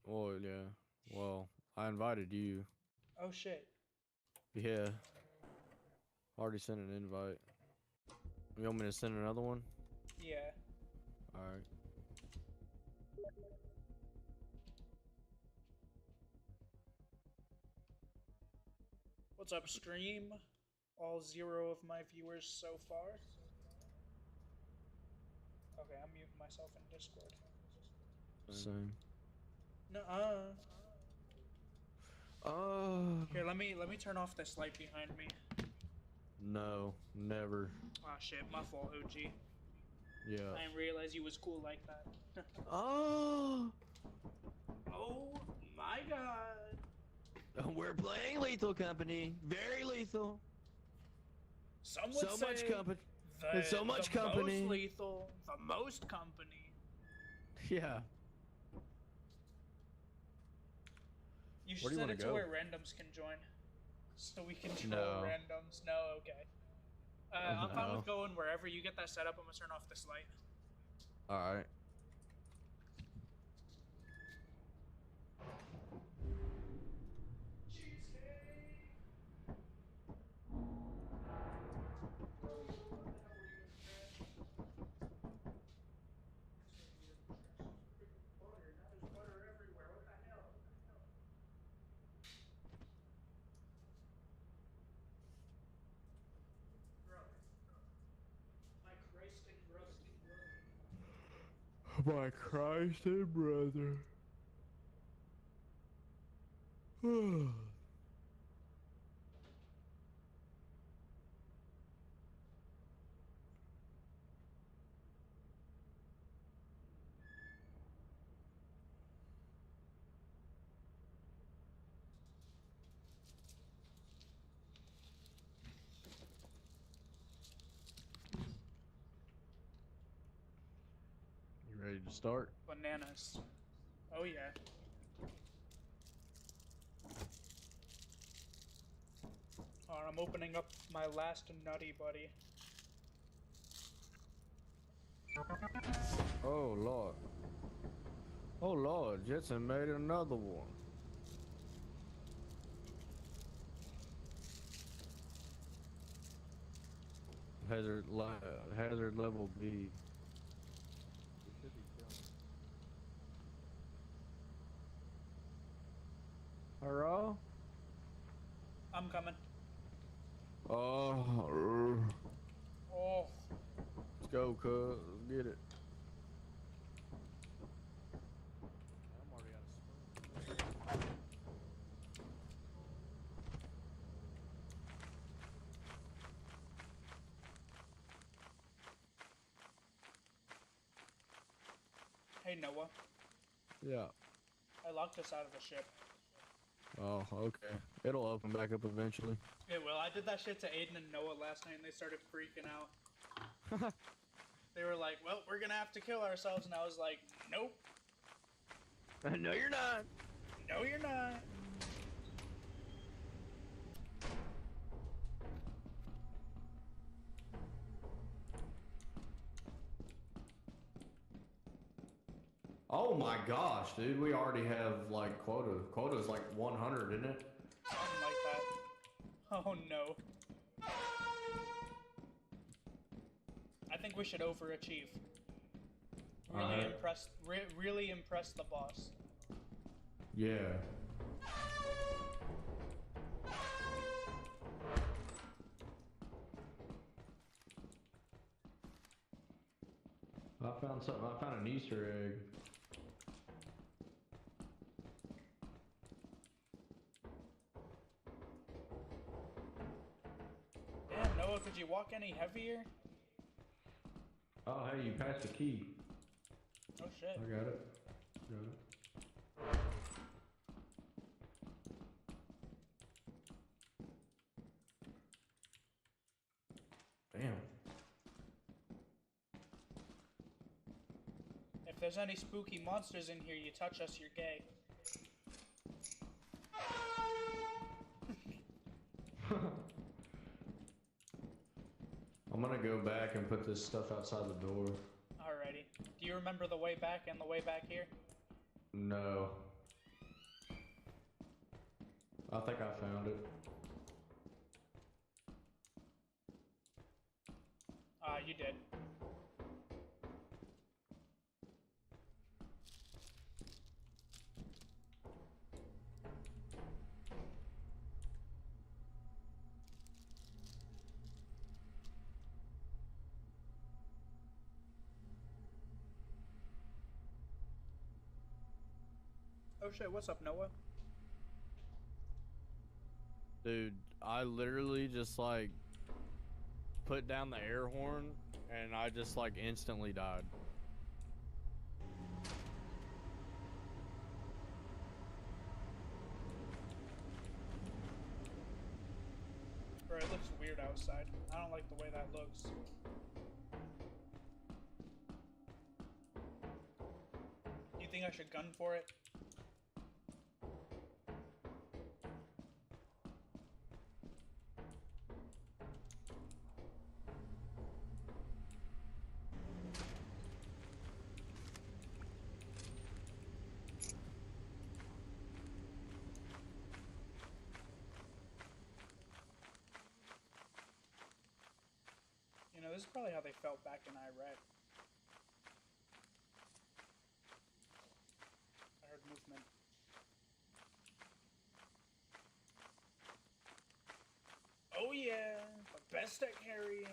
Well, yeah. Well, I invited you. Oh shit. Yeah. Already sent an invite. You want me to send another one? Yeah. Alright. What's up, stream? All zero of my viewers so far. Okay, I'm muting myself in Discord. Same. Nuh-uh. Uh, Here, let me turn off this light behind me. no, never. Ah shit, my fault, OG. Yeah. I didn't realize you was cool like that. Oh, Oh my god. we're playing Lethal Company. Very lethal. Some would So much say company. So the much most company. lethal, the most company. Yeah. You Where should do you set want to it to go? where randoms can join. So we control No. randoms. No, okay. I'm fine with No. going wherever you get that set up. I'm gonna turn off this light. Alright. Cheesecake! Butter everywhere. What the hell? Bro. My Christ and brother. My Christ and brother. You ready to start? Bananas. Oh yeah. Alright, I'm opening up my last nutty buddy. Oh Lord. Oh Lord, Jetson made another one. Hazard level B. We should be chilling. Hurrah! I'm coming. Oh, Oh, let's go, cuz. Let's get it. I'm already out of spoon. hey Noah. Yeah. I locked us out of the ship. Oh, okay. It'll open back up eventually. Yeah, well, I did that shit to Aiden and Noah last night and they started freaking out. They were like, well, we're gonna have to kill ourselves. And I was like, nope. No, you're not. No, you're not. Oh my gosh, dude. We already have like quota. Quota's like 100, isn't it? Something like that. Oh no. I think we should overachieve. Alright. Really impress the boss. Yeah. I found something. I found an Easter egg. Damn, Noah, could you walk any heavier? Oh, hey, you passed the key. Oh shit. I got it. Got it. Damn. If there's any spooky monsters in here, you touch us, you're gay. I'm gonna go back and put this stuff outside the door. Alrighty. Do you remember the way back and the way back here? No. I think I found it. You did. Oh shit, what's up, Noah? Dude, I literally just like put down the air horn and I just like instantly died. Bro, it looks weird outside. I don't like the way that looks. You think I should gun for it? You know, this is probably how they felt back in Iraq. I heard movement. Oh yeah, the best at carrying.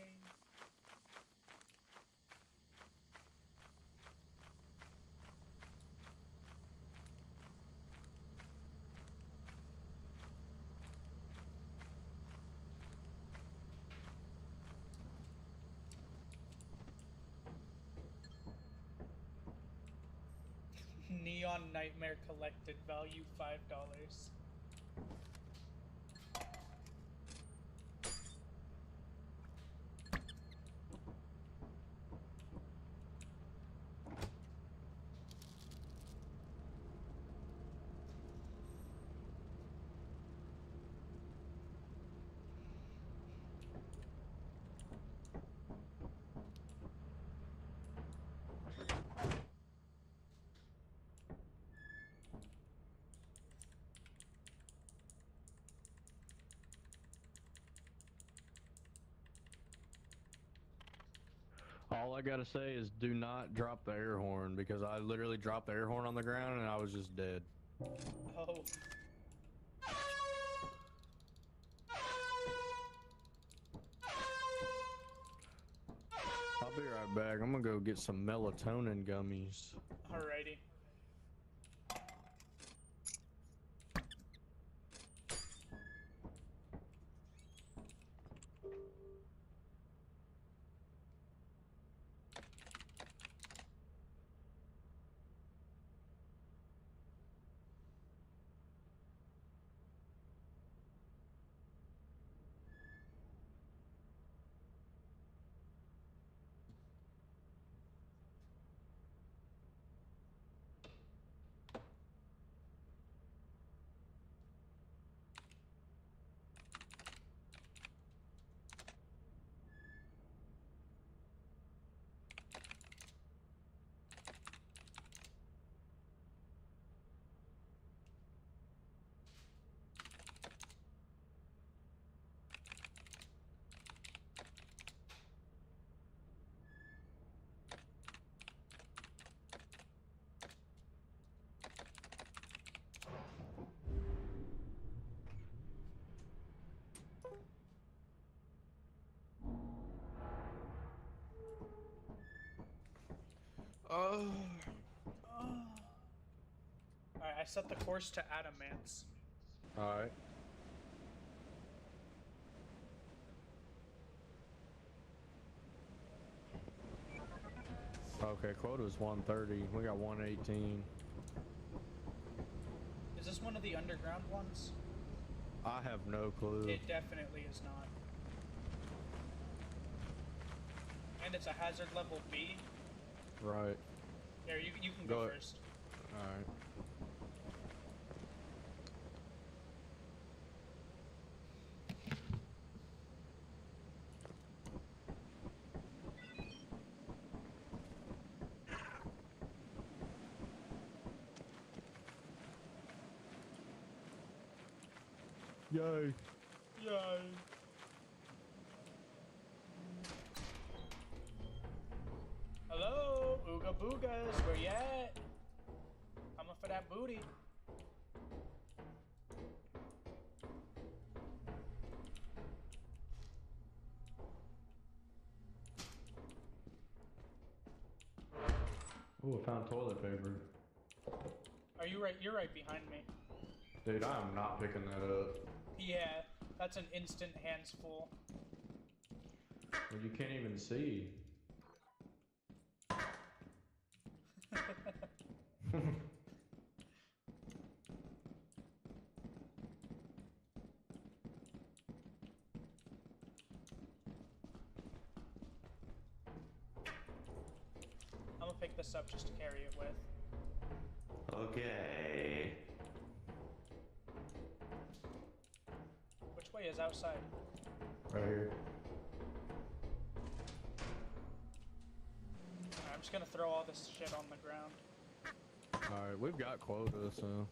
Neon Nightmare collected, value $5. All I gotta say is do not drop the air horn because I literally dropped the air horn on the ground and I was just dead. Oh. I'll be right back. I'm gonna go get some melatonin gummies. Alrighty. Oh. Alright, I set the course to Adamance. Alright. Okay, quota's 130. We got 118. Is this one of the underground ones? I have no clue. It definitely is not. And it's a hazard level B. Right. Here, you can go Go first. Alright. Yay. Yay. Hello, Ooga Boogas, where you at? Coming for that booty. Ooh, I found toilet paper. Are you right? You're right behind me. Dude, I am not picking that up. Yeah, that's an instant hands full. Well, you can't even see. I'm gonna pick this up just to carry it with. Okay. Which way is outside? Right here. Alright, I'm just gonna throw all this shit on the ground. Alright, we've got quota, so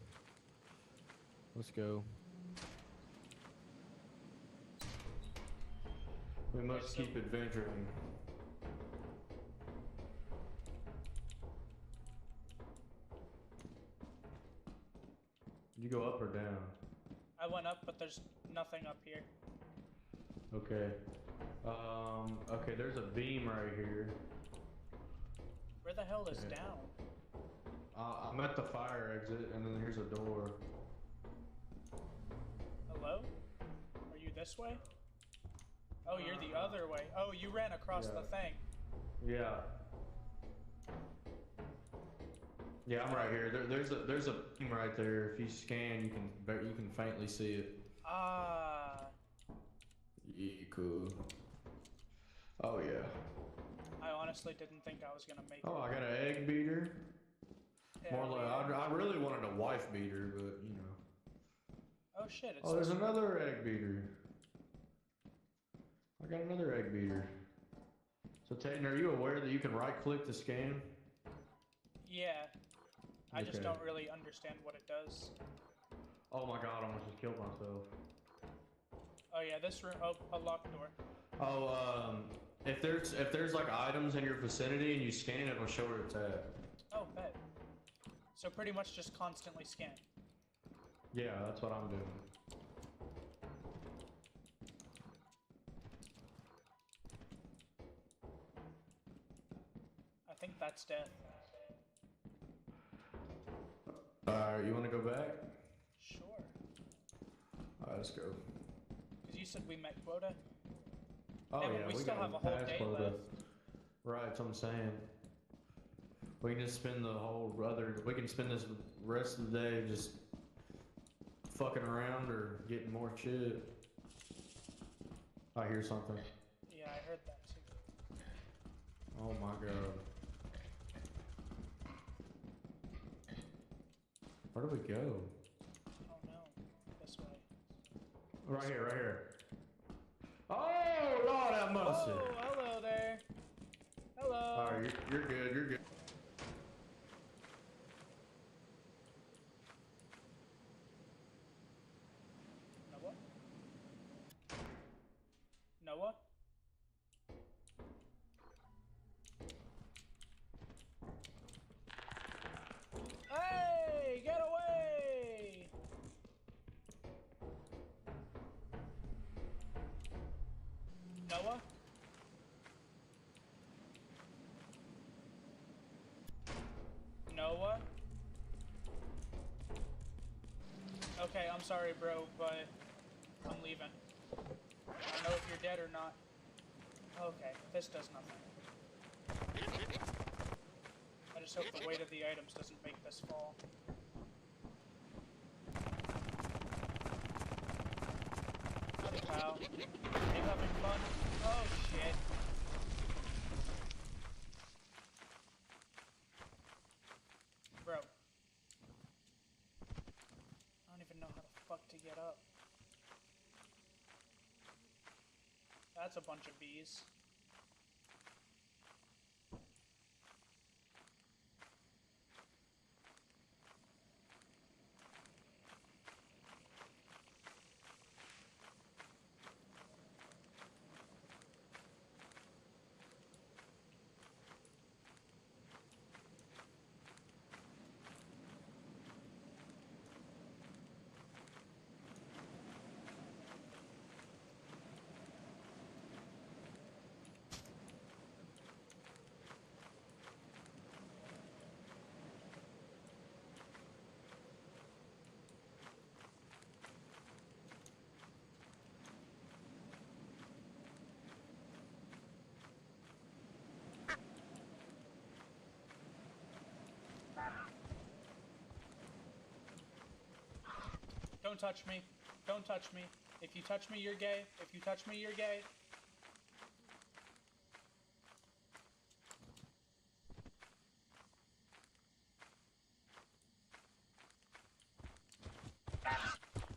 let's go. We must keep adventuring. You go up or down? I went up, but there's nothing up here. Okay. Okay, there's a beam right here. Where the hell is Okay. down? I'm at the fire exit, and then here's a door. Hello? Are you this way? Oh, you're the other way. Oh, you ran across the thing. Yeah. Yeah, I'm right here. There's a beam right there. If you scan, you can faintly see it. Ah, Yeah, cool. Oh yeah. I honestly didn't think I was gonna make Oh, it. I got an egg beater. More Hell like yeah. I really wanted a wife beater, but you know. Oh shit, it's Oh, there's this- another egg beater. I got another egg beater. So Tayden, are you aware that you can right click to scan? Yeah. I just Okay. don't really understand what it does. Oh my god, I almost just killed myself. Oh yeah, this room. Oh, a locked door. Oh, if there's like items in your vicinity and you scan it, it'll show where it's at. Oh, bet. So pretty much just constantly scan. Yeah, that's what I'm doing. I think that's death. Alright, you wanna go back? Sure. Alright, let's go. Because you said we met quota. Oh Yeah, but yeah, we we still got have a whole pass day quota. left. Right, that's what I'm saying. We can just spend the whole we can spend this rest of the day just fucking around or getting more shit. I hear something. Yeah, I heard that too. Oh my god. Where do we go? Oh no. This way. Right here, right here. Oh, Lord have mercy. Oh, hello there. Hello. Alright, you're good, you're good. Noah? Noah? Hey, get away! Noah? Noah? Okay, I'm sorry, bro, but I'm leaving. I don't know if you're dead or not. Okay, this does nothing. I just hope the weight of the items doesn't make this fall. Howdy, pal. Are you having fun? Oh, shit. Bro. I don't even know how the fuck to get up. That's a bunch of bees. Don't touch me. Don't touch me. If you touch me, you're gay. If you touch me, you're gay.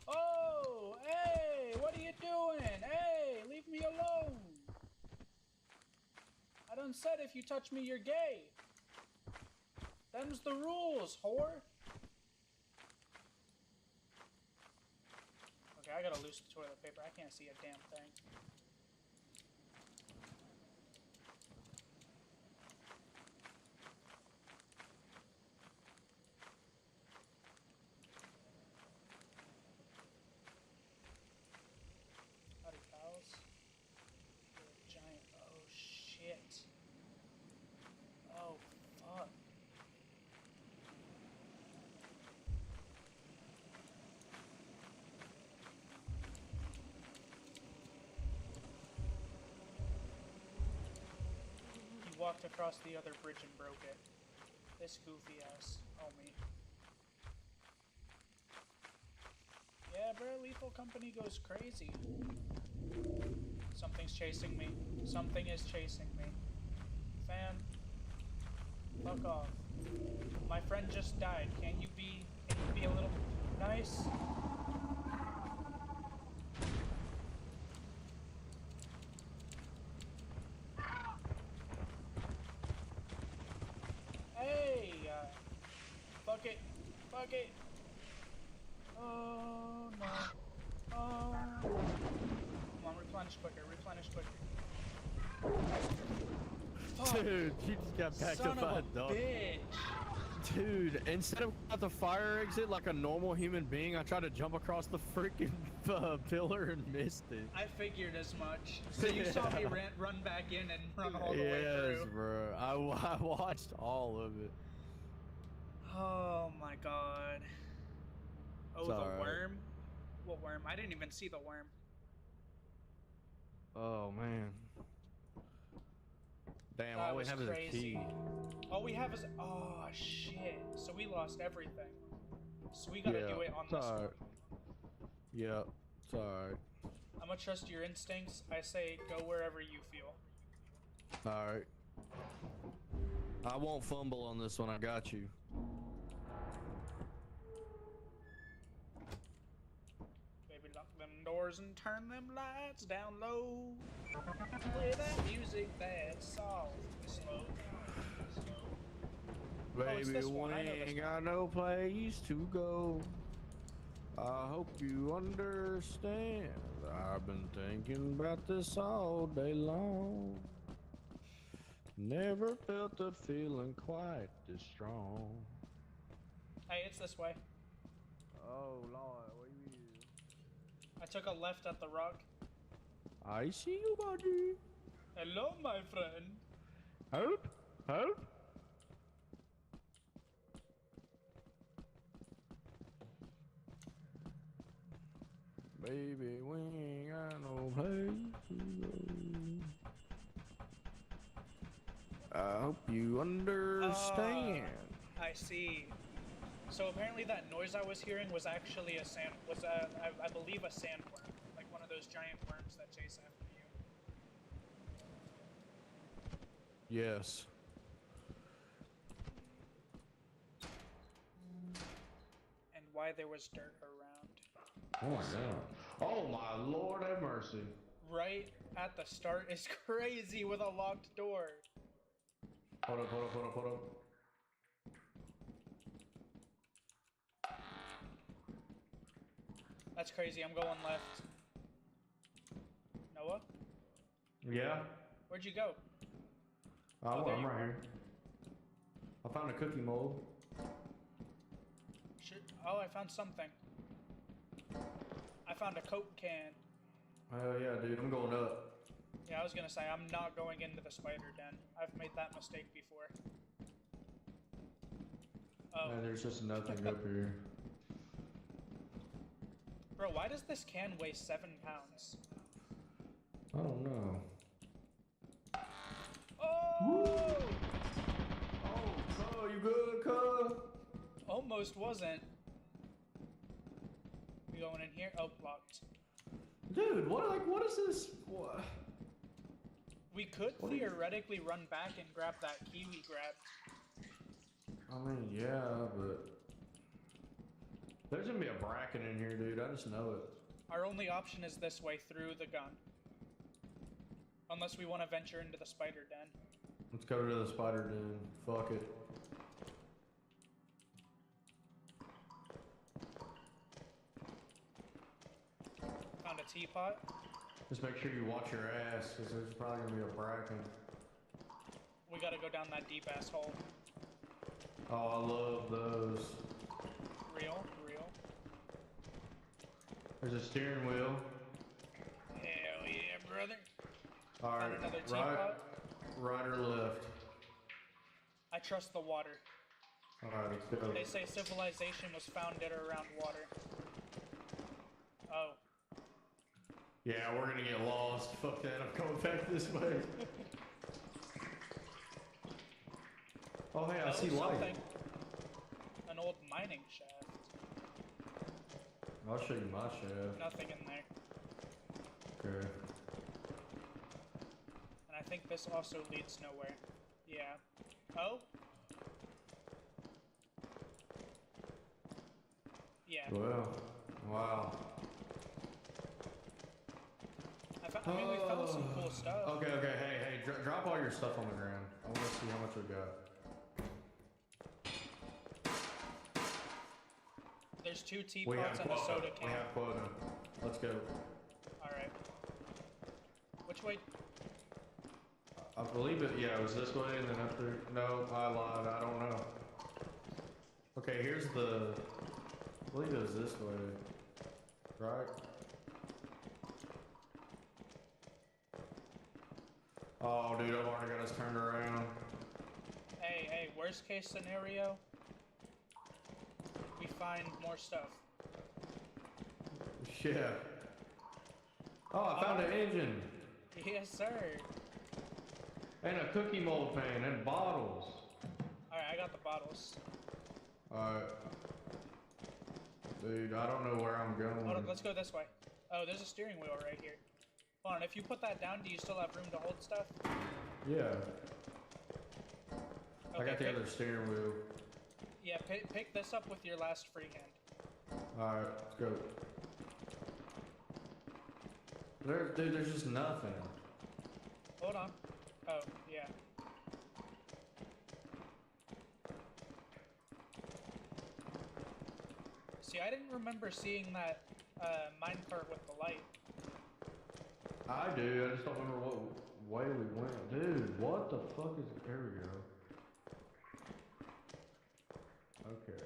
Oh, hey, what are you doing? Hey, leave me alone. I done said if you touch me, you're gay. Them's the rules, whore. Okay, I gotta loose the toilet paper. I can't see a damn thing. Howdy, pals. You're a giant. Oh, shit. Oh, fuck. He walked across the other bridge and broke it. This goofy ass homie. Yeah, bro, Lethal Company goes crazy. Something's chasing me. Something is chasing me. Fam, fuck off. My friend just died. Can't you be a little nice? Hey, fuck it. Fuck it. Oh, no. Oh. Come on, replenish quicker. Replenish quicker. Fuck. Dude, you just got backed Son up by of a a dog. bitch. Dude, instead of at the fire exit like a normal human being, I tried to jump across the freaking pillar and missed it. I figured as much. So you saw me run back in and run all the way Yes, through. bro. I watched all of it. Oh my god. Oh, It's the alright. worm? What worm? I didn't even see the worm. Oh man. Damn, That all we was have is a crazy. key. All we have is. Oh shit. So we lost everything. So we gotta do it on it's this alright. one. Yep, it's alright. I'm gonna trust your instincts. I say go wherever you feel. Alright. I won't fumble on this one, I got you. Baby, lock them doors and turn them lights down low. Play that music that's soft and slow. it's Baby, this we one. I know this ain't got no place to go. I hope you understand. I've been thinking about this all day long. Never felt a feeling quite this strong. Hey, it's this way. Oh Lord, what are you? I took a left at the rock. I see you, buddy. Hello, my friend. Help! Help! Baby, we ain't got no place to go. I hope you understand. I see. So apparently that noise I was hearing was actually a I believe a sandworm, like one of those giant worms that chase after you. Yes. And why there was dirt around. Oh my god. Oh my Lord have mercy. Right at the start is crazy with a locked door. Hold up, hold up, hold up, hold up. That's crazy. I'm going left. Noah, Yeah? where'd you go? Oh, there I'm you right are. here. I found a cookie mold. Oh, I found something. I found a Coke can. Hell yeah, dude. I'm going up. Yeah, I was gonna say, I'm not going into the spider den. I've made that mistake before. Oh. Man, there's just nothing up here. Bro, why does this can weigh 7 pounds? I don't know. Oh! Oh, cuz, you good, cuz? Almost wasn't. You going in here? Oh, blocked. Dude, what is this? What? We could What do you- theoretically run back and grab that key we grabbed. I mean, yeah, but there's gonna be a bracken in here, dude. I just know it. Our only option is this way through the gun. Unless we want to venture into the spider den. Let's go to the spider den. Fuck it. Found a teapot. Just make sure you watch your ass, because there's probably gonna be a bracken. We gotta go down that deep ass hole. Oh, I love those. Real. There's a steering wheel. Hell yeah, brother. All Found right, another right, teapot. right or left. I trust the water. All right, let's go. They say civilization was founded around water. Oh. Yeah, we're gonna get lost. Fuck that. I'm going back this way. Oh, hey, I Oh, see light. something. An old mining shaft. I'll show you my shaft. Nothing in there. Okay. And I think this also leads nowhere. Yeah. Oh? Yeah. Well, wow. I mean, we found some cool stuff. Okay, hey, drop all your stuff on the ground. I want to see how much we got. There's 2 We have teapots and a soda quota. We can. have quota. Let's go. Alright. Which way? I believe it, yeah, it was this way and then up there. No, I lied, I don't know. Okay, here's the, I believe it was this way, right? Oh, dude, I've already got us turned around. Hey, worst case scenario, we find more stuff. Yeah. Oh, I found an engine. Yes, sir. And a cookie mold pan and bottles. Alright, I got the bottles. Alright. Dude, I don't know where I'm going. Hold on, let's go this way. Oh, there's a steering wheel right here. Hold on, if you put that down, do you still have room to hold stuff? Yeah. I Okay, got the other steering wheel. Yeah, pick this up with your last free hand. Alright, let's go. Dude, there's just nothing. Hold on. Oh, yeah. See, I didn't remember seeing that minecart with the light. I do, I just don't remember what way we went. Dude, what the fuck is it? There we go. Okay.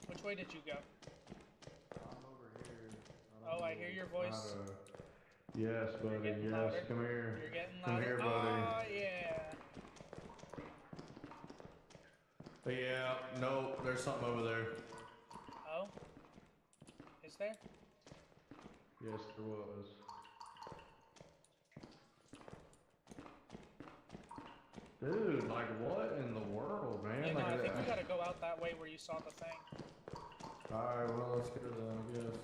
Which way did you go? I'm over here. Oh, I hear your voice. Yes, buddy, getting yes, louder. come here. You're getting Come louder. here, buddy. Oh, yeah. Yeah, no, there's something over there. Oh? Is there? Yes, there was. Dude, like what in the world, man? Yeah, no, Like, I think we gotta go out that way where you saw the thing. Alright, well, let's go then, I guess.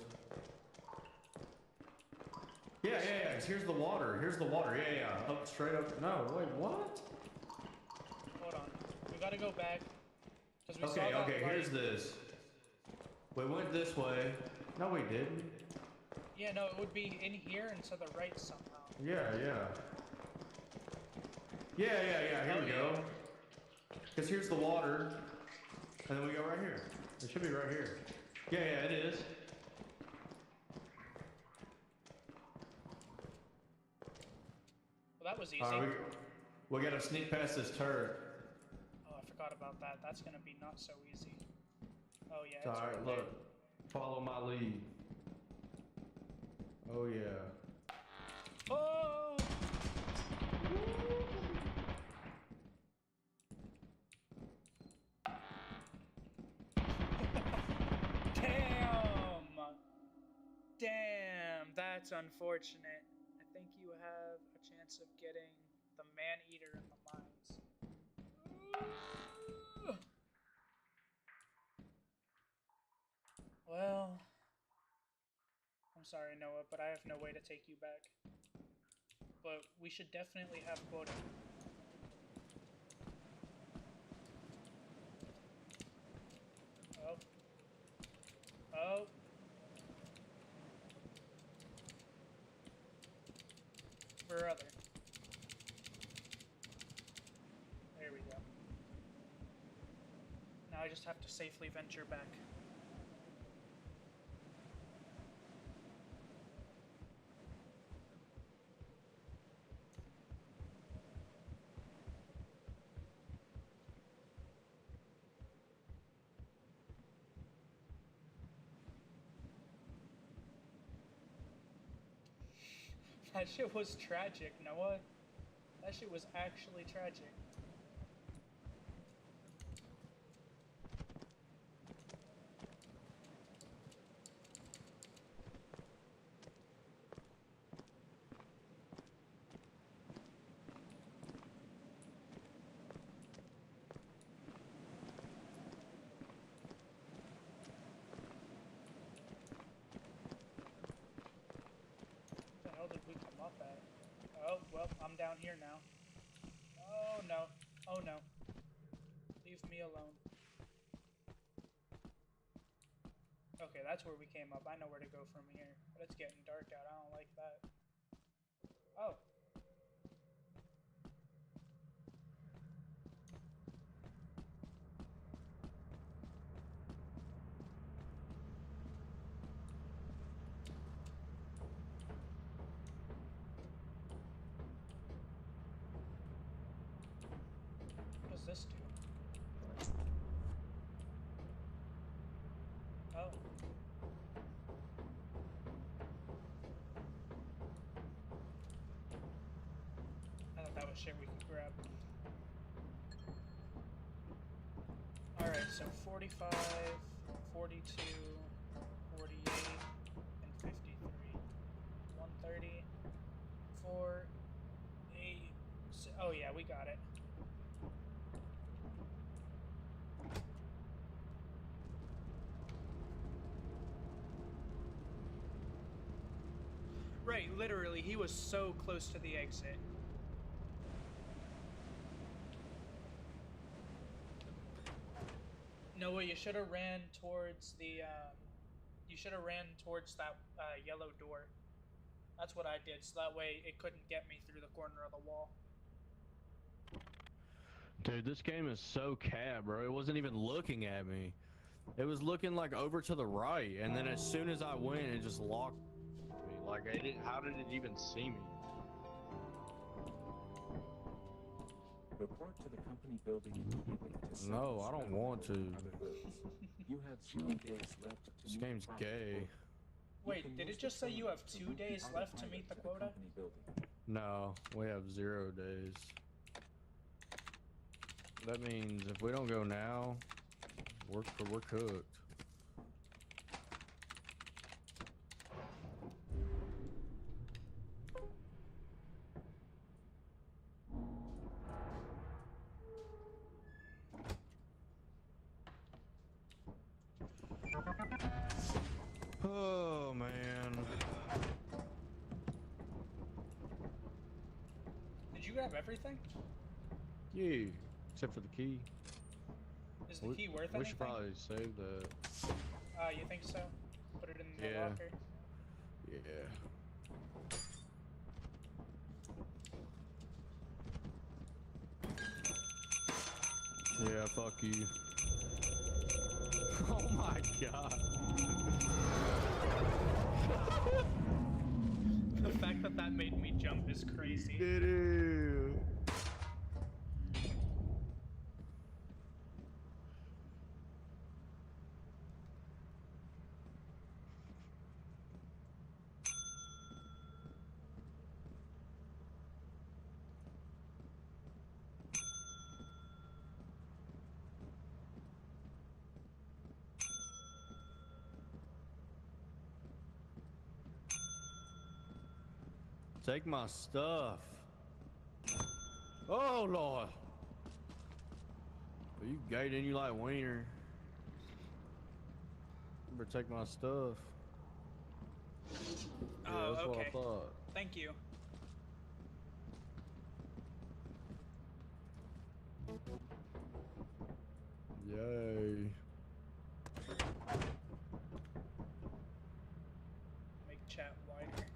Yeah. Here's the water. Here's the water. Yeah. Up, straight up. No, wait, what? Hold on. We gotta go back. 'Cause we saw Okay, that here's light. this. We went this way. No, we didn't. Yeah, no, it would be in here and to the right somehow. Yeah. Here we go. Because here's the water. And then we go right here. It should be right here. Yeah, it is. Well, that was easy. Alright, we gotta sneak past this turret. Oh, I forgot about that. That's gonna be not so easy. Oh, yeah, it's Alright, right there. look. Follow my lead. Oh, yeah. Oh! Damn, that's unfortunate. I think you have a chance of getting the man-eater in the mines. Well, sorry, Noah, but I have no way to take you back. But we should definitely have quota. Oh. Oh. Brother. There we go. Now I just have to safely venture back. That shit was tragic, Noah. That shit was actually tragic. What the hell did we come up at? Oh, well, I'm down here now. Oh no. Oh no. Leave me alone. Okay, that's where we came up. I know where to go from here. But it's getting dark out. I don't like that. Oh. What does this do? Oh. I thought that was shit we could grab. Alright, so 45, 42, 48, and 53. 130, 4, 8, oh yeah, we got it. Right, literally, he was so close to the exit. Noah, you should have ran towards the, you should have ran towards that yellow door. That's what I did, so that way it couldn't get me through the corner of the wall. Dude, this game is so cab, bro. It wasn't even looking at me. It was looking like over to the right, and then as soon as I went, it just locked me. Like, how did it even see me? Report to the company building immediately to No, I don't want to. You have 2 days left to This meet game's the gay. Wait, did it just say you have 2 days left to meet the quota? No, we have 0 days. That means if we don't go now, we're cooked. Oh man. Did you grab everything? Yeah, except for the key. Is the key worth anything? We should probably save that. You think so? Put it in the Yeah. locker? Yeah. Yeah, fuck you. Oh my god. The fact that that made me jump is crazy. It is. Take my stuff. Oh Lord. Are you gay then you like wiener? You better take my stuff. Yeah, Oh, that's what I okay. thought. Thank you. Yay. Make chat wider.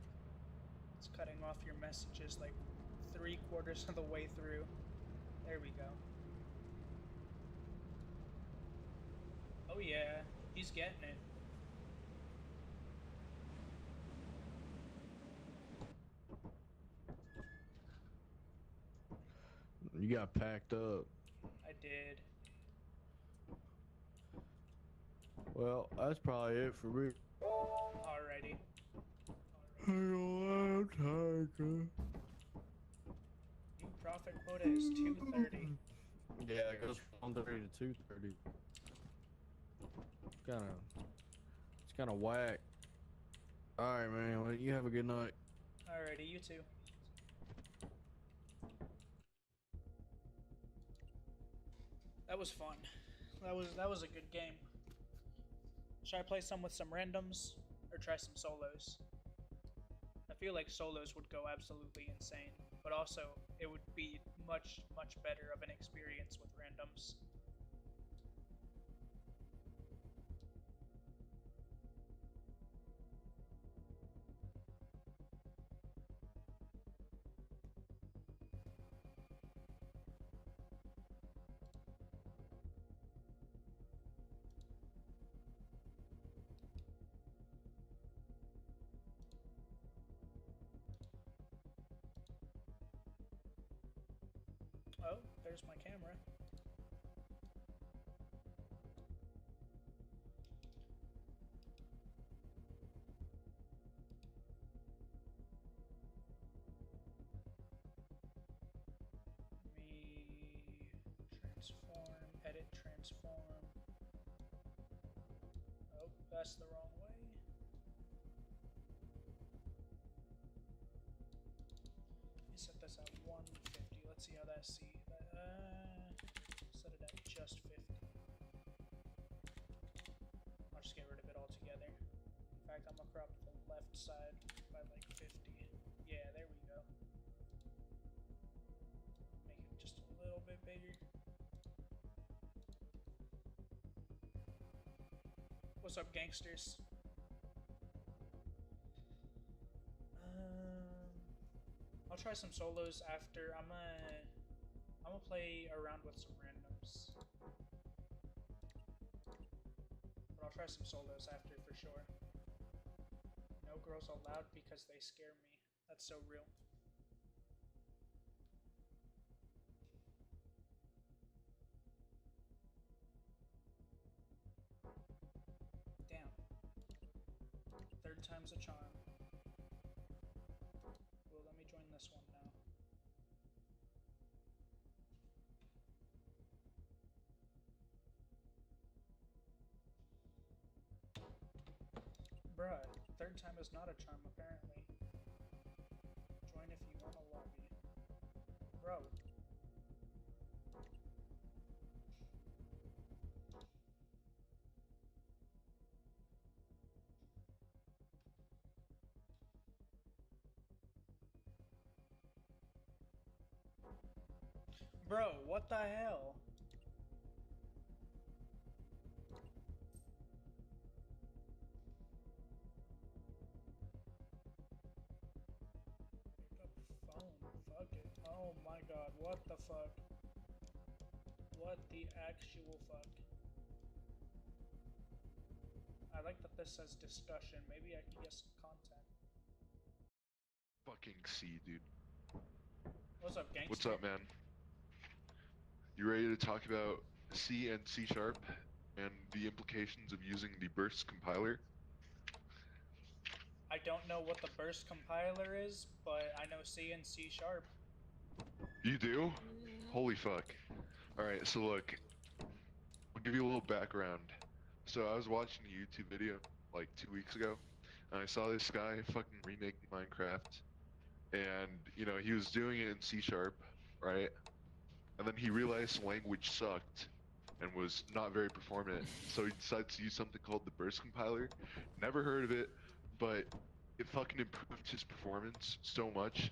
It's cutting off your messages like 3/4 of the way through. There we go. Oh yeah, he's getting it. You got packed up. I did. Well, that's probably it for me. Alrighty. I'm tired. New profit quota is 230. Yeah, it goes from 1:30 to 2:30. It's kind of whack. All right, man. Well, you have a good night. Alrighty, you too. That was fun. That was a good game. Should I play some with some randoms or try some solos? I feel like solos would go absolutely insane, but also it would be much better of an experience with randoms. Oh, there's my camera. Me transform, edit, transform. Oh, that's the wrong way. Let me set this at 150. Let's see how that set it at just 50. I'll just get rid of it altogether. In fact, I'm gonna crop the left side by like 50. Yeah, there we go. Make it just a little bit bigger. What's up, gangsters? I'll try some solos after. I'm gonna play around with some randoms, but I'll try some solos after for sure. No girls allowed because they scare me. That's so real. Damn. Third time's a charm. Well, let me join this one now. Bruh, third time is not a charm apparently. Join if you want a lobby. Bro. Bro, what the hell? Pick up phone. Fuck it. Oh my god, what the fuck? What the actual fuck? I like that this says discussion. Maybe I can get some content. Fucking C, dude. What's up, gangster? What's up, man? You ready to talk about C and C# and the implications of using the burst compiler? I don't know what the burst compiler is, but I know C and C#. You do? Holy fuck. Alright, so look, I'll give you a little background. So I was watching a YouTube video like 2 weeks ago, and I saw this guy fucking remaking Minecraft, and, you know, he was doing it in C#, right? And then he realized the language sucked and was not very performant, so he decided to use something called the burst compiler. Never heard of it, but it fucking improved his performance so much,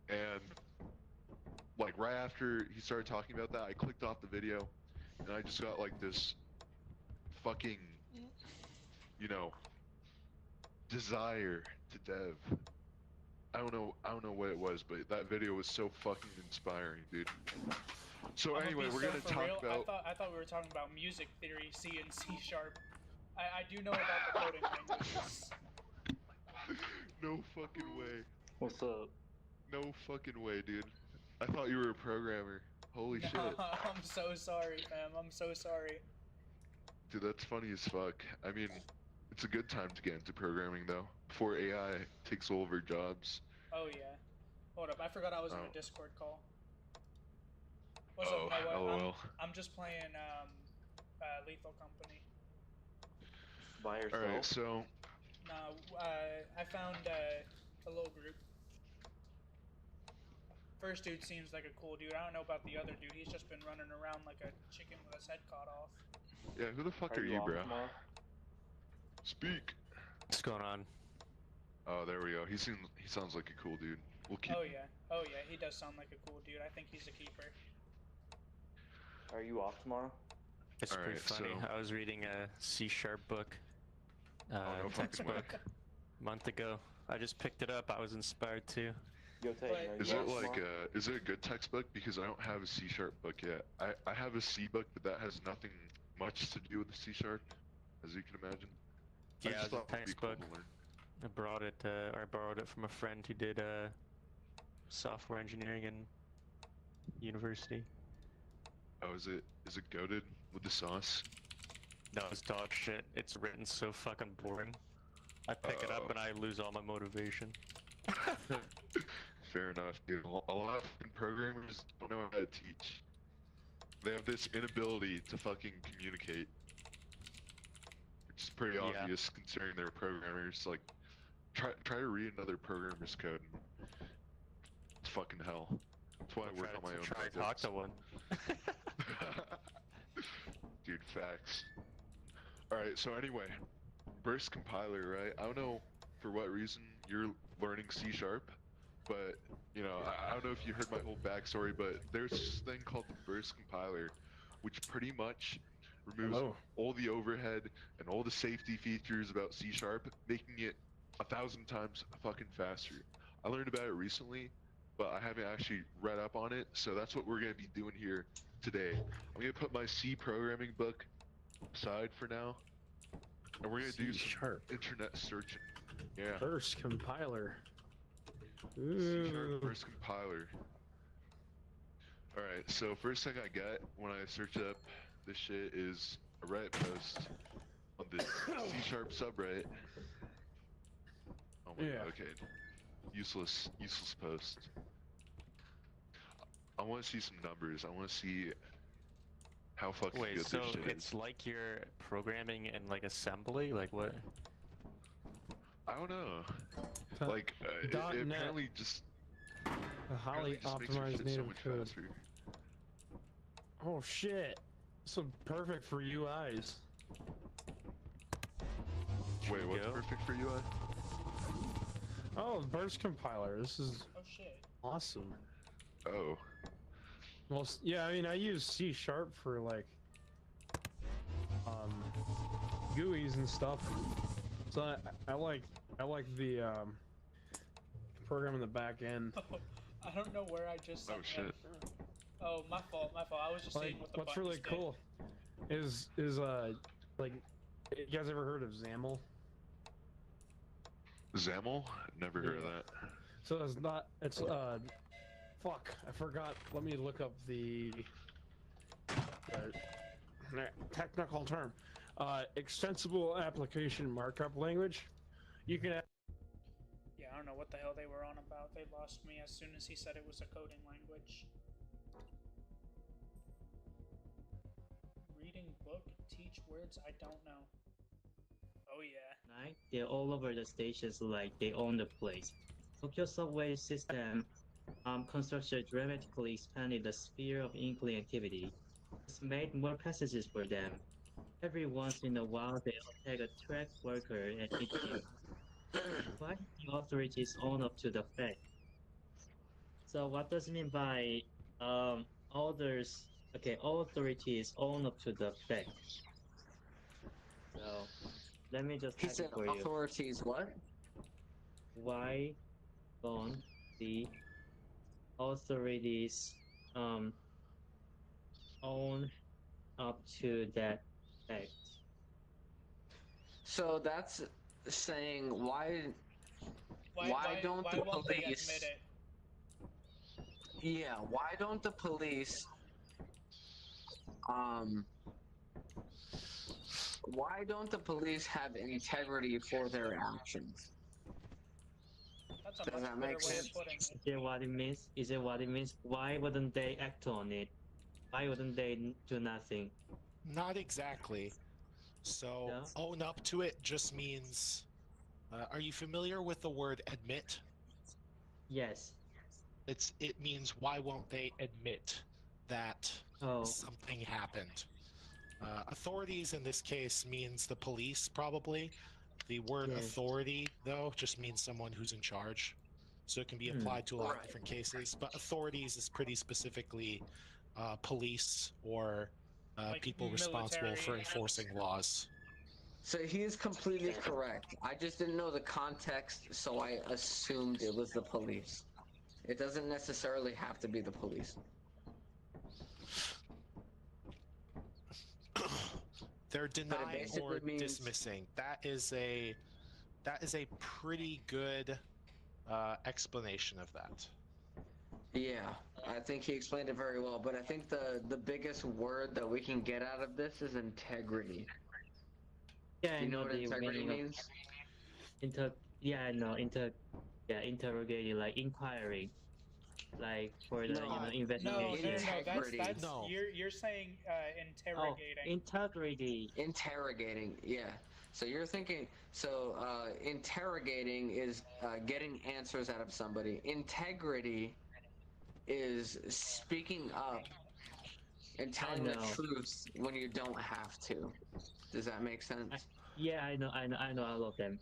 and like right after he started talking about that, I clicked off the video, and I just got like this fucking, you know, desire to dev. I don't know what it was, but that video was so fucking inspiring, dude. So I'm anyway, be we're so gonna for talk real. about. I thought we were talking about music theory, C and C sharp. I do know about the coding languages. No fucking way. What's up? No fucking way, dude. I thought you were a programmer. Holy No, shit. I'm so sorry, fam. I'm so sorry. Dude, that's funny as fuck. I mean, it's a good time to get into programming though, before AI takes all of our jobs. Oh yeah. Hold up, I forgot I was in Oh. a Discord call. What's Oh, up, Noah? lol. I'm just playing Lethal Company. By yourself? Alright, so No, I found a little group. First dude seems like a cool dude. I don't know about the other dude. He's just been running around like a chicken with his head caught off. yeah, who the fuck are you you, off bro? tomorrow? Speak. What's going on? Oh, there we go. He sounds like a cool dude. We'll keep. Oh yeah, he does sound like a cool dude. I think he's a keeper. Are you off tomorrow? It's pretty Alright, funny. so- I was reading a C# book, no fucking way. textbook, a month ago. I just picked it up. I was inspired too. Yo, Tate, But- are you Is off it like tomorrow? is it a good textbook? Because I don't have a C# book yet. I have a C book, but that has nothing much to do with the C#, as you can imagine. I Yeah, just it was a thought it'd be cool textbook. to learn. I borrowed it from a friend who did software engineering in university. Oh, is it goated with the sauce? No, it's dog shit. It's written so fucking boring. I pick it Oh. up and I lose all my motivation. Fair enough, dude. A lot of fucking programmers don't know how to teach. They have this inability to fucking communicate. Which is pretty Yeah. obvious considering they're programmers. Like, try to read another programmer's code and it's fucking hell. That's why I work on my own Try talk projects. to one. Dude, facts. Alright, so anyway, Burst compiler, right? I don't know for what reason you're learning C#, but, you know, I don't know if you heard my whole backstory, but there's this thing called the Burst compiler, which pretty much removes Hello. all the overhead and all the safety features about C#, making it 1,000 times fucking faster. I learned about it recently, but I haven't actually read up on it, so that's what we're going to be doing here today. I'm going to put my C programming book aside for now, and we're going to do some C# internet searching. Yeah. Burst compiler. C# Ooh. Burst compiler. Alright, so first thing I got when I search up this shit is a Reddit post on the C# subreddit. Oh my Yeah. god, okay. Useless post. I want to see some numbers. I want to see how fucking Wait, good so this shit it's is. like you're programming in like assembly? Like what? I don't know. T- Like, it .NET. apparently just A highly just makes your optimized shit so native much code. faster. Oh shit. So perfect for UIs. Wait, what's go. perfect for UI? Oh, Burst compiler. This is Oh shit. awesome. Oh. Well, yeah, I mean, I use C# for like GUIs and stuff. So I like the program in the back end. I don't know where I just Oh said shit. that. Oh, my fault. I was just Like, seeing what the what's really buttons did. cool is like, you guys ever heard of XAML? XAML? Never heard of Yeah. that. So it's fuck, I forgot. Let me look up the technical term. Extensible application markup language. You can Yeah, I don't know what the hell they were on about. They lost me as soon as he said it was a coding language. Reading book, teach words I don't know. Oh yeah. Right? They're all over the stations like they own the place. Tokyo subway system construction dramatically expanded the sphere of inkling activity. It's made more passages for them. Every once in a while they attack a track worker and hit him. Why the authorities own up to the fact? So what does it mean by others? Okay, authorities own up to the fact. So let me just He type it said for you. authorities what? Why don't the authorities own up to that fact? So that's saying why don't why the won't they police? admit it? Yeah, why don't the police um why don't the police have integrity for their actions? That's a Does much that better make way sense? of putting Is it. it what it means? Is it what it means? Why wouldn't they act on it? Why wouldn't they do nothing? Not exactly. So Yeah. own up to it just means. Are you familiar with the word admit? Yes. It means why won't they admit that Oh, something happened? Authorities in this case means the police probably. The word yes. authority though just means someone who's in charge. So it can be applied to a lot of Right. different cases, but authorities is pretty specifically police or Like people responsible for military. enforcing laws. So he is completely correct. I just didn't know the context, so I assumed it was the police. It doesn't necessarily have to be the police. They're denying basically or means- dismissing. That is a pretty good explanation of that. Yeah, I think he explained it very well, but I think the biggest word that we can get out of this is integrity. Yeah, Do I you know know what the integrity meaning of means? yeah, I know interrogating, like inquiring, like for the No. No, investigation. Integrity. that's No. you're saying Oh, interrogating. integrity. Interrogating, yeah. So you're thinking, interrogating is getting answers out of somebody. Integrity is speaking up and telling the know. truth when you don't have to. Does that make sense? Yeah, I know all of them.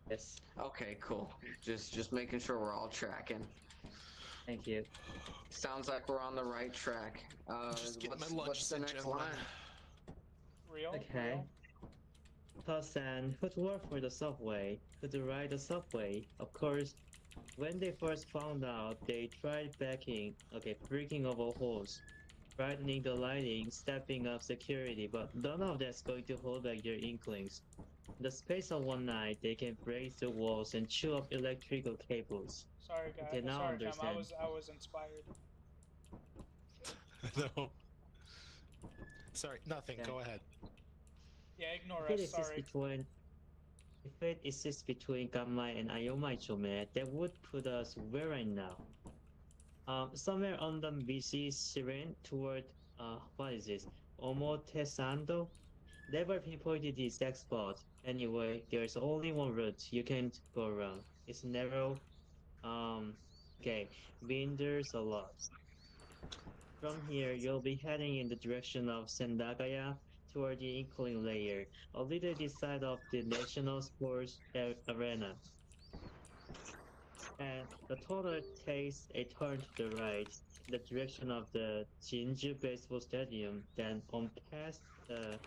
Yes, Okay, cool. Just making sure we're all tracking. thank you. Sounds like we're on the right track. Just get my What's lunch, the said next gentlemen. line? Real? Okay. Real? Person who'd work for the subway, who'd ride the subway. Of course, when they first found out, they tried breaking over holes, brightening the lighting, stepping up security, but none of that's going to hold back their inklings. In the space of one night, they can break through walls and chew up electrical cables. Sorry, guys. They now Sorry, Cam. understand. I was inspired. No. Sorry, nothing. Yeah. Go ahead. Yeah, ignore If it us. exists Sorry. if it exists between Gamma and Ioma Chome, that would put us where right now? Somewhere on the BC Siren toward what is this? Omotesando? Never pinpointed the exact spot. Anyway, there's only one route you can't go around. It's narrow. Okay, meanders a lot. From here, you'll be heading in the direction of Sendagaya toward the Inkling layer, a little this side of the National Sports Arena. And the tunnel takes a turn to the right in the direction of the Jinju Baseball Stadium, then on past the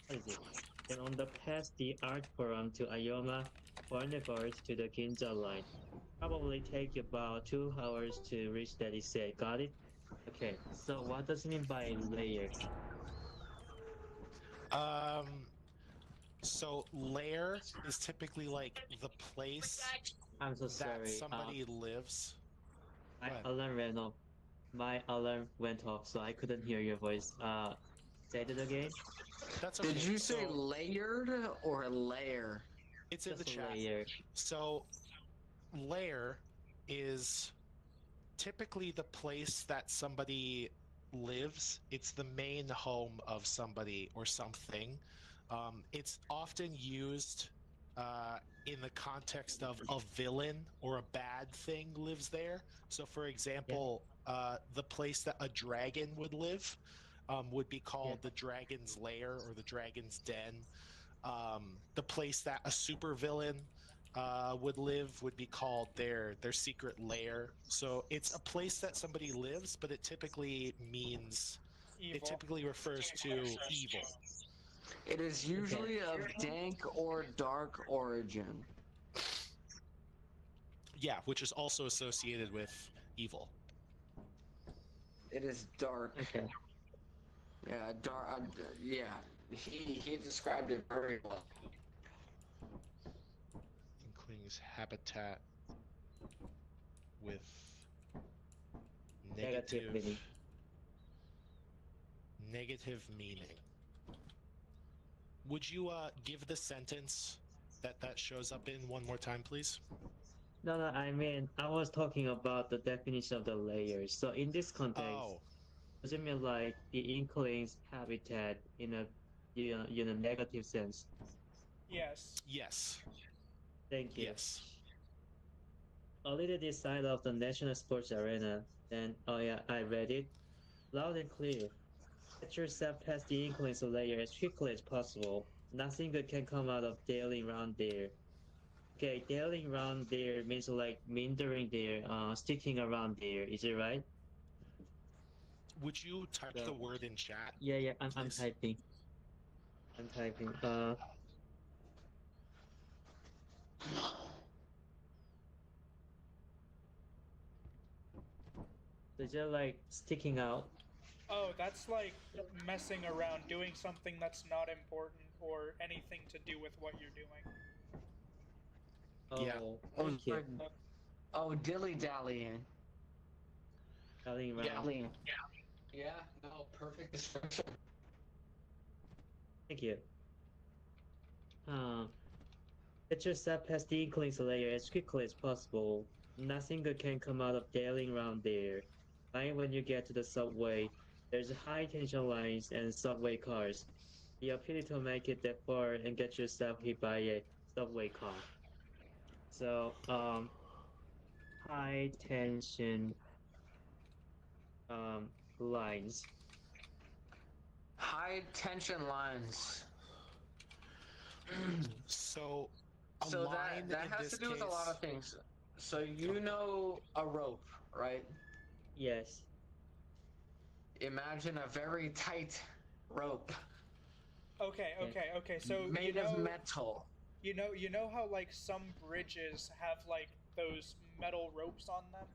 what is it? Then on the past the Art Forum to Ayoma, Boulevard to the Ginza line. Probably take about 2 hours to reach that set. Got it? Okay, so what does it mean by layer? So lair is typically like the place I'm so that sorry. somebody lives. My Go ahead. alarm went off. My alarm went off, so I couldn't hear your voice. Say it again. That's okay. Did you say So layered or layer? it's in the Just a chat. layer. So lair is typically the place that somebody lives. It's the main home of somebody or something. It's often used in the context of a villain or a bad thing lives there. So, for example, the place that a dragon would live would be called the dragon's lair or the dragon's den. The place that a supervillain would live would be called their secret lair. So it's a place that somebody lives, but it typically means Evil. it typically refers to evil. It is usually of dank or dark origin. Yeah, which is also associated with evil. It is dark. Okay. Yeah, dark. Yeah, he described it very well. Inkling's habitat with negative meaning. Would you give the sentence that shows up in one more time, please? No, I mean, I was talking about the definition of the layers. So in this context, Oh, does it mean like the Inkling's habitat in a negative sense? Yes. yes. Thank you. Yes. A little this side of the National Sports Arena. Then, oh yeah, I read it. Loud and clear. Get yourself past the Inkling's layer as quickly as possible. Nothing good can come out of dailing around there. Okay, dailing around there means like meandering there, sticking around there. Is it right? Would you type So- the word in chat? Yeah, I'm please? typing. I'm typing. So just like sticking out. Oh, that's like messing around, doing something that's not important or anything to do with what you're doing. Oh, Yeah. thank you. Oh, dilly-dallying. Dailing around. Dallying. Yeah, no, perfect description. Thank you. Get yourself past the Inkling's layer as quickly as possible. Nothing good can come out of dailing around there. Right when you get to the subway, there's high tension lines and subway cars. Be a pity to make it that far and get yourself hit by a subway car. So, high tension lines. High tension lines. So, a So line that in has this to do with a lot of case- things. So you know a rope, right? Yes. Imagine a very tight rope Okay. So made of metal. You know how like some bridges have like those metal ropes on them?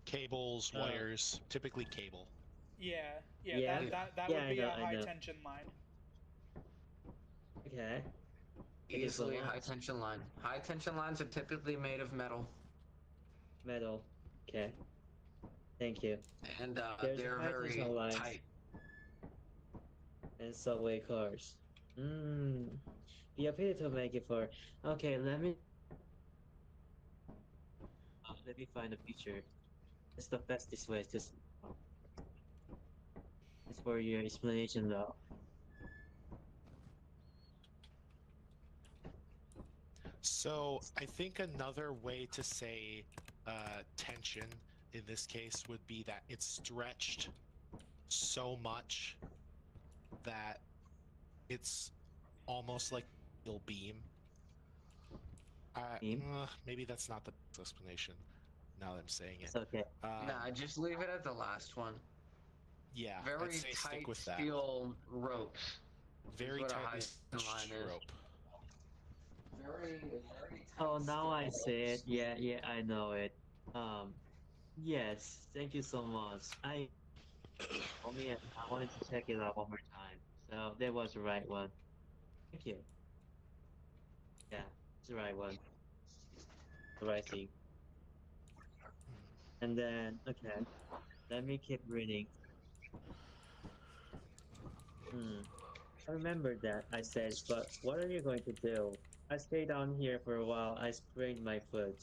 cables, wires, typically cable. Yeah. Yeah. That Yeah, would be I a know. high tension line. Okay. It is a Easily a line. high tension line. High tension lines are typically made of metal, Metal. Okay. Thank you. and There's they're high very tension lines. tight. And subway cars. Be a pity to make it for. Okay, let me find a picture. It's the fastest way to. It's for your explanation though. So I think another way to say tension in this case would be that it's stretched so much that it's almost like a steel beam. Beam? Maybe that's not the best explanation. Now that I'm saying it. It's okay. Nah, just leave it at the last one. Yeah, I'd Very say tight stick with that. steel ropes. Very what a tightly high stretched line is. rope. Very tight. Oh, now I steel see it. ropes. Yeah, I know it. Yes. Thank you so much. I wanted to check it out one more time. So that was the right one. Thank you. Yeah, it's the right one. The right thing. And then, okay, let me keep reading. I remember that I said, but what are you going to do? I stayed down here for a while. I sprained my foot.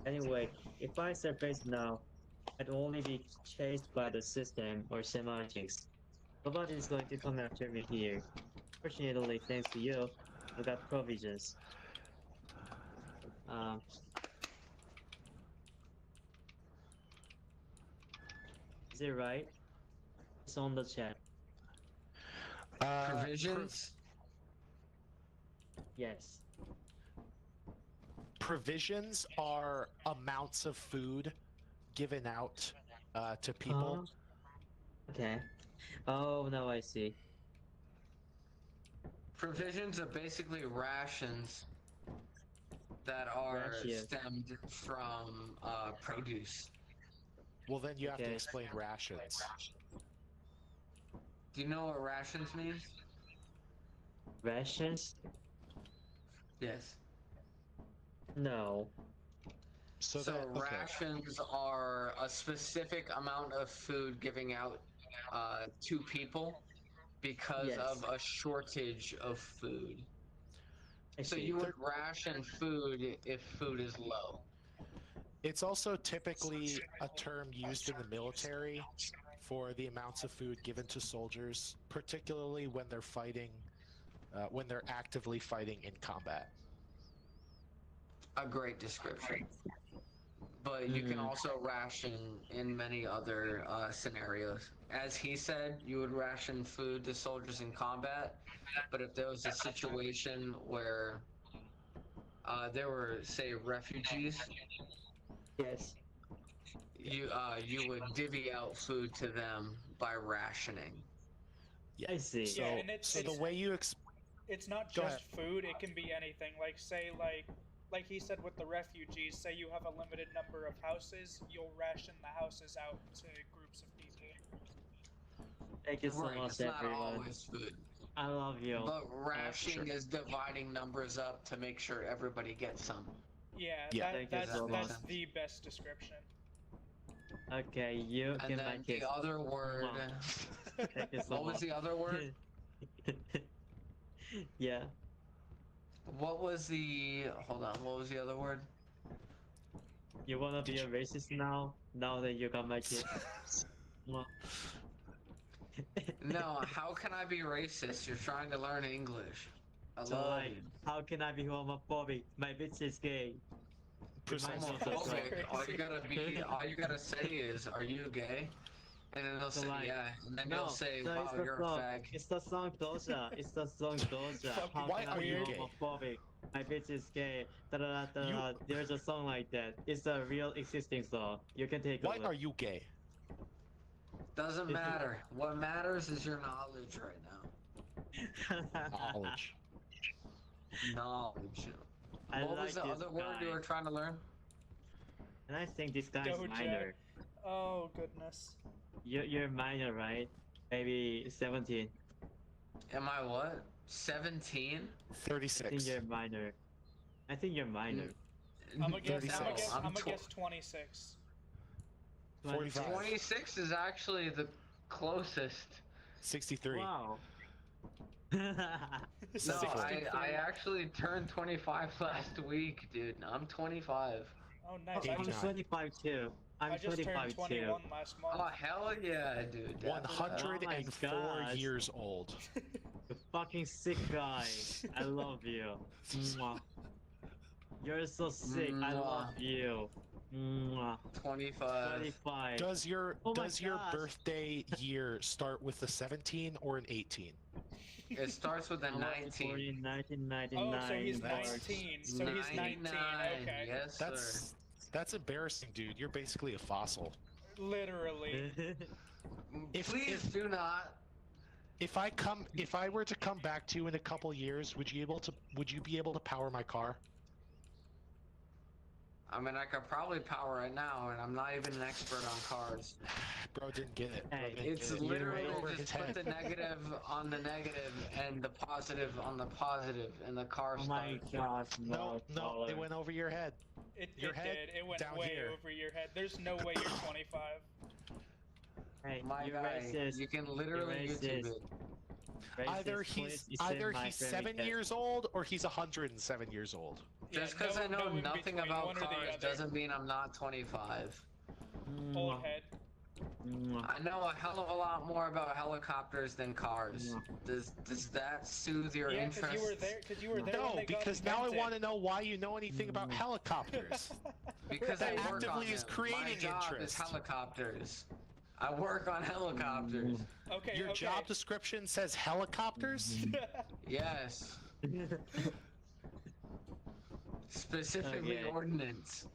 Anyway, if I surface now, I'd only be chased by the system or semantics. Nobody is going to come after me here. Fortunately, thanks to you, I got provisions. Is it right? It's on the chat. Provisions? Yes. provisions are amounts of food given out to people. Okay. Oh, now I see. Provisions are basically rations that are Rations. stemmed from produce. Well, then you have to Okay. explain rations. Do you know what rations means? Rations? Yes. No. So, So that, okay. rations are a specific amount of food giving out to people because Yes. of a shortage of food. I So see. you would ration food if food is low. It's also typically a term used in the military for the amounts of food given to soldiers, particularly when they're fighting, when they're actively fighting in combat. A great description. But you can also ration in many other scenarios. As he said, you would ration food to soldiers in combat, but if there was a situation where there were, say, refugees, Yes. you would divvy out food to them by rationing. Yeah. I see. So, Yeah, and it's- so the way you It's not Go just food, it can be anything. Like, say, like he said with the refugees, say you have a limited number of houses, you'll ration the houses out to groups of people. Thank you so Right, much, it's not everyone. always food. I love you. But rationing sure. is dividing numbers up to make sure everybody gets some. Yeah, Yeah. Thank you that's so that's much. the best description. Okay, you And can then make the it. other word. Thank you so What was much. the other word? Yeah. What was the? Hold on. What was the other word? You wanna be a racist now? Now that you got my kid. Mwah. No. How can I be racist? You're trying to learn English. I So love like, you. how can I be homophobic? My bitch is gay. precisely. Reminds me of the song. Homophobic. All you gotta say is, "Are you gay?" And then they'll So say, like, "Yeah." And then No, you'll say, so "Wow, it's the you're a song. fag." It's the song Doja. It's the song Doja. How Why can I are be you gay? homophobic? My bitch is gay. Da da da da. There's a song like that. It's a real existing song. You can take a Why look. are you gay? Doesn't If you- matter. What matters is your knowledge right now. Knowledge. Knowledge. I What like was the this other word you guy. were trying to learn? And I think this guy is Doja. minor. Oh goodness. You're minor, right? Maybe 17. Am I what? 17? I think 36. you're minor. I think you're minor. I'm gonna guess. 36. I'm gonna guess 26. 45. 26 is actually the closest. 63. Wow. No, 63. I actually turned 25 last week, dude. I'm 25. Oh nice. I'm 89. 25 too. I I'm just turned 25 too. 21 last month. Oh, hell yeah, dude. That's, 104 God. years old. You fucking sick guy. I love you. Mwah. You're so sick. I love you. Mwah. 25. 25. Does your Oh my does your gosh. birthday year start with a 17 or an 18? It starts with a I was 19. born in 1999. Oh, so he's March. 19. So he's 19. 99, Okay. Yes, sir. That's embarrassing, dude. You're basically a fossil. Literally. Please do not. If I were to come back to you in a couple years, would you be able to power my car? I mean, I could probably power it now, and I'm not even an expert on cars. Bro didn't get it. Bro Hey, didn't It's get it. literally Over his just put head. the negative on the negative and the positive on the positive, and the car Oh my starts. gosh, No, no, it went over your head. Your It head did. It went down way here. over your head. There's no way you're 25. Hey, My you guy, racist. you can literally You're YouTube racist. it. Either he's 7 years old or he's 107 years old. Just Yeah, because I know no in nothing between, about one or the cars other. doesn't mean I'm not 25. Old head. I know a hell of a lot more about helicopters than cars. Does that soothe your Yeah, interest? because you were there. Because you were there when No, they got because now I invented. want to know why you know anything about helicopters. Because That I work on actively is them. creating My job interest. is helicopters. I work on helicopters. Okay. Your okay. job description says helicopters? Yes. Specifically Okay. ordnance.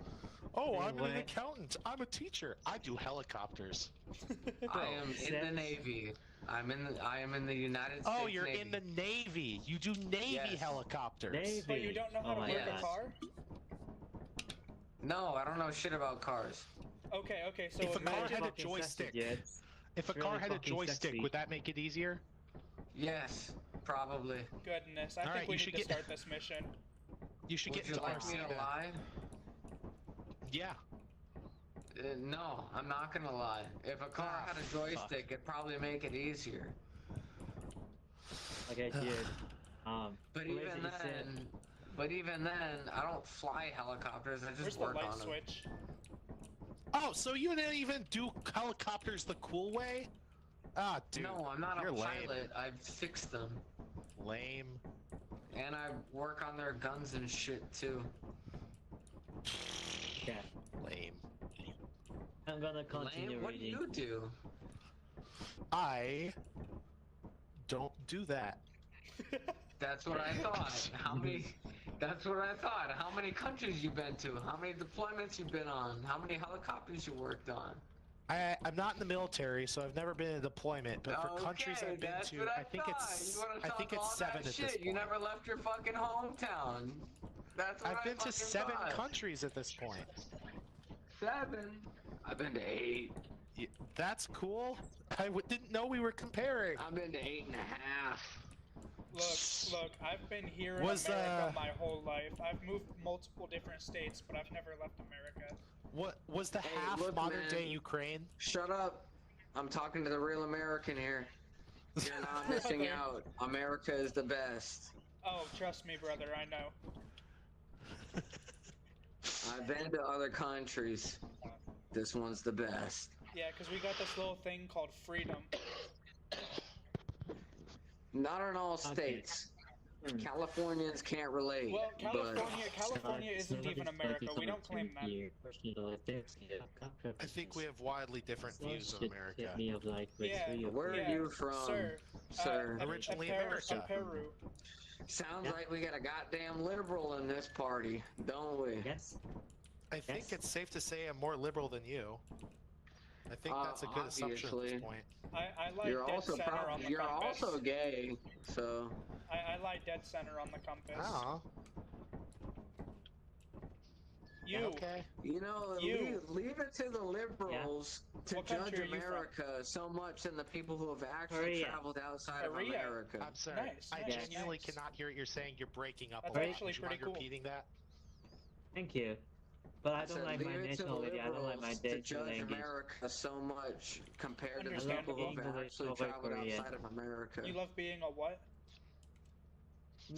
Oh, I'm an Anyway. accountant. I'm a teacher. I do helicopters. I am in the Since- Navy. I am in the United States Oh, you're Navy. in the Navy. You do Navy Yes. helicopters. Navy. But you don't know how Oh to my work God. a car? No, I don't know shit about cars. Okay, so If a car imagine... had a Fucking joystick. sexy, Jed. If a It's car really had a fucking joystick, sexy. would that make it easier? Yes, probably. Goodness, I Alright, think we you need should to get- start this mission. You should Would get you into like me RC to lie? Yeah. No, I'm not gonna lie. If a car Ah, had a joystick, it'd probably make it easier. Okay, Jed. But Lazy even said- then, I don't fly helicopters. I Where's just the work light on them. switch? Oh, so you didn't even do helicopters the cool way? Ah, dude. No, I'm not you're a lame. pilot. I fix them, Lame. and I work on their guns and shit too. Yeah. Lame. I'm gonna continue Lane, what do reading. you do? I don't do that. That's what I thought. That's what I thought. How many countries you been to? How many deployments you been on? How many helicopters you worked on? I'm not in the military, so I've never been in a deployment. But for countries Okay, I've been that's to, what I think thought. it's You wanna I talk think it's all 7 that at this shit. point. You never left your fucking hometown. That's what I've I been to fucking 7 thought. countries at this point. 7. I've been to 8. That's cool. I didn't know we were comparing. I've been to 8.5. Look, I've been here in Was, America my whole life. I've moved multiple different states, but I've never left America. What was the Hey, half look, modern day man. Ukraine? Shut up. I'm talking to the real American here. You're not missing Brother. out. America is the best. Oh, trust me, brother, I know. I've been to other countries. This one's the best. Yeah, because we got this little thing called freedom. Not in all Okay. states. Hmm. Californians can't relate. Well, but California isn't even America. We don't claim that. I think we have widely different views of America. Yeah, where are yeah, you from, sir? sir? Originally Peru. America. Sounds Yeah. like we got a goddamn liberal in this party, don't we? Yes. I think Yes. it's safe to say I'm more liberal than you. I think that's a good assumption at obviously. this point. I lie You're dead also center on the you're compass. also gay, so I lie dead center on the compass. Oh, You. okay. you know You. leave it to the liberals to What judge country are you from? America so much than the people who have actually Korea. traveled outside Korea. of America. I'm sorry. Nice, I nice, genuinely nice. cannot hear what you're saying. You're breaking up. That's a lot. actually Would you mind pretty cool. repeating that? Thank you. But I don't said like leave my it to the nationality. I don't like my liberals to native judge language. America so much compared to the people Understandable. who have English actually over traveled Korean. outside of America. You love being a what?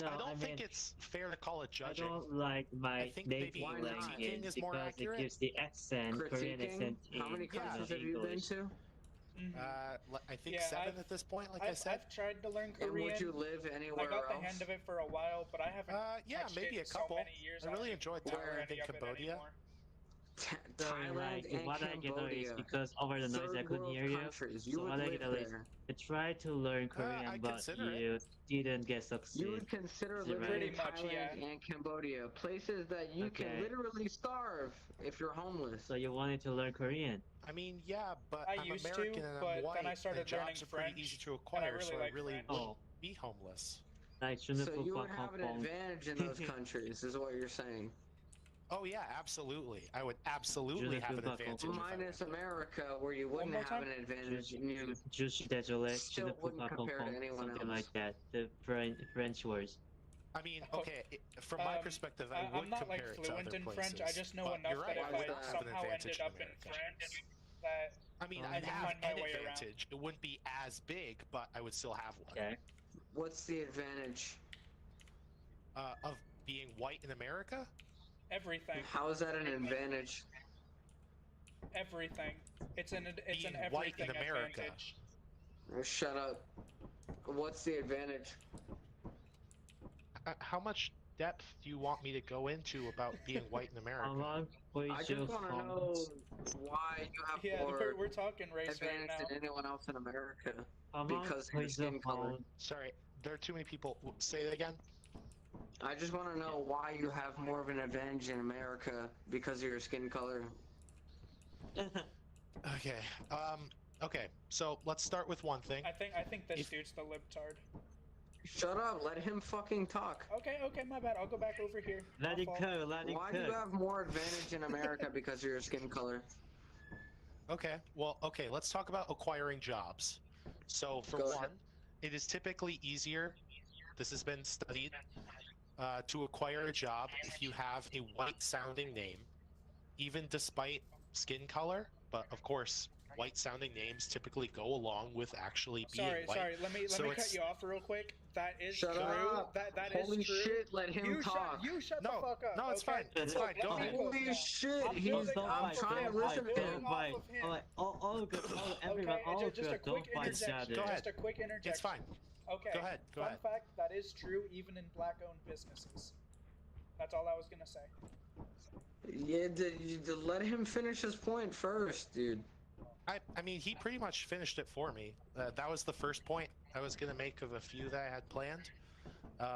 No, I don't I think mean, it's fair to call it I judging. don't like my I think native maybe Why not? language critiquing is more because accurate. it gives the accent, Korean Critiquing? accent How many in countries have you been English. to? Mhm. I think Yeah, 7 I've- at this point, like I I've, said. I've tried to learn And Korean. would you live I anywhere got the else? hang of it for a while, but I haven't. Yeah, touched maybe it a in so couple. many years, I really don't enjoyed remember Thailand any and of it Cambodia. anymore. So Thailand like and what I get know is Cambodia. because over the noise I Third couldn't world hear you. countries. You So would what I live get know is there. I tried to learn Korean, I'd but consider it. you didn't get You succeed. would consider Is it living Pretty in much, Thailand yeah. and Cambodia, places that you can Okay. literally starve if you're homeless. So you wanted to learn Korean. I mean, yeah, but I I'm used to, American and but I'm then white. I started and jobs learning are pretty French, easy to and I acquire, really so like I really French. wouldn't Oh, be homeless. like je ne So peux you pas would have an comprendre. advantage in those countries, is what you're saying. Oh yeah, absolutely. I would Je absolutely ne have peux an pas advantage. comprendre. if I Minus went there. America, where you wouldn't more have time? an advantage, and you Je suis désolé, je Still ne peux wouldn't pas compare to comprendre. anyone Something else. like that. The French words. I mean, Oh, okay, from my perspective, I would I'm not like compare it to fluent other in places. French. I just know but enough you're right, that I if would I not have an somehow advantage ended in up in America. France, that I mean, I I'd can have find my an way around. advantage. It wouldn't be as big, but I would still have one. Okay. what's the advantage? Of being white in America? everything, How is that an advantage? everything, it's an Being white in everything America. advantage. Shut up. What's the advantage? How much depth do you want me to go into about being white in America? How long will I you just want to know why you have Yeah, more we're talking race right advantage now. than anyone else in America. How long because will your skin color. Sorry, there are too many people. Say it again. I just want to know why you have more of an advantage in America because of your skin color. Okay. Okay. So let's start with one thing. I think this If- dude's the libtard. Shut up, let him fucking talk. Okay, my bad. I'll go back over here. Let My it fault. go, let it Why do you go. have more advantage in America because of your skin color? Okay. Well, okay. Let's talk about acquiring jobs. So for Go one, ahead. it is typically easier. This has been studied. To acquire a job if you have a white-sounding name, even despite skin color. But of course, white-sounding names typically go along with actually being white. Sorry. Let me So cut it's- you off real quick. That is Shut true. up. That is Holy true. shit, let him you talk. You shut the No, fuck up. no, it's okay? fine. It's Look, fine. Go let me ahead. go Holy now. shit, I'm he's. building Don't off I'm of trying him. to listen I'm to building him. off Fight. of him. Alright, all good. Everyone, Okay, all just a good. quick Don't fight each interjection. other. Go ahead. Just a quick interjection. It's fine. Okay. Go ahead. Go Fun ahead. fact: that is true even in black-owned businesses. That's all I was gonna say. Yeah, let him finish his point first, dude. I mean, he pretty much finished it for me. That was the first point I was going to make of a few that I had planned.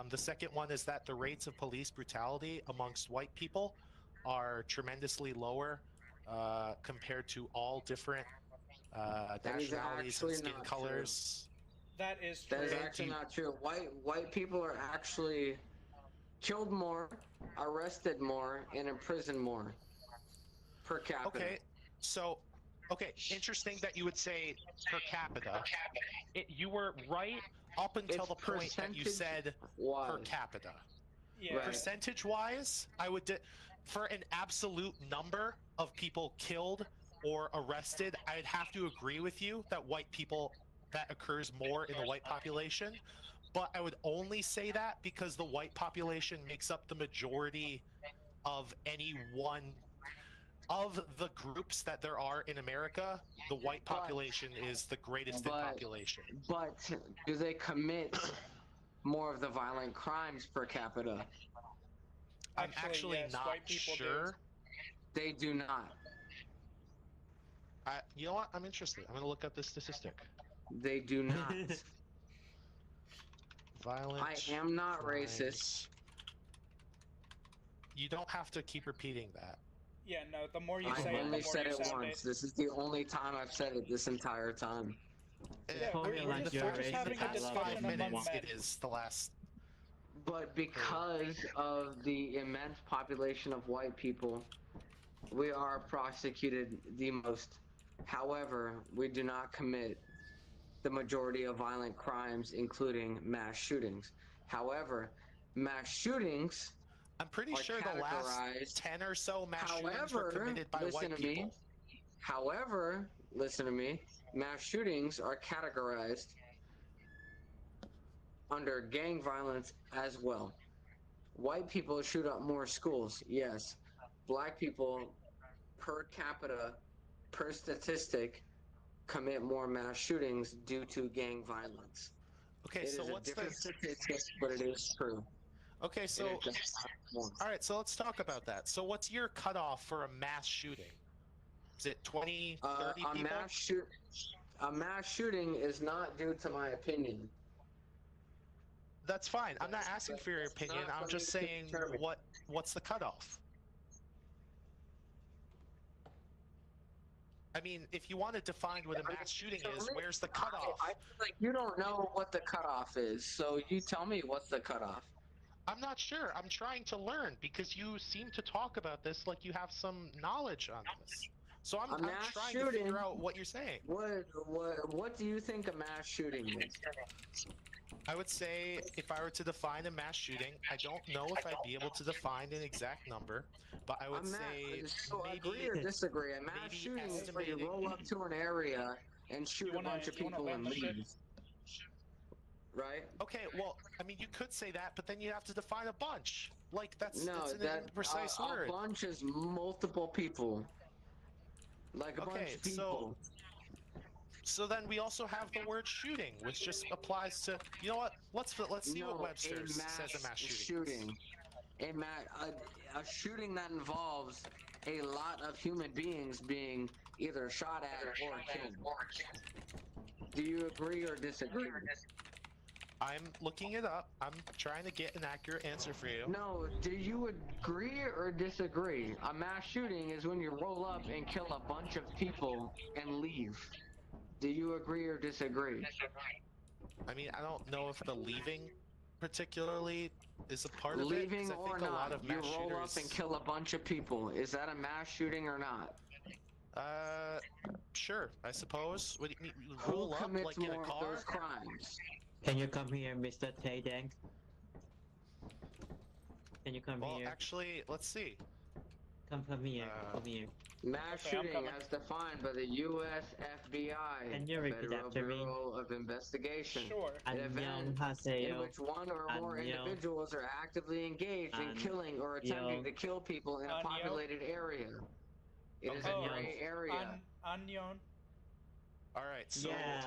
The second one is that the rates of police brutality amongst white people are tremendously lower compared to all different That is nationalities actually and skin not colors. That is true. That is Thank actually you. not true. White people are actually killed more, arrested more, and imprisoned more per capita. Okay, so, okay, interesting that you would say per capita. You were right up until It's the point that you said per wise. capita. Yeah. Right. Percentage-wise, I would for an absolute number of people killed or arrested, I'd have to agree with you that that occurs more in the white population. But I would only say that because the white population makes up the majority of any one of the groups that there are in America. The white population is the greatest in population. But do they commit more of the violent crimes per capita? I'm actually yes, not white people do. sure. They do not. You know what? I'm interested. I'm going to look up this statistic. They do not. Violent. I am not crimes. racist. You don't have to keep repeating that. Yeah, no. The more you I say it, the only more said you it sound once. This is the only time I've said it this entire time. Yeah, Told me we're like just- you're we're just racist. having a I love discussion it. 5 among minutes men. it is the last. But because of the immense population of white people, we are prosecuted the most. However, we do not commit the majority of violent crimes, including mass shootings. However, mass shootings I'm pretty are sure the last categorized. 10 or so mass shootings were However, committed by listen white to me. people. However, listen to me. Mass shootings are categorized under gang violence as well. White people shoot up more schools, yes. Black people, per capita, per statistic, commit more mass shootings due to gang violence. Okay, It so is a what's the different statistic, but it is true. Okay, so It is just one. all right, so let's talk about that. So what's your cutoff for a mass shooting? Is it 20, 30 a people? a mass shooting is not due to my opinion. That's fine. I'm not asking for your That's opinion. not I'm for just me to saying determine. what's the cutoff? I mean, if you want to define what a mass shooting is, where's the cutoff? I feel like you don't know what the cutoff is, so you tell me what's the cutoff. I'm not sure. I'm trying to learn because you seem to talk about this like you have some knowledge on this. So I'm A mass trying to shooting- figure out what you're saying. What do you think a mass shooting is? I would say if I were to define a mass shooting, I don't know if I'd be able to define an exact number, but I would say so agree or maybe disagree. A mass maybe shooting is where you estimating- roll up to an area and shoot a bunch of you wanna people and land the ship? leave. Right? Okay, well, I mean, you could say that, but then you have to define a bunch. Like that's No, an that imprecise a word. bunch is multiple people. Like a bunch Okay, of people. So then we also have the word shooting, which just applies to. You know what? Let's see what Webster says a mass shooting. A shooting that involves a lot of human beings being either shot at or killed. Do you agree or disagree? I'm looking it up. I'm trying to get an accurate answer for you. No, do you agree or disagree? A mass shooting is when you roll up and kill a bunch of people and leave. Do you agree or disagree? I mean, I don't know if the leaving particularly is a part of it. 'Cause Leaving I or think a lot not, of you mass roll shooters. up and kill a bunch of people. Is that a mass shooting or not? Sure, I suppose. What do you mean? Who Roll up commits like in a more of car? those crimes? Can you come here, Mr. Taydang? Can you come Well, here? actually, let's see. Come here. Come here. Mass Okay, I'm shooting coming. as defined by the U.S. FBI, Can you repeat Federal after me? Bureau of Investigation. Sure. An event in 안녕하세요. which one or more 안녕. individuals are actively engaged in killing or attempting to kill people in a 안녕. populated area. It is a 안녕. gray area. Onion. All right, so Yeah.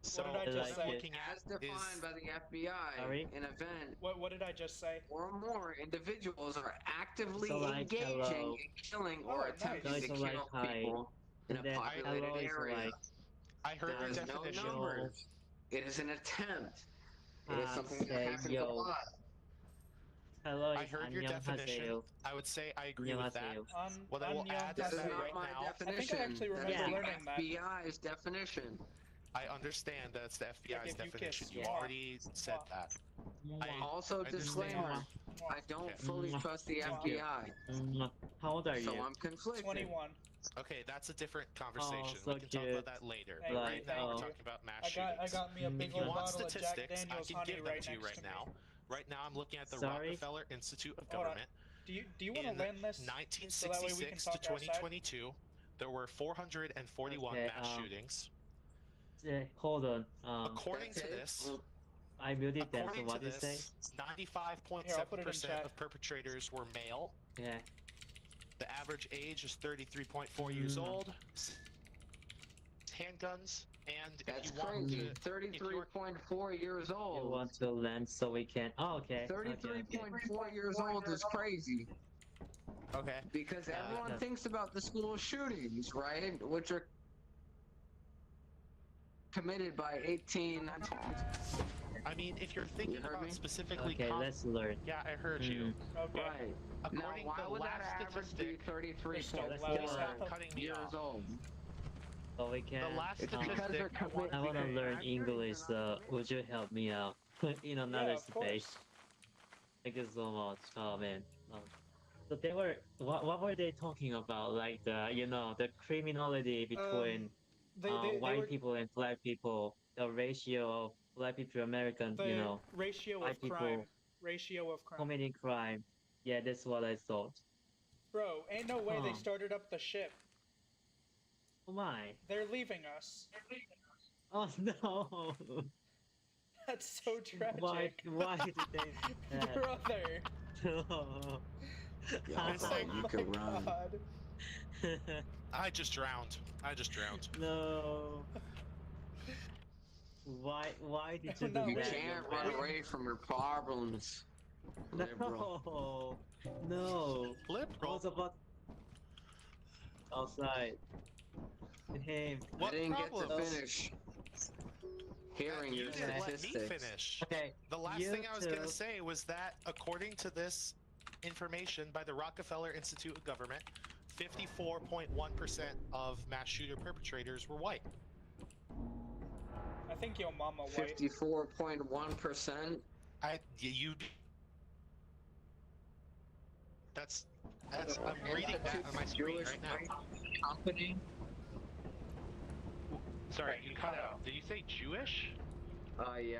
so What did I what just I'm say? looking As at defined is by the FBI, Sorry? an event What did I just say? or more individuals are actively So, like, engaging hello. in killing Oh, or nice. attempting So to it's like, kill hi. people in a And then populated hello is area. like, I heard There your is no definition. numbers. It is an attempt. It is something that happens a yo. lot. hello I is heard your definition. 안녕하세요. I would say I agree with that. 안녕하세요. What I will add This is is that not right my now, definition. actually remember That is learning the that. FBI's definition. I understand that it's the FBI's if you definition. kiss, You mwah, already said mwah. that. Also, I disclaimer: understand. I don't Okay. fully trust the Mwah. FBI, How old are so you? I'm conflicted. 21. Okay, that's a different conversation. so we can talk cute. about that later. Hey, But Like, right now, we're oh. talking about mass I shootings. got me a big If you old want bottle of Jack statistics, I Daniels can honey give them right to you next right to me. now. Right now, I'm looking at the Sorry? Rockefeller Institute of Hold on. Government. Do you want to In land this? so that way we can 1966 talk to outside? 2022, there were 441 Okay, mass shootings. Hold on. According to this, I muted that. So according to what do you say? this, Here, I'll put it in 95.7% chat. of perpetrators were male. Yeah. The average age is 33.4 years old. Handguns, and That's if you want crazy. to, 33.4 years You old. want to land so we can. Oh, okay. 33.4 years old is crazy okay. because everyone no. thinks about the school shootings, right? Which are committed by 18. I mean, if you're thinking heard about me? specifically, Okay, let's learn. yeah, I heard you. Okay. Right. Now, According why to would last that average be statistic, 33.4 cutting me years off. old? So we can. The last It's because they're statistic, committed. I want to learn English. Would you help me out in another of course. space? Thank you so much. Oh man. So they were. What were they talking about? Like the criminality between They white were people and black people. The ratio of black people to American. the ratio white of crime. people Ratio of crime. committing crime. Yeah, that's what I thought. Bro, ain't no way they Huh. started up the ship. Oh my. They're leaving us. Oh no. That's so tragic. Why did they do that? Brother. No. Yeah, you could run. God. I just drowned. No. Why did you No, do You that? can't run away from your problems. Liberal. No. I Liberal. was about outside. Hey. What I didn't problems? get to finish hearing You your didn't let me statistics. finish. Okay. The last you thing I was gonna two- say was that according to this information by the Rockefeller Institute of Government, 54.1% of mass shooter perpetrators were white. I think your mama white. 54.1%. I'm reading that on my screen right now. Company. Sorry, you cut out. Did you say Jewish? Yeah.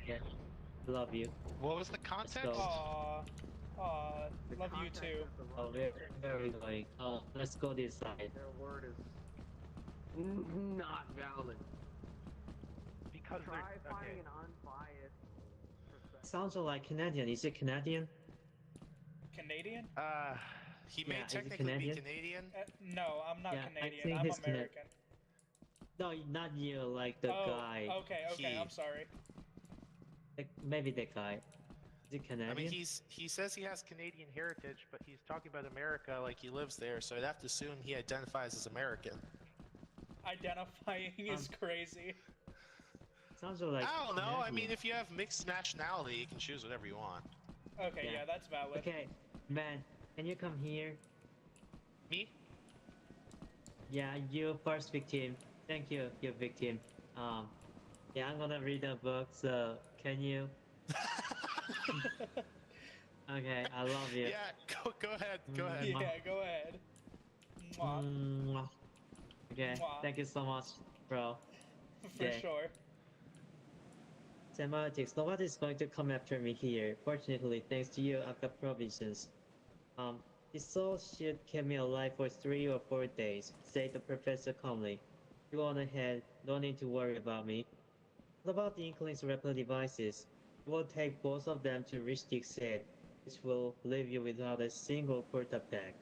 Yeah. Love you. What was the context? go. Aw. Aw. Love you too. Oh, very annoying. Oh, let's go this side. Their word is not valid. Because Try finding an unbiased perspective. Sounds like Canadian. Is it Canadian? Canadian? He Yeah, may is he technically be Canadian? Canadian. No, I'm not Yeah, I Canadian. think I'm he's Cana- American. No, not you. Like the guy. Okay, He- I'm sorry. Maybe the guy. Is it Canadian? I mean, he says he has Canadian heritage, but he's talking about America like he lives there, so I'd have to assume he identifies as American. Identifying is crazy. Sounds like. I don't know. I mean, Canadian. if you have mixed nationality, you can choose whatever you want. Okay, Yeah. yeah, that's valid. Okay, man, can you come here? Me? Yeah, you first victim. Thank you, you victim. Yeah, I'm gonna read a book. So can you? Okay, I love you. Yeah, go ahead. Go ahead. Yeah, go ahead. Mwah. Mwah. Okay, Mwah. thank you so much, bro. For Okay. sure. Semantics, nobody's going to come after me here. Fortunately, thanks to you, I've got provisions. This soul should keep me alive for 3 or 4 days, said the professor calmly. You go on ahead, no need to worry about me. What about the Inkling's repel devices? It will take both of them to reach the exit, which will leave you without a single porta pack.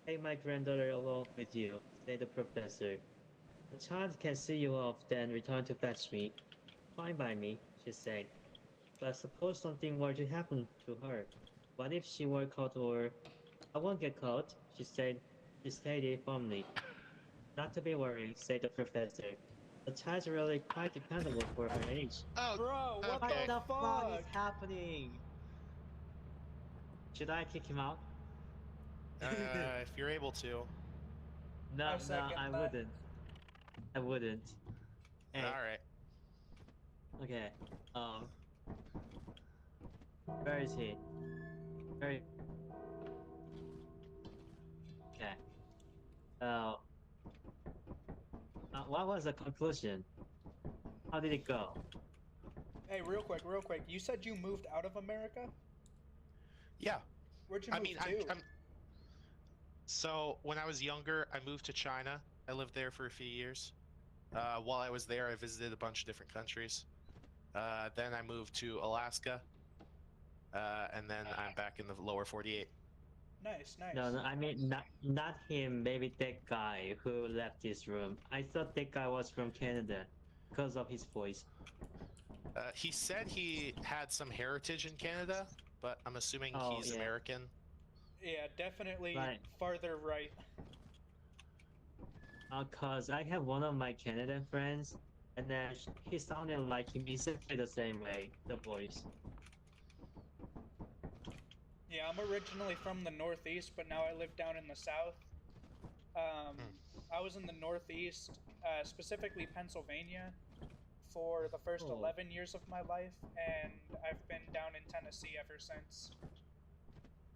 Take my granddaughter along with you, said the professor. The child can see you off, then return to fetch me. Fine by me, she said. But suppose something were to happen to her. What if she were caught or... I won't get caught, she stated firmly. Not to be worried, said the professor. The child's really quite dependable for her age. Oh, Bro, what okay. the fuck? is happening? Should I kick him out? if you're able to. No, I no, second I that. wouldn't. I wouldn't. Hey, All right. okay, where is he? Where? Okay. What was the conclusion? How did it go? Hey, real quick. You said you moved out of America? Yeah. Where'd you I move mean, to? I'm. So when I was younger, I moved to China. I lived there for a few years. While I was there, I visited a bunch of different countries. Then I moved to Alaska, and then I'm back in the lower 48. Nice. No, I mean not him. Maybe that guy who left this room. I thought that guy was from Canada, because of his voice. He said he had some heritage in Canada, but I'm assuming Oh, he's yeah. American. Yeah, definitely Right. farther right. Cause I have one of my Canadian friends, and then he sounded like him exactly the same way, the voice. Yeah, I'm originally from the Northeast, but now I live down in the South. I was in the Northeast, specifically Pennsylvania, for the first Oh. 11 years of my life, and I've been down in Tennessee ever since.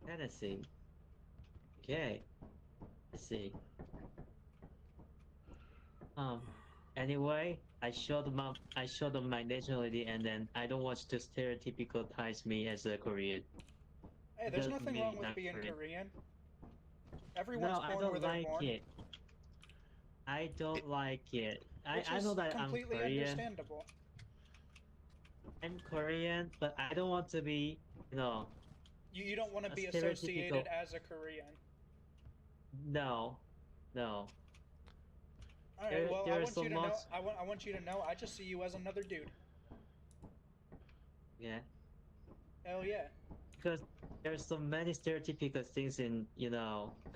Tennessee. Okay. I see. Anyway, I showed them my nationality, and then I don't want to stereotypical me as a Korean. Hey, there's Doesn't nothing mean wrong with not being Korean. Korean. Everyone's No, I born don't where they're like born. it. I don't like it. Which I is know that I'm completely Korean. understandable. I'm Korean, but I don't want to be, You don't want to A be stereotypical- associated as a Korean. no. All right. There- Well, there I are want so you to know. much- I want you to know. I just see you as another dude. Yeah. Hell yeah. Because there's so many stereotypical things in,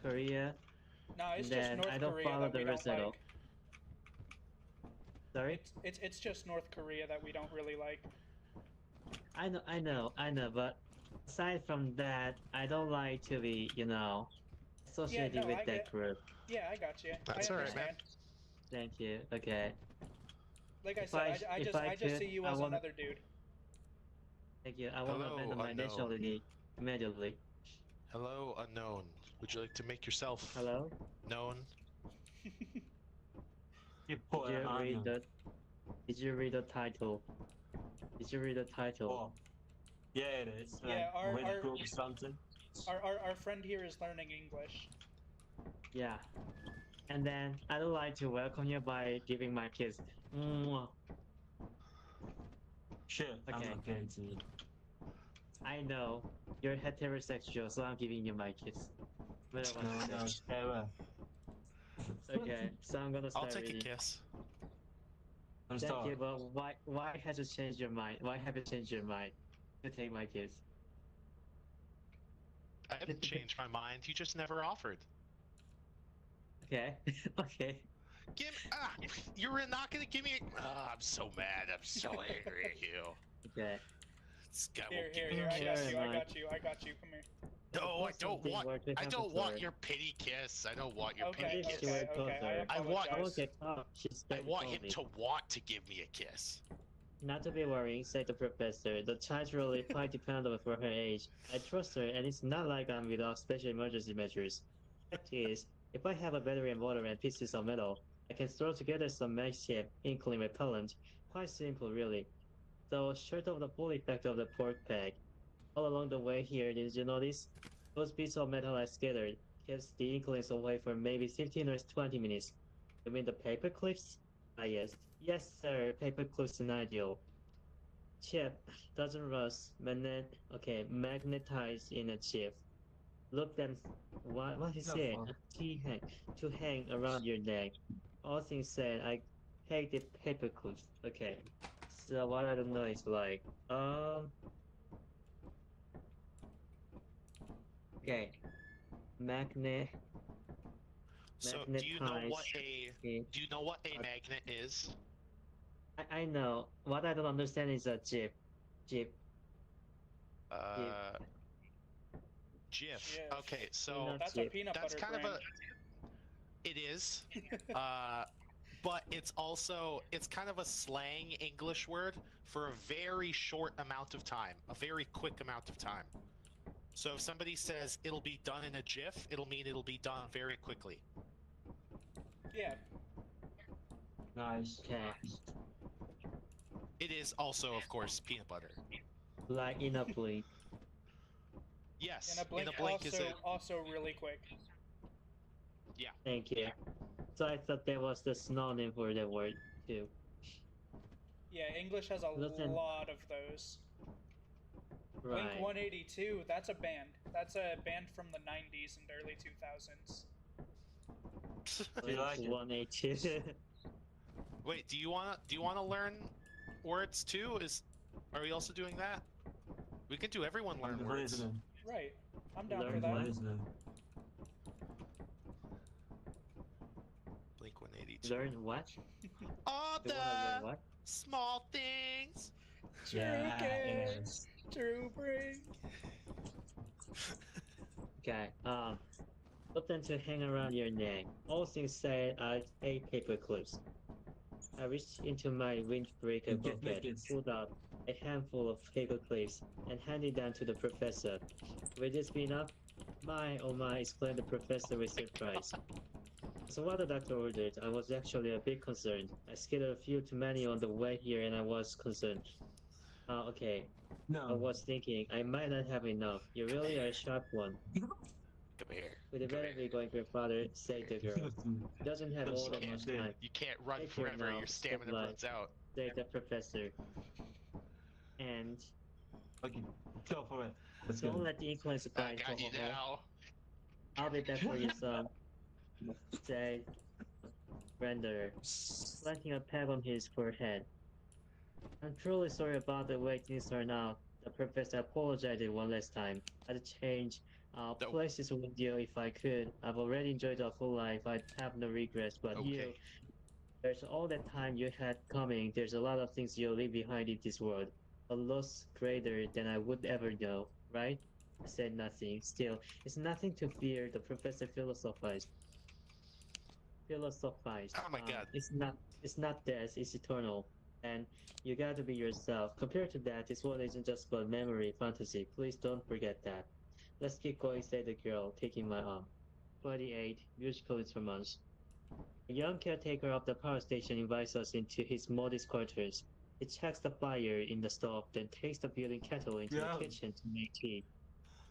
Korea. No, it's And just then North I don't Korea follow that we the don't rest at all. like. Sorry? It's just North Korea that we don't really like. I know, but aside from that, I don't like to be, associated no, with I that get- group. Yeah, I got you. That's I all right, man. understand. Thank you. Okay. Like I If said, I- I if just I just could, see you I as wanna- another dude. Thank you. I want to Hello, abandon my unknown. nationality immediately. Hello, unknown. Would you like to make yourself Hello? known? Did you read the title? Did you read the title? Yeah, it is. Yeah, our- With our- Brooke something. Our friend here is learning English. Yeah. And then I would like to welcome you by giving my kiss. Mwah. Sure, I'm Okay. okay to. I know you're heterosexual, so I'm giving you my kiss. But I No, want no, to stay away. Okay, so I'm gonna I'll start take a reading. kiss. I'm Thank sorry. you, but why have you changed your mind? Why have you changed your mind to take my kiss? I haven't changed my mind. You just never offered. Okay, okay. You're not gonna give me. I'm so mad. I'm so angry at you. Okay. This guy Here, won't here, give me here. a I kiss. got you. I Alright. got you. I got you. Come here. No, I don't Something want. were to I happen don't to want her. your pity kiss. I don't want your Okay, pity If kiss. she were okay, to okay. her, I I want- I will apologize. get caught. She's I very want him lonely. to want to give me a kiss. Not to be worrying, said the professor. The child's really quite dependable for her age. I trust her, and it's not like I'm without special emergency measures. Fact is, if I have a battery and water and pieces of metal, I can throw together some makeshift inkling repellent. Quite simple, really. So, short of the full effect of the pork peg, all along the way here, did you notice? Those bits of metal I scattered kept the inklings away for maybe 15 or 20 minutes. You mean the paper clips? Ah, yes. Yes, sir, paper clips an ideal. Chip doesn't rust, magnetize in a chip. Look them, what is it? A key hang, to hang around your neck. All things said, I hate the paper clips. Okay, so what I don't know is like, okay, magnet, So, do you know what magnetize. do you know what a magnet is? I know. What I don't understand is a chip. Chip. Uh, GIF. GIF. Okay, so Peanut That's a chip. peanut that's butter kind brand. of a. It is. But it's kind of a slang English word for a very short amount of time, a very quick amount of time. So if somebody says it'll be done in a GIF, it'll mean it'll be done very quickly. Yeah. Nice. Okay. It is also, of course, peanut butter. Like in a blink. Yes, And a blink, is also, a also really quick. Thank you. So I thought that was the synonym for the word too. Yeah, English has a Listen. lot of those. Right. Blink 182, that's a band. That's a band from the 90s and early 2000s. Do you like it? 182. Wait, do you wanna learn words too? Are we also doing that? We can do everyone learn I'm words. listening. Right. I'm down Learn for that. what? Listening. Blink 182. Learn what? All You wanna learn the what? small things. True kids, Yes. true bring. Okay. Something to hang around your neck. All things said, I hate paper clips. I reached into my windbreaker Get pocket, naked. pulled out a handful of paper clips, and handed them to the professor. Will this be enough? My, oh my, exclaimed the professor with surprise. So what the doctor ordered, I was actually a bit concerned. I scattered a few too many on the way here and I was concerned. Okay. I No. was thinking, I might not have enough. You really are a sharp one. Come here. With a Come better here. be going, grandfather, said the girl. Doesn't have all that much time, You can't run Take your forever. Your mouth, stamina step runs out. said the professor. And Okay, go for it. Let's don't go. let the influence I guide got you now. I'll be back for you, son, said Render, planting a peg on his forehead. I'm truly sorry about the way things turned out. The professor apologized one last time. I'd change places with you if I could. I've already enjoyed a full life. I have no regrets, but you, there's all that time you had coming. There's a lot of things you'll leave behind in this world. A loss greater than I would ever know, right? I said nothing. Still, it's nothing to fear, the professor philosophized. Oh my god. It's not death, it's eternal. And you gotta be yourself. Compared to that, this world isn't just about memory, fantasy. Please don't forget that. Let's keep going, said the girl, taking my arm. 28. Musical instruments. A young caretaker of the power station invites us into his modest quarters. He checks the fire in the stove, then takes the building kettle into Yeah. the kitchen to make tea.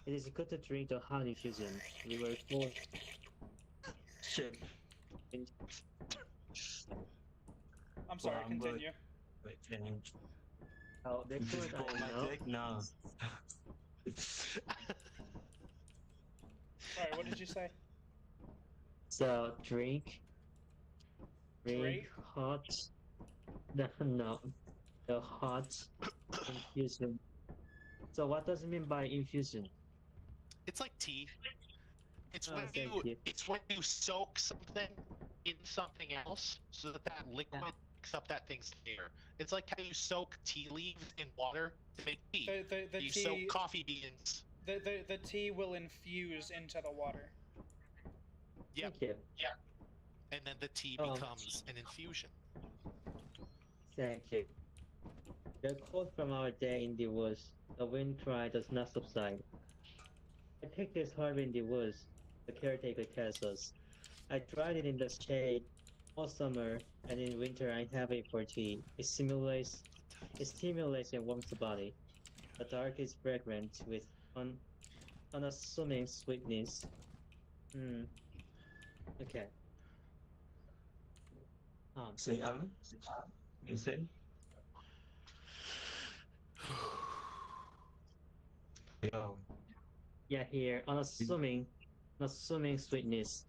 It is good to drink the hot infusion. We were forced Shit. I'm sorry, Well, I'm good. continue. Wait, man. Oh, they Just could, go I my know. dick? No. Sorry, what did you say? So, drink Drake? hot. No. The hot infusion. So, what does it mean by infusion? It's like tea. It's Oh, when thank you. it's when you soak something in something else so that that liquid picks up that thing's flavor. It's like how you soak tea leaves in water to make tea. The You tea, soak coffee beans. the tea will infuse into the water. Yep. Thank you. And then the tea Oh. becomes an infusion. Thank you. The quote from our day in the woods: "The wind cry does not subside." I picked this herb in the woods. The caretaker tells us. I dried it in the shade all summer, and in winter I have it for tea. It stimulates and warms the body. The dark is fragrant with unassuming sweetness. Hmm. Okay. Say, you say? Yo, Yeah, here, unassuming sweetness.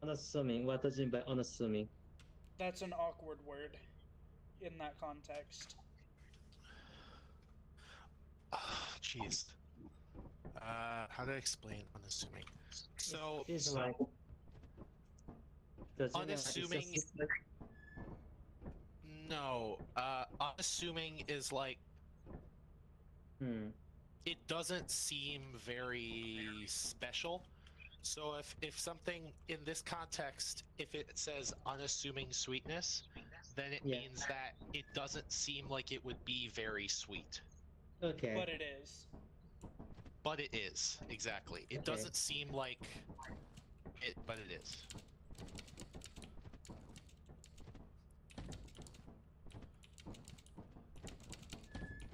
Unassuming, what does it mean by unassuming? That's an awkward word in that context. Jeez. How to explain unassuming? So, It's like, does it mean like it's unassuming. just like, No, unassuming is like it doesn't seem very special. So if something in this context, if it says unassuming sweetness, then it Yeah. means that it doesn't seem like it would be very sweet. okay. But it is. But it is, exactly. It Okay. doesn't seem like it, but it is.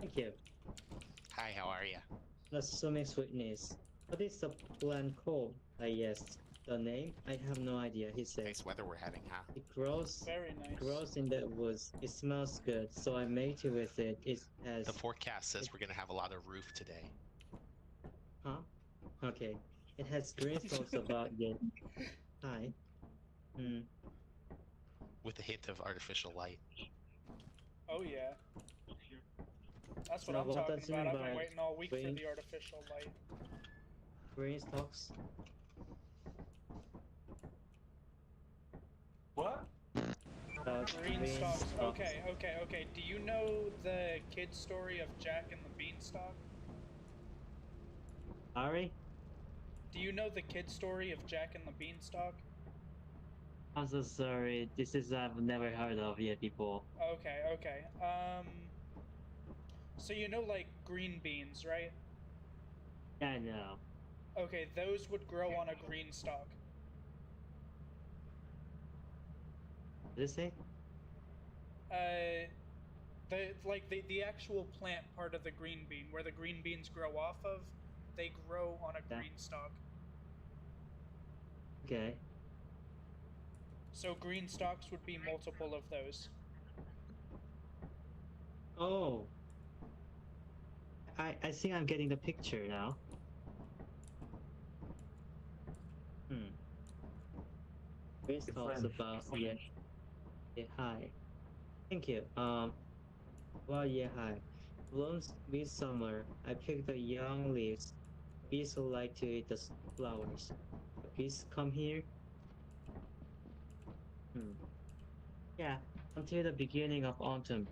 Thank you. Hi, how are you? Unassuming sweetness. What is the plant called? I asked. The name? I have no idea, he said. Nice weather we're having, huh? It grows Very nice. grows in the woods. It smells good, so I mated with it. It has The forecast says we're gonna have a lot of roof today. Huh? Okay. It has green stalks about it. Hi. With a hint of artificial light. Oh yeah. That's what So I'm what talking does it about. mean I've been by waiting all week for green? the artificial light. Green stalks? what? Green stalks. Okay. Do you know the kid story of Jack and the Beanstalk? Ari? Do you know the kid story of Jack and the Beanstalk? I'm so sorry. This is I've never heard of yet before. Okay. So you know like green beans, right? Yeah, I know. Okay, those would grow on a green stalk. What did you say? The actual plant part of the green bean, where the green beans grow off of, they grow on a Yeah. green stalk. Okay. So green stalks would be multiple of those. Oh. I think I'm getting the picture now. Green stalks friend. about yeah, hi. Thank you. Well, yeah, hi. Blooms midsummer. I pick the young leaves. Bees who like to eat the flowers. The bees come here. Yeah, until the beginning of autumn.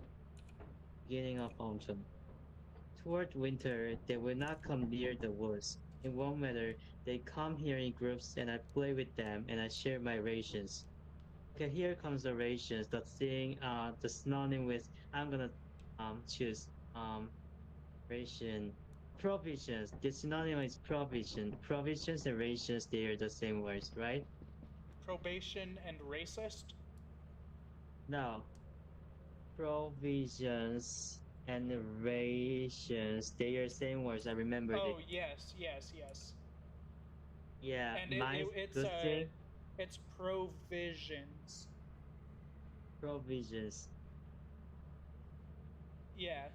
Toward winter, they will not come near the woods. In warm weather, they come here in groups and I play with them and I share my rations. Okay, here comes the rations. The thing, the synonym with, I'm gonna choose ration. Provisions. The synonym is provision. Provisions and rations, they are the same words, right? Probation and racist? No. Provisions and rations, they are same words. I remember Oh, it. yes. Yeah, And it's good thing. it's provisions. Provisions. Yeah.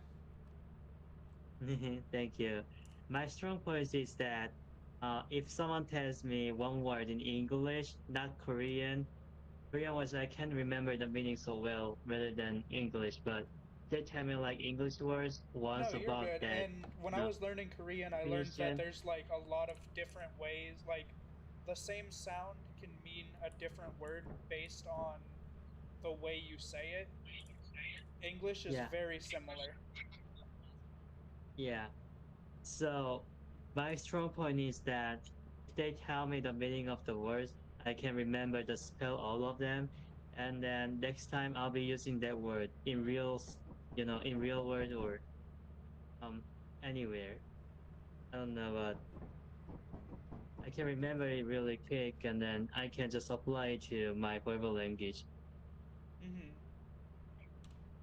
Thank you. My strong point is that if someone tells me one word in English, not Korean words I can't remember the meaning so well rather than English, but they tell me like English words once No, you're about good. that. And when I was learning Korean, I learned that Provision. there's like a lot of different ways. Like, the same sound can mean a different word based on the way you say it. English is Yeah. very similar. Yeah. So, my strong point is that if they tell me the meaning of the words, I can remember the spell all of them, and then next time I'll be using that word in in real world or anywhere. I don't know, but I can remember it really quick, and then I can just apply it to my verbal language. Mm-hmm.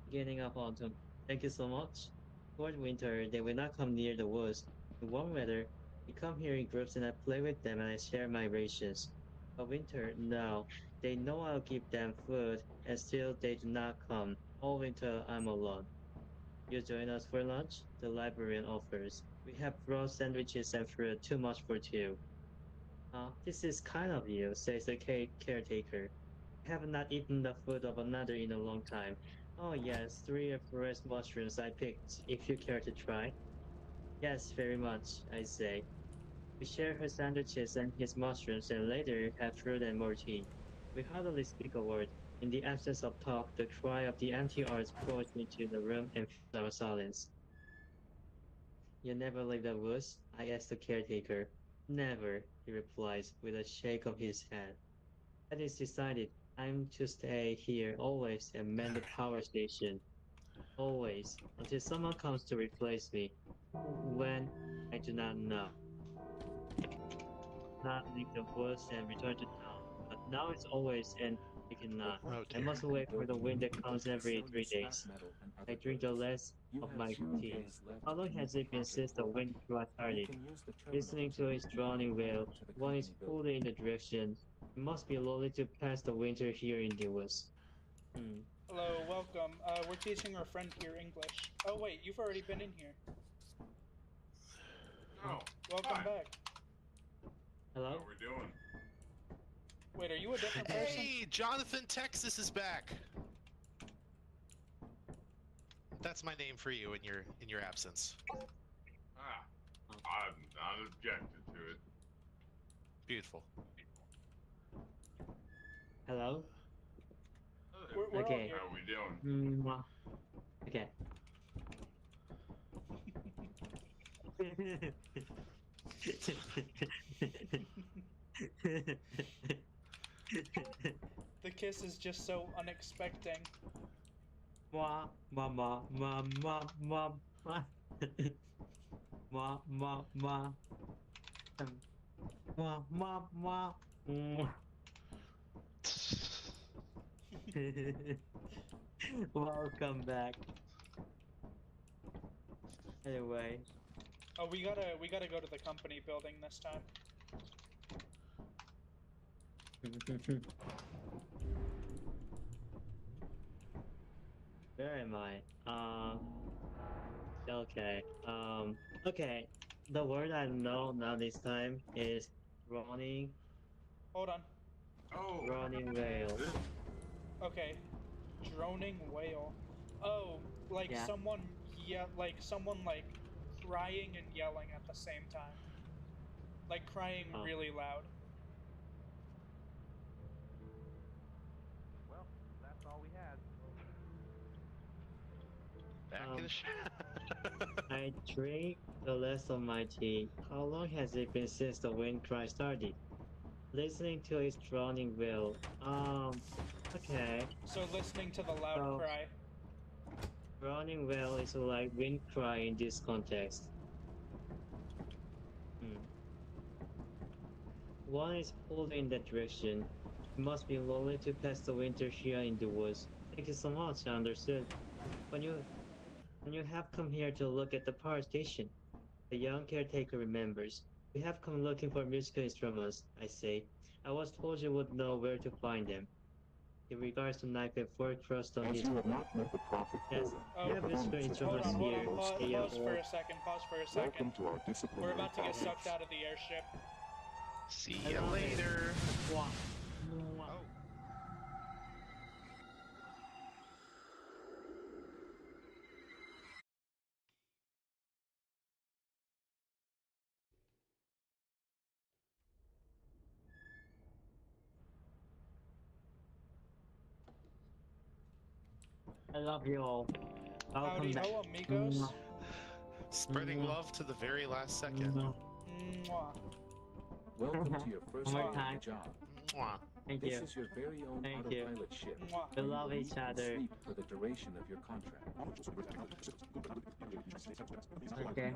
Beginning of autumn. Thank you so much. Toward winter, they will not come near the woods. In warm weather, they come here in groups and I play with them and I share my rations. But winter, no. They know I'll give them food, and still they do not come. All winter, I'm alone. You join us for lunch? The librarian offers. We have raw sandwiches and fruit, too much for two. This is kind of you, says the caretaker. I have not eaten the food of another in a long time. Oh yes, three of forest mushrooms I picked, if you care to try. Yes, very much, I say. We share her sandwiches and his mushrooms and later have fruit and more tea. We hardly speak a word. In the absence of talk, the cry of the empty earth pours into the room and fills our silence. You never leave the woods? I ask the caretaker. Never, he replies with a shake of his head. That is decided. I'm to stay here always and man the power station. Always. Until someone comes to replace me. When? I do not know. Not leave the woods and return to town. But now it's always and I cannot. Oh I dear. must wait for the wind that comes every 3 days. I drink the less You of have my few tea. days left How long to use has the it been profit since the pool. wind was You started? can use the Listening to terminal his to droning move wail, to the one is company pulled building. in the direction. It must be lonely to pass the winter here in the woods. Hello, welcome. We're teaching our friend here English. Oh wait, you've already been in here. Oh, Welcome hi. back. Hello? How we doing? Wait, are you a different person? Hey, Jonathan Texas is back. That's my name for you in your absence. Ah, I'm not objected to it. Beautiful. Hello? We're all Okay. here. How we doing? Okay. The kiss is just so unexpected. Mwah, mwah, mwah, mwah, mwah, mwah, mwah. Mwah, mwah, mwah. Mwah, mwah, mwah. Mwah. Welcome back. Anyway. Oh, we gotta go to the company building this time. Where am I? Okay. Okay. The word I know now this time is running. Hold on. Oh. Running whale. Okay. Droning whale. Oh, like Yeah. someone like crying and yelling at the same time. Like crying Oh. really loud. Well, that's all we had. Back in the I drink the last of my tea. How long has it been since the wind cry started? Listening to its drowning wail. Okay. So listening to the loud Oh. cry. Drowning wail is like wind cry in this context. One is pulled in that direction. It must be lonely to pass the winter here in the woods. Thank you so much, I understood. When you have come here to look at the power station, the young caretaker remembers. We have come looking for musical instruments, I say. I was told you would know where to find them. He regards the knife and fork thrust on As his you have not met the profit Yes, quota, we have musical performance is instruments Hold on, here. They are pause for all a second, pause for a second. welcome to our We're disciplinary about to get process. sucked out of the airship. See I you love it. later. Mwah. Oh. I love you all. Welcome Howdy back. ho, amigos. Spreading Mwah. love to the very last second. Mwah. Mwah. Welcome to your first One more day on time. the job. Mwah. Thank This you. is your very own Thank you. autopilot ship. Mwah. We You love will each eat and other. sleep for the duration of your contract. Okay.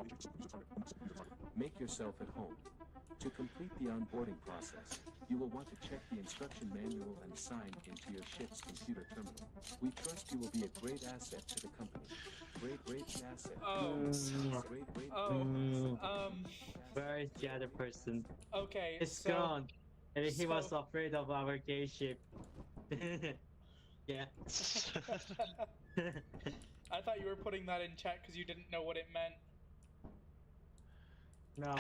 Make yourself at home. To complete the onboarding process, you will want to check the instruction manual and sign into your ship's computer terminal. We trust you will be a great asset to the company. Great asset. Oh. Great. Oh. Where is the other person? Okay. It's so, gone. Maybe he was so- afraid of our gay ship. Yeah. I thought you were putting that in chat because you didn't know what it meant. No.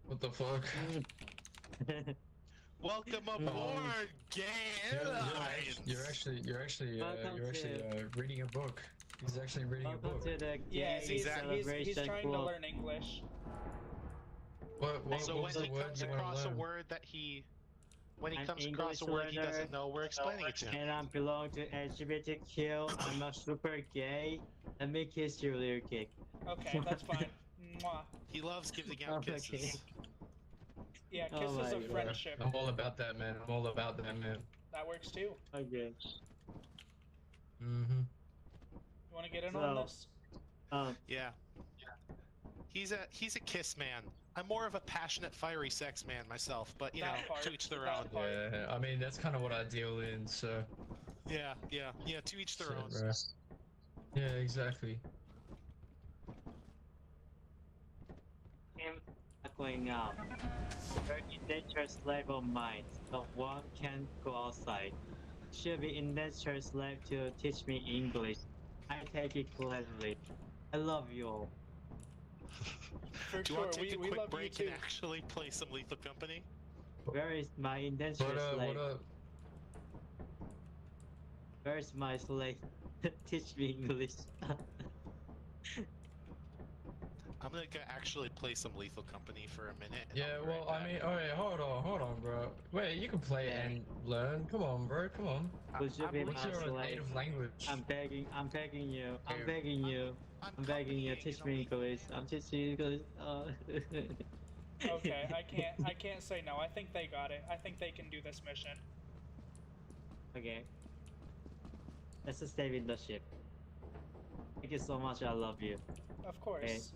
What the fuck? Welcome aboard, gay airlines. You're actually Welcome reading a book. He's actually reading a Welcome book. to the Yeah, gay he's celebration trying to club. learn English. What So what when was the he word comes you want across to a learn? word that he, when he I'm comes across a English word he learner. doesn't know, we're explaining it to him. And I belong to LGBTQ. I'm a super gay. Let me kiss you, little kid. Okay, that's fine. Mwah. He loves giving Oh, out okay. kisses. Yeah, Oh kisses my of God. friendship. I'm all about that, man. I'm all about that, man. That works too. Okay. Mm-hmm. You want to get in on So- this? Yeah. He's a kiss man. I'm more of a passionate, fiery sex man myself, but you That know, part, to each their that own. part. Yeah, I mean that's kind of what I deal in. So Yeah, to each their shit, own. bro. Yeah, exactly. Him going out. Very nature's slave of mine, but one can't go outside. Should be in nature's slave to teach me English. I take it gladly. I love you all. For Do you sure, want to take a we quick love you break too. and actually play some Lethal Company? Where is my indentured slave? What up? Where's my slave? Teach me English. I'm gonna go actually play some Lethal Company for a minute. and Yeah, I'll be well, right I back. mean, oh yeah, hold on, bro. Wait, you can play Yeah. and learn. Come on, bro. Come on. Would you be What's my your slave? native language? I'm begging you. I'm begging you. I'm begging you. I'm begging you. copying Teach an me illegal- English. I'm teaching you English. Okay, I can't say no. I think they got it. I think they can do this mission. Okay. Let's just stay in the ship. Thank you so much. I love you. Of course.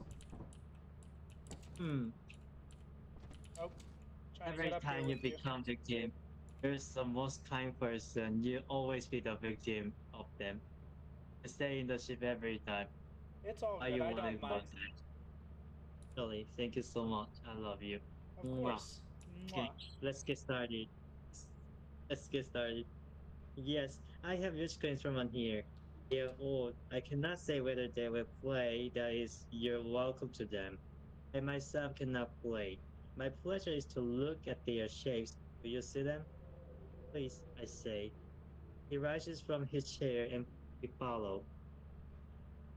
Hmm. Oh, trying to Every get up here time you with you. become victim, there's the most kind person. You always be the victim of them. I stay in the ship every time. It's all Are good. you I wanna don't go mind. outside? Really, thank you so much. I love you. Of Mwah. course. Okay, Mwah. let's get started. Let's get started. Yes, I have musical instrument here. They're old. I cannot say whether they will play. That is, you're welcome to them. I myself cannot play. My pleasure is to look at their shapes. Do you see them? Please, I say. He rises from his chair and we follow.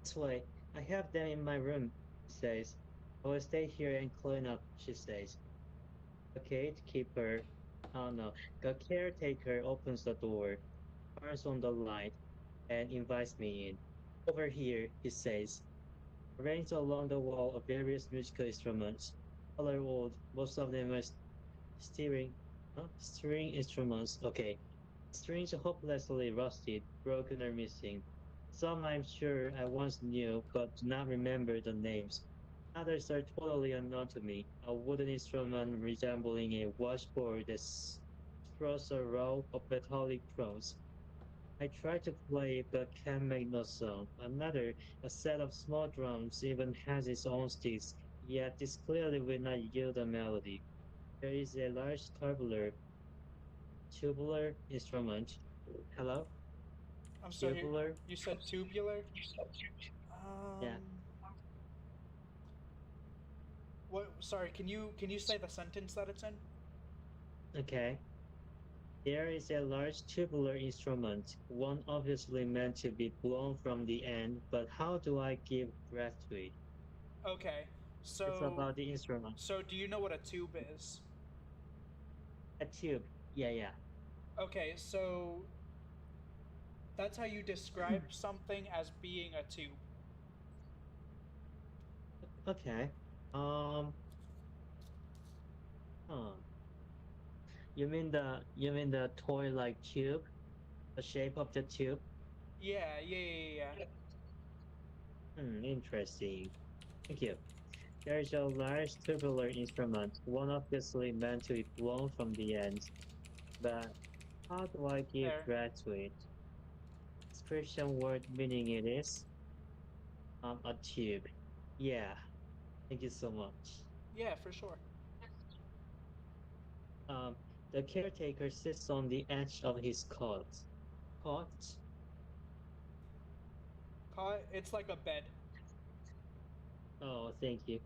This way, I have them in my room, he says. I will stay here and clean up, she says. The gatekeeper, oh no, the caretaker opens the door, turns on the light, and invites me in. Over here, he says. Arranged along the wall are various musical instruments. All are old, most of them are string instruments. Okay. Strings are hopelessly rusted, broken or missing. Some I'm sure I once knew, but do not remember the names. Others are totally unknown to me. A wooden instrument resembling a washboard that throws a row of metallic drums. I try to play but can make no sound. Another, a set of small drums, even has its own sticks, yet this clearly will not yield a melody. There is a large tubular instrument. Hello? I'm sorry. Tubular? You said tubular? Yeah. What? Sorry. Can you say the sentence that it's in? Okay. There is a large tubular instrument, one obviously meant to be blown from the end, but how do I give breath to it? Okay. It's So. about the instrument. So do you know what a tube is? A tube. Yeah, yeah. Okay, so that's how you describe something as being a tube. Okay. Um. Huh. You mean the toy-like tube? The shape of the tube? Yeah. Interesting. Thank you. There is a large tubular instrument, one obviously meant to be blown from the end. But how do I give There. breath to it? Description word meaning it is a tube. Yeah. Thank you so much. Yeah, for sure. Um, the caretaker sits on the edge of his cot. Cot? It's like a bed. Oh, thank you.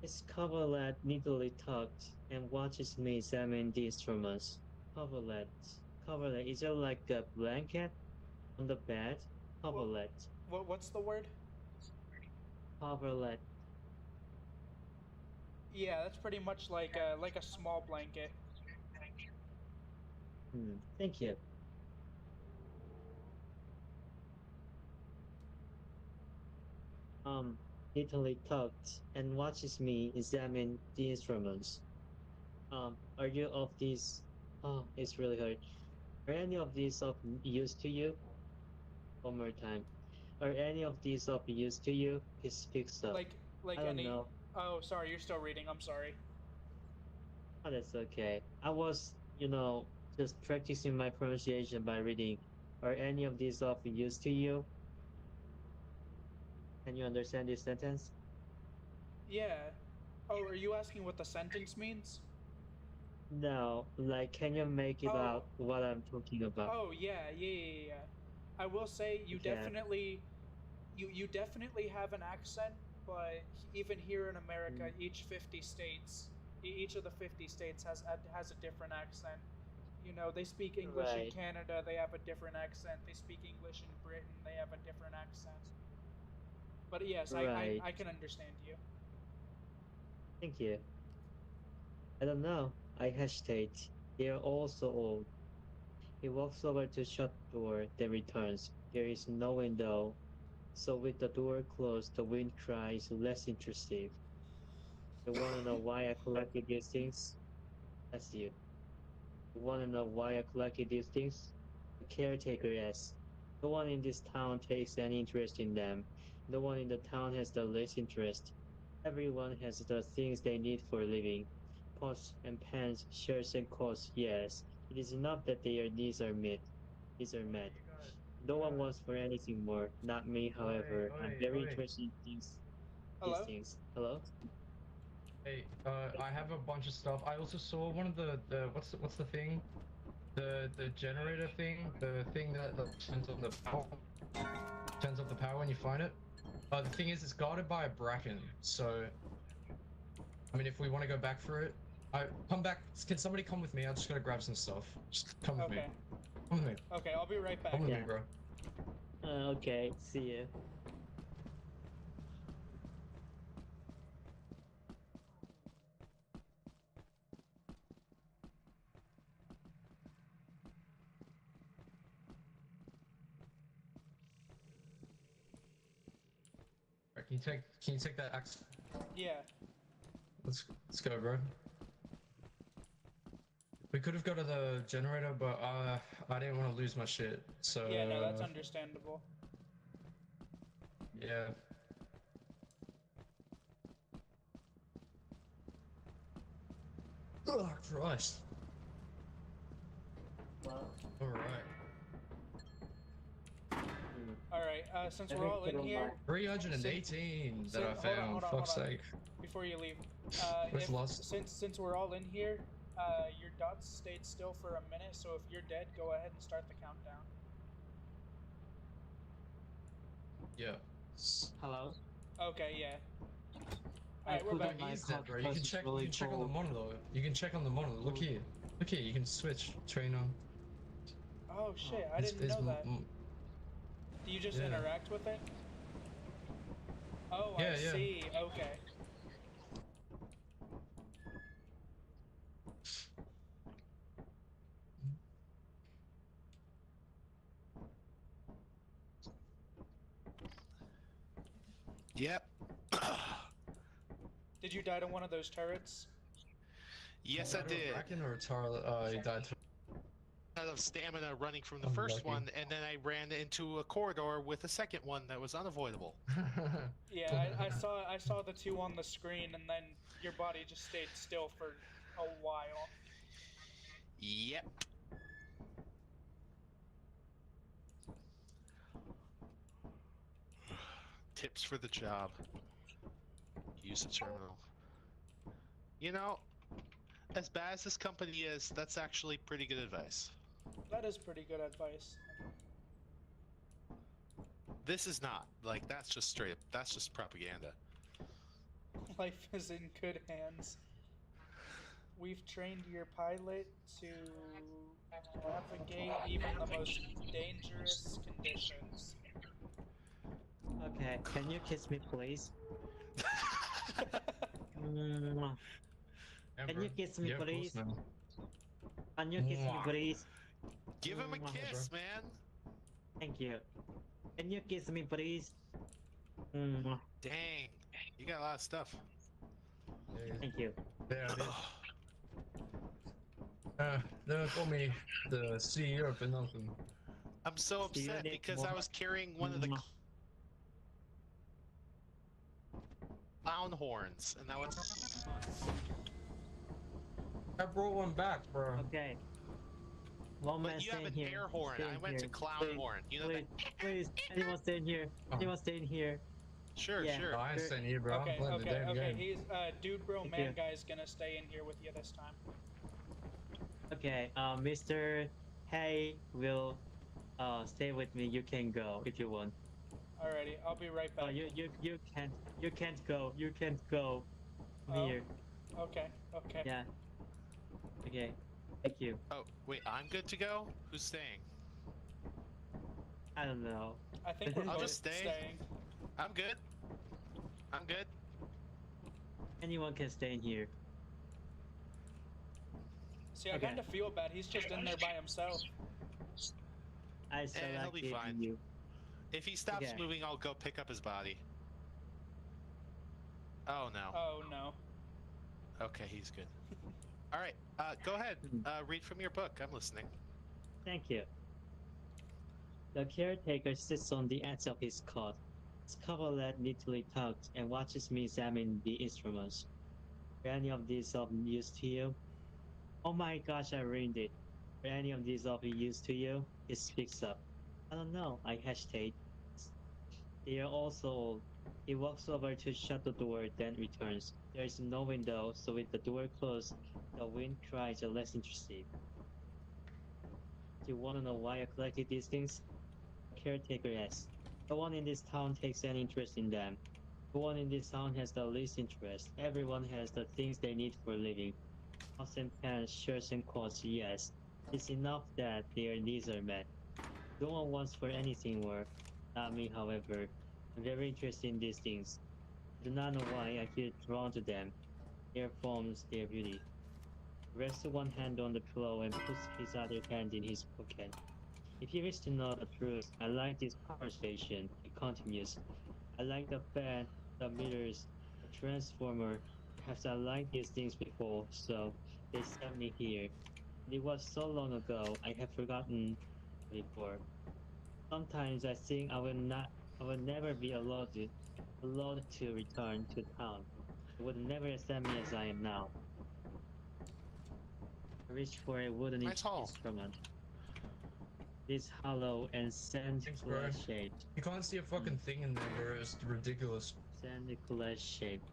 His coverlet neatly tucked and watches me examine the instruments. Coverlet. Coverlet. Is it like a blanket on the bed? Coverlet. What's the word? Coverlet. Yeah, that's pretty much like a small blanket. Thank you. Neatly tucked and watches me examine the instruments. Are you of these? Oh, it's really hard. Are any of these of use to you? One more time. Are any of these of use to you? He speaks up. Like I don't any. know. Oh, sorry, you're still reading. I'm sorry. Oh, that's okay. I was, just practicing my pronunciation by reading. Are any of these of use to you? Can you understand this sentence? Yeah. Oh, are you asking what the sentence means? No, like, can you make it Oh. out what I'm talking about? Oh yeah. I will say you Okay. definitely you definitely have an accent, but even here in America, each 50 states, each of the 50 states has a different accent. You know, they speak English in Right. Canada, they have a different accent. They speak English in Britain, they have a different accent. But yes, Right. I can understand you. Thank you. I don't know. I hesitate. They are all so old. He walks over to shut the door, then returns. There is no window, so with the door closed, the wind cries less intrusive. You wanna know why I collected these things? That's you. You wanna know why I collected these things? The caretaker asks. No one in this town takes any interest in them. No one in the town has the least interest. Everyone has the things they need for a living. Pots and pans, shirts and coats, yes. It is enough that their needs are met. These are met. No one wants for anything more. Not me, however. I'm very Oi. interested in these Hello? things. Hello? Hey, I have a bunch of stuff. I also saw one of the what's the thing? The generator thing, the thing that turns on the power when you find it. The thing is, it's guarded by a bracken. So, I mean, if we want to go back for it, come back. Can somebody come with me? I just gotta grab some stuff. Just come with me. Okay. Come with me. Okay, I'll be right back. Come with me, Yeah. bro. Okay, see you. Alright, can you take that axe? Yeah. Let's go, bro. We could have got to the generator, but I didn't want to lose my shit. So Yeah, no, that's understandable. yeah. Oh Christ. All right. Alright, since we're all in here, 318 that I hold on, found. hold on, Fuck's hold on. sake. Before you leave, Where's Lost? since we're all in here, your dots stayed still for a minute. So if you're dead, go ahead and start the countdown. Yeah. Hello? Okay, yeah. I Alright, we're back. What is that, bro? You can check. You can check on the monitor. You can check on the monitor. Look here. Look here. You can switch trainer. Oh shit, I didn't know that. Do you just yeah. interact with it? Oh, Yeah, I yeah. see. Okay. Yep. Did you die to one of those turrets? Yes, I did. Bracken or Tara? He died to. Out of stamina running from the I'm first lucky. one, and then I ran into a corridor with a second one that was unavoidable. Yeah, I saw the two on the screen, and then your body just stayed still for a while. Yep. Tips for the job. Use the terminal. You know, as bad as this company is, that's actually pretty good advice. That is pretty good advice. This is not. Like, that's just straight up, that's just propaganda. Life is in good hands. We've trained your pilot to navigate even the most dangerous conditions. Okay, can you kiss me, please? Mwah. Can you kiss me, please? Can you kiss me, please? Give him a Mwah. kiss, man. Thank you. Can you kiss me, please? Mwah. Dang, you got a lot of stuff. Thank you. Yeah, they call me the CEO for nothing. I'm so Do you upset need because more? I was carrying one of the clown horns, and that was. I brought one back, bro. Okay. One man But you have staying an here. air horn. Stay I in went to here. clown Please, horn. You know please, that? please, anyone stay in here. Anyone stay in here. Sure, Yeah. sure. No, I ain't staying here, bro. Okay, I'm playing the okay, damn okay. game. He's dude, bro, Thank man, you. guy's gonna stay in here with you this time. Okay, Mr. Hey will stay with me. You can go if you want. Alrighty, I'll be right Oh, back. you can't go. You can't go. Oh. Here. Okay, okay. Yeah. Okay. Thank you. Oh, wait, I'm good to go? Who's staying? I don't know. I think we're I'll both just stay. staying. I'm good. I'm good. Anyone can stay in here. See, I Okay. kind of feel bad. He's just in there by himself. I he'll be selected fine. you. If he stops Okay. moving, I'll go pick up his body. Oh no. Oh no. Okay, he's good. All right, go ahead. Read from your book. I'm listening. Thank you. The caretaker sits on the edge of his cot, his coverlet neatly tucked, and watches me examine the instruments. Are any of these of use to you? Oh my gosh, I ruined it. Are any of these of use to you? He speaks up. I don't know, I hesitate. They are also old. He walks over to shut the door, then returns. There is no window, so with the door closed, the wind cries are less interested. Do you want to know why I collected these things? The caretaker asks. No one in this town takes any interest in them. No one in this town has the least interest. Everyone has the things they need for a living. Pots and pans, shirts and coats, yes. It's enough that their needs are met. No one wants for anything more. Not me, however. I'm very interested in these things. I do not know why I feel drawn to them. Their forms, their beauty. He rests one hand on the pillow and puts his other hand in his pocket. If you wish to know the truth, I like this power station, he continues. I like the bed, the mirrors, the transformer. Perhaps I liked these things before, so they sent me here. It was so long ago, I have forgotten before. Sometimes I think I will never be allowed to return to town. They would never accept me as I am now. I reached for a wooden Nice haul. instrument. It is hollow and Thanks, bro. sand shaped. You can't see a fucking thing in there, bro. It's ridiculous. Sandiculus shaped.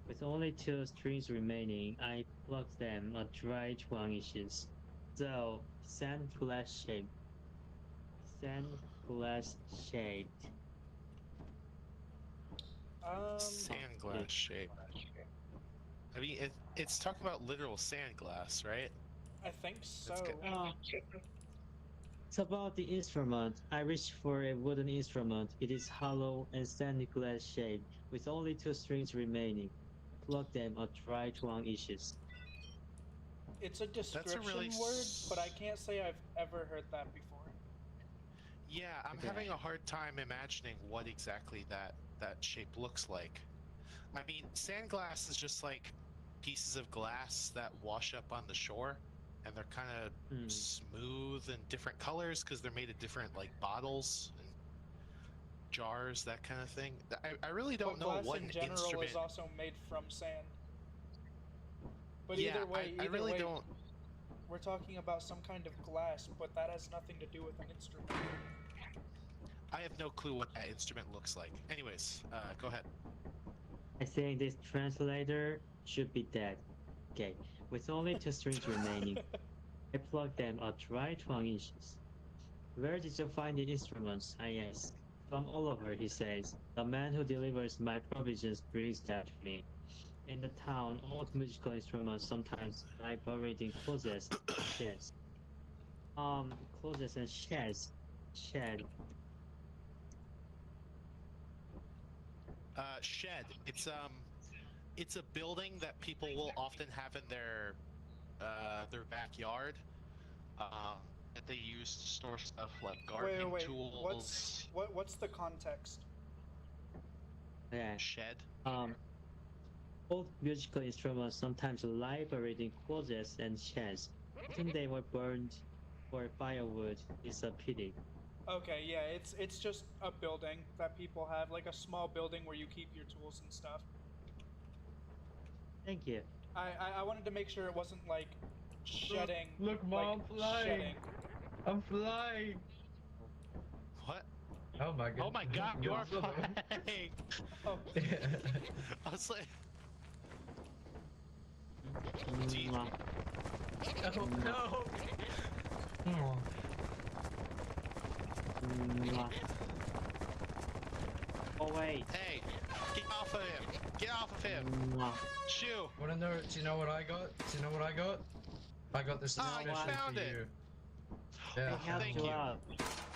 With only 2 strings remaining, I plucked them a dry 12 inches. So, Sandiculus shaped. Sandiculus shaped. Sandglass shape. I mean, it's talking about literal sand glass, right? I think so. That's good. It's about the instrument. I reached for a wooden instrument. It is hollow and Sandiculus shaped, with only 2 strings remaining. I plucked them a dry 12 inches. It's a description really word, but I can't say I've ever heard that before. Yeah, I'm Okay. having a hard time imagining what exactly that that shape looks like. I mean, sand glass is just like pieces of glass that wash up on the shore, and they're kind of smooth and different colors because they're made of different like bottles and jars, that kind of thing. I really don't But know glass what in general instrument. is also made from sand. But Yeah, either way, I really way, don't. we're talking about some kind of glass, but that has nothing to do with an instrument. I have no clue what that instrument looks like. Anyways, go ahead. I think this translator should be dead. Okay, with only 2 strings remaining, I plugged them at right 1 inches. Where did you find the instruments? I asked. From Oliver, he says. The man who delivers my provisions brings them to me. In the town, old musical instruments sometimes lie buried in closets, sheds. Closets and sheds. Shed. Shed. It's a building that people will often have in their backyard. That they use to store stuff like gardening wait. tools. What's the context? Yeah. Shed. Old musical instruments sometimes lie buried in closets and sheds. Often they were burned for firewood. It's a pity. Okay, yeah, it's just a building that people have, like a small building where you keep your tools and stuff. Thank you. I wanted to make sure it wasn't like shedding. Look, Mom, like, flying. shedding. I'm flying. What? Oh my god. Oh my god, you are flying! Oh. I was like, Mwah. Oh no! Oh. Mwah. Oh wait. hey, get off of him! Get off of him! Mwah. Shoo! Wanna know? Do you know what I got? Do you know what I got? I got this Oh, you especially found for it. you. I Yeah. helped thank you you. out.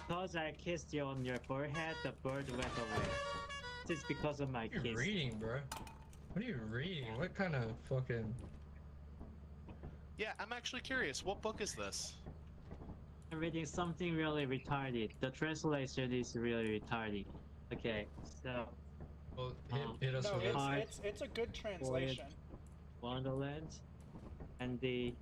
Because I kissed you on your forehead, the bird went away. This is because of my What are you kiss. reading, bro? What are you reading? What kind of fucking? Yeah, I'm actually curious. What book is this? I'm reading something really retarded. The translation is really retarded. Okay, so Well, Um, hit us No, with it. Hard. it's a good translation. Wonderland and the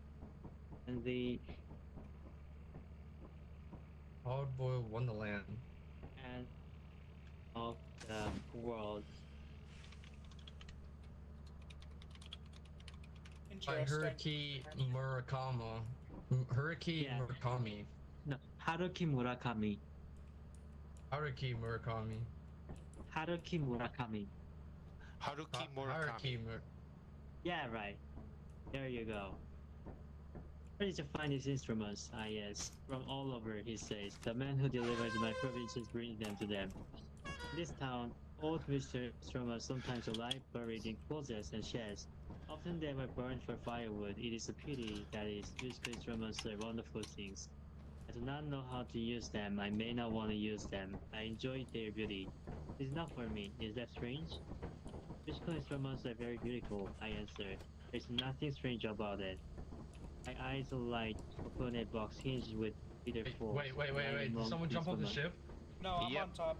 Hard-boiled Wonderland. end of the world. By Interesting. Haruki Murakami. Haruki Yeah. Murakami. No, Haruki Murakami. Haruki Murakami. Haruki Murakami. Haruki Murakami. Haruki Mur. Yeah, right. There you go. Where did you find these instruments? Ah, yes. From all over, he says. The man who delivers my provisions brings them to them. In this town, old musical instruments sometimes lie buried in closets and sheds. Often they were burned for firewood. It is a pity that is musical instruments are wonderful things. I do not know how to use them. I may not want to use them. I enjoy their beauty. It's not for me. Is that strange? Musical instruments are very beautiful, I answered. There's nothing strange about it. My eyes light upon a box hinged with bitter force. Wait. lying Did among someone jump off the instruments. ship? No, I'm Yep. on top.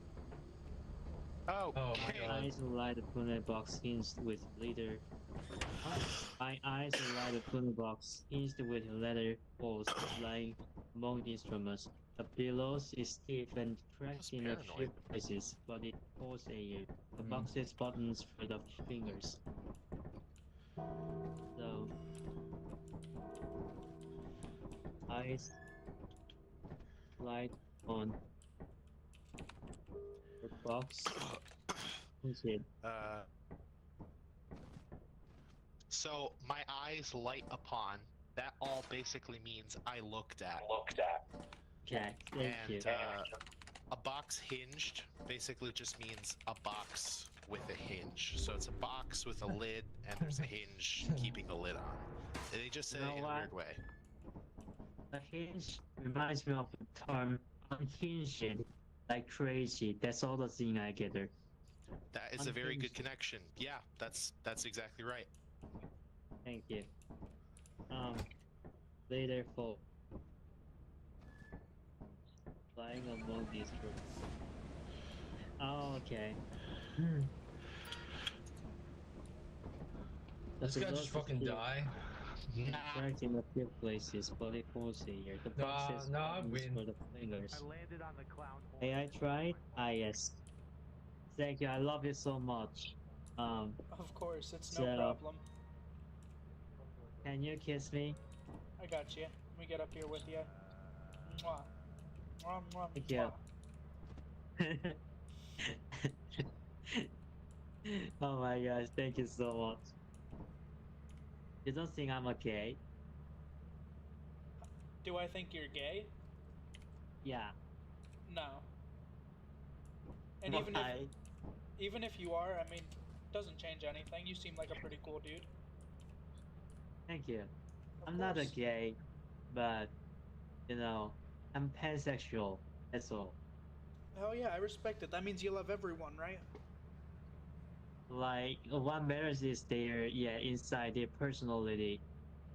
Oh, Oh my okay. God. Eyes light upon a box hinged with leather. My eyes light upon a box hinged with leather holes lying among the instruments. The pillows is stiff and cracked in a few paranoid. places, but it holds air. The Hmm. box has buttons for the fingers. So eyes light on the box. Who's it? So my eyes light upon. That all basically means I looked at. Okay, thank you. And a box hinged basically just means a box with a hinge. So it's a box with a lid, and there's a hinge keeping the lid on. They just said You it know in a what? weird way. The hinge reminds me of the term unhinged, like crazy. That's all the thing I get there. That is a very good Unhinged. connection. Yeah, that's exactly right. Thank you. Later for flying among these rooms. Oh, okay. This guy just fucking die. Tracked in a few places, but it falls here. The boxes Nah, I buttons win. for the players. landed on the clown hole. May I try? Ah, yes. Thank you. I love you so much. Of course, it's no So- problem. Can you kiss me? I got you. Let me get up here with you. Mwah. Mwah, mwah, Thank you. mwah. Oh my gosh, thank you so much. You don't think I'm okay? Do I think you're gay? Yeah. No. And even Why? if you are, I mean, doesn't change anything. You seem like a pretty cool dude. Thank you. Of I'm not a course. gay, but you know, I'm pansexual. That's all. Oh yeah, I respect it. That means you love everyone, right? Like what matters is inside their personality.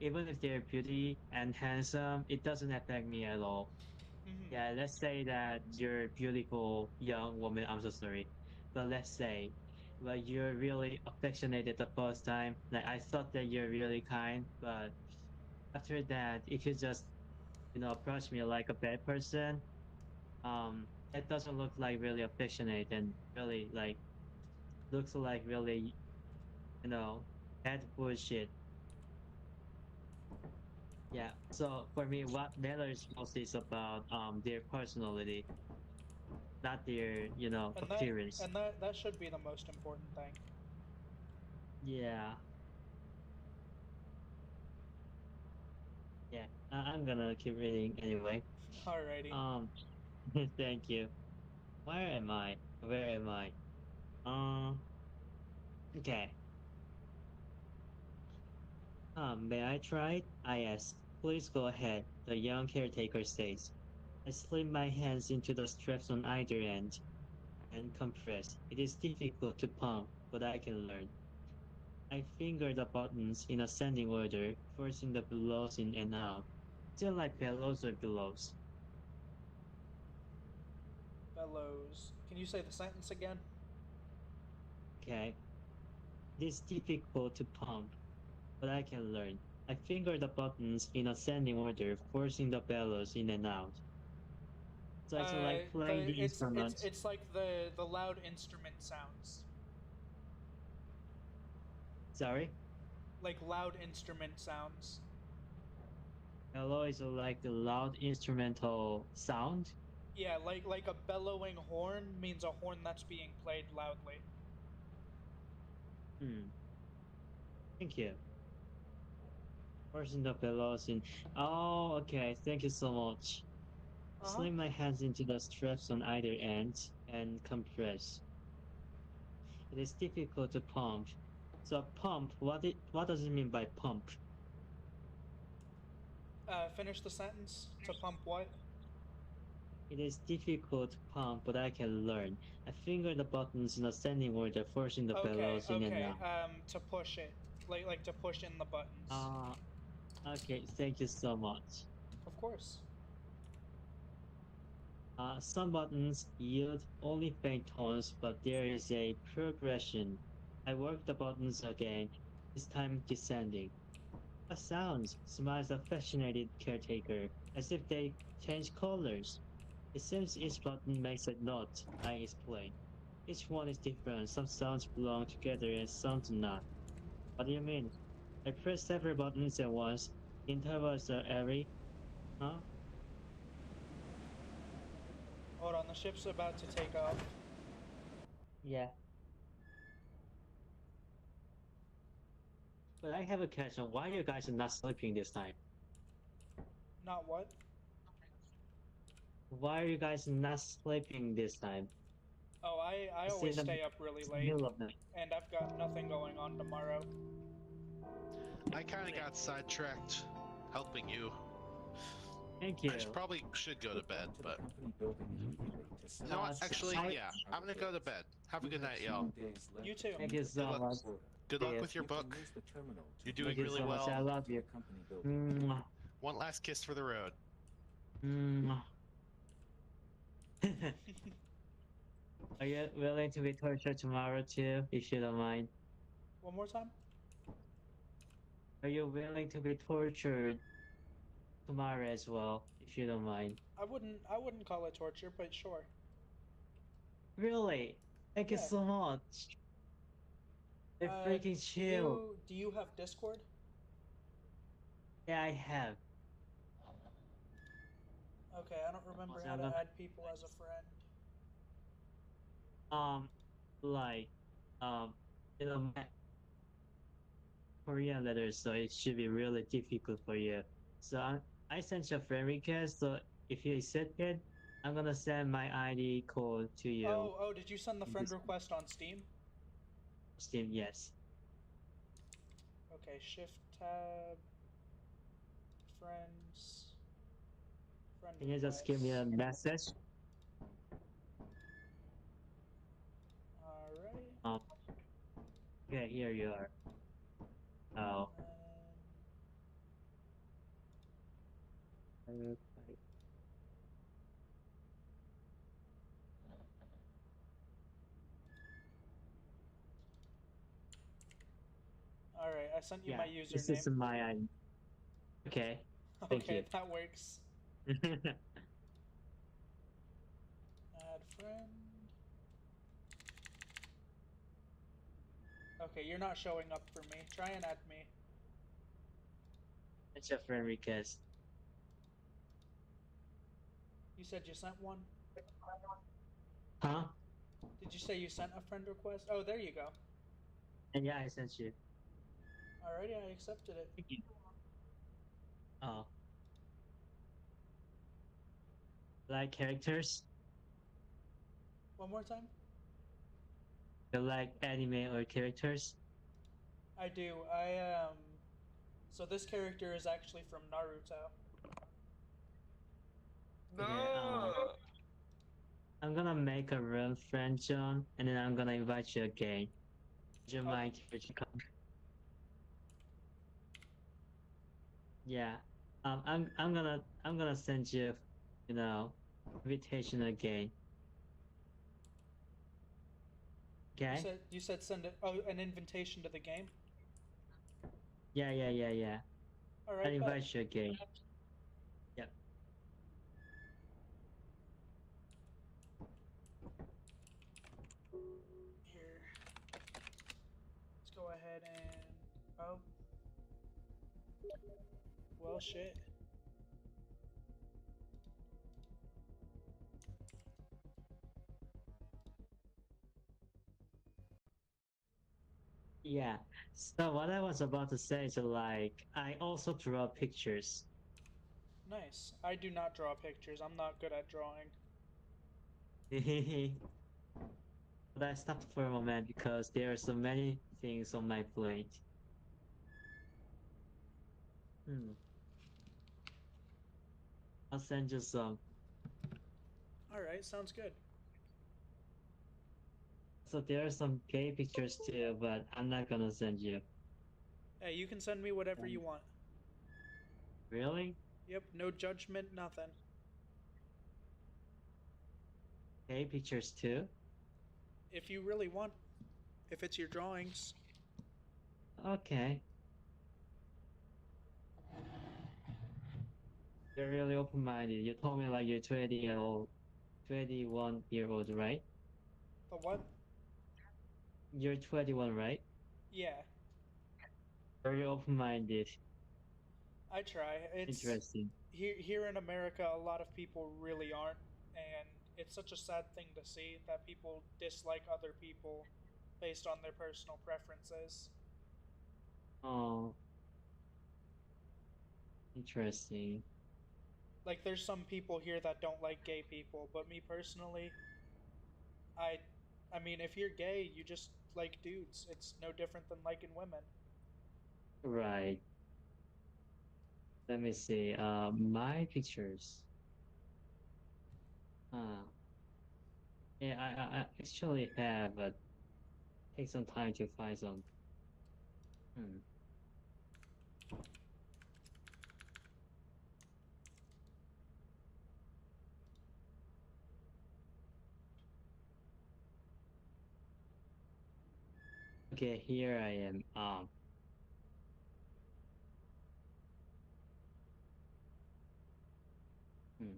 Even if they're beauty and handsome, it doesn't affect me at all. Mhm. Yeah, let's say that you're a beautiful young woman. I'm so sorry, but let's say, but you're really affectionate at the first time. Like I thought that you're really kind, but after that, if you just approach me like a bad person, that doesn't look like really affectionate and really like looks like really bad bullshit. Yeah. So for me, what matters most is about their personality, not their And appearance. that should be the most important thing. Yeah. Yeah. I'm gonna keep reading anyway. Alrighty. Thank you. Where am I? Where am I? Okay. May I try? I ask. Please go ahead, the young caretaker says. I slip my hands into the straps on either end and compress. It is difficult to pump, but I can learn. I finger the buttons in ascending order, forcing the bellows in and out. Still like bellows or billows. Bellows. Can you say the sentence again? Okay. It is difficult to pump, but I can learn. I finger the buttons in ascending order, forcing the bellows in and out. So it's like playing the instrument. It's like the loud instrument sounds. Sorry? Like loud instrument sounds. Bellow is like the loud instrumental sound. Yeah, like a bellowing horn means a horn that's being played loudly. Thank you. Forcing the bellows in. Oh, okay. Thank you so much. Slip my hands into the straps on either end and compress. It is difficult to pump. So pump, what does it mean by pump? Finish the sentence. To pump what? It is difficult to pump, but I can learn. I finger the buttons in ascending order, forcing the bellows in and out. To push it. Like to push in the buttons. Okay, thank you so much. Of course. Some buttons yield only faint tones, but there is a progression. I work the buttons again, this time descending. A sound, smiles the fascinated caretaker, as if they change colors. It seems each button makes a note, I explain. Each one is different, some sounds belong together and some do not. What do you mean? I press several buttons at once, intervals are airy. Huh? Hold on, the ship's about to take off. Yeah. But I have a question. Why you guys are not sleeping this time? Not what? Why are you guys not sleeping this time? Oh, I It's always in the stay up really late, middle of the night. and I've got nothing going on tomorrow. I kind of got sidetracked helping you. Thank you. I probably should go to bed, but you know Uh, what? Actually, yeah, I'm gonna go to bed. Have a good night, y'all. You too. Thank you so much. Good luck with your book. You're doing Thank you really so much. I well. love you. Mwah. One last kiss for the road. Mwah. Are you willing to be tortured tomorrow too, if you don't mind? One more time? Are you willing to be tortured tomorrow as well, if you don't mind? I wouldn't call it torture, but sure. Really? Thank you Yeah. so much. They're freaking chill. Do you have Discord? Yeah, I have. Okay, I don't remember Also, how I'm to gonna- add people as a friend. Like, um, you know, my Korean letters, so it should be really difficult for you. So I sent you a friend request, so if you accept it, I'm gonna send my ID code to you. Oh, did you send the in friend this request on Steam? Steam, yes. Okay, Shift Tab, Friends, Friend Can you just give me a message? Alright. Okay, here you are. Oh. Okay. Alright, I sent you Yeah, my this username. is my ID. Okay. Thank Okay, you. that works. Add friend. Okay, you're not showing up for me. Try and add me. It's your friend request. You said you sent one? Huh? Did you say you sent a friend request? Oh, there you go. And yeah, I sent you. Alrighty, I accepted it. Thank you. Oh. Like characters? One more time? You like anime or characters? I do. So this character is actually from Naruto. No. I'm gonna make a real friend, John, and then I'm gonna invite you again. Would you mind if you come? Yeah. I'm gonna send you, you know, invitation again. Okay? You said send it. Oh, an invitation to the game. Yeah. All right. I'll invite you again. Yep. Here. Let's go ahead and. Oh. Well, shit. Yeah. So what I was about to say is like I also draw pictures. Nice. I do not draw pictures. I'm not good at drawing. But I stopped for a moment because there are so many things on my plate. I'll send you some. Alright, sounds good. So there are some gay pictures too, but I'm not gonna send you. Hey, you can send me whatever you want. Really? Yep, no judgment, nothing. Gay pictures too? If you really want. If it's your drawings. Okay. You're really open-minded. You told me like you're 21-year-old, right? The what? You're 21, right? Yeah, Very open-minded. I try. It's Interesting. here in America, a lot of people really aren't, and it's such a sad thing to see that people dislike other people based on their personal preferences. Oh. Interesting. Like, there's some people here that don't like gay people, but me personally, I mean, if you're gay, you just like dudes. It's no different than liking women. Right. Let me see. My pictures. Yeah, I actually have, but take some time to find some. Okay, here I am. Hmm.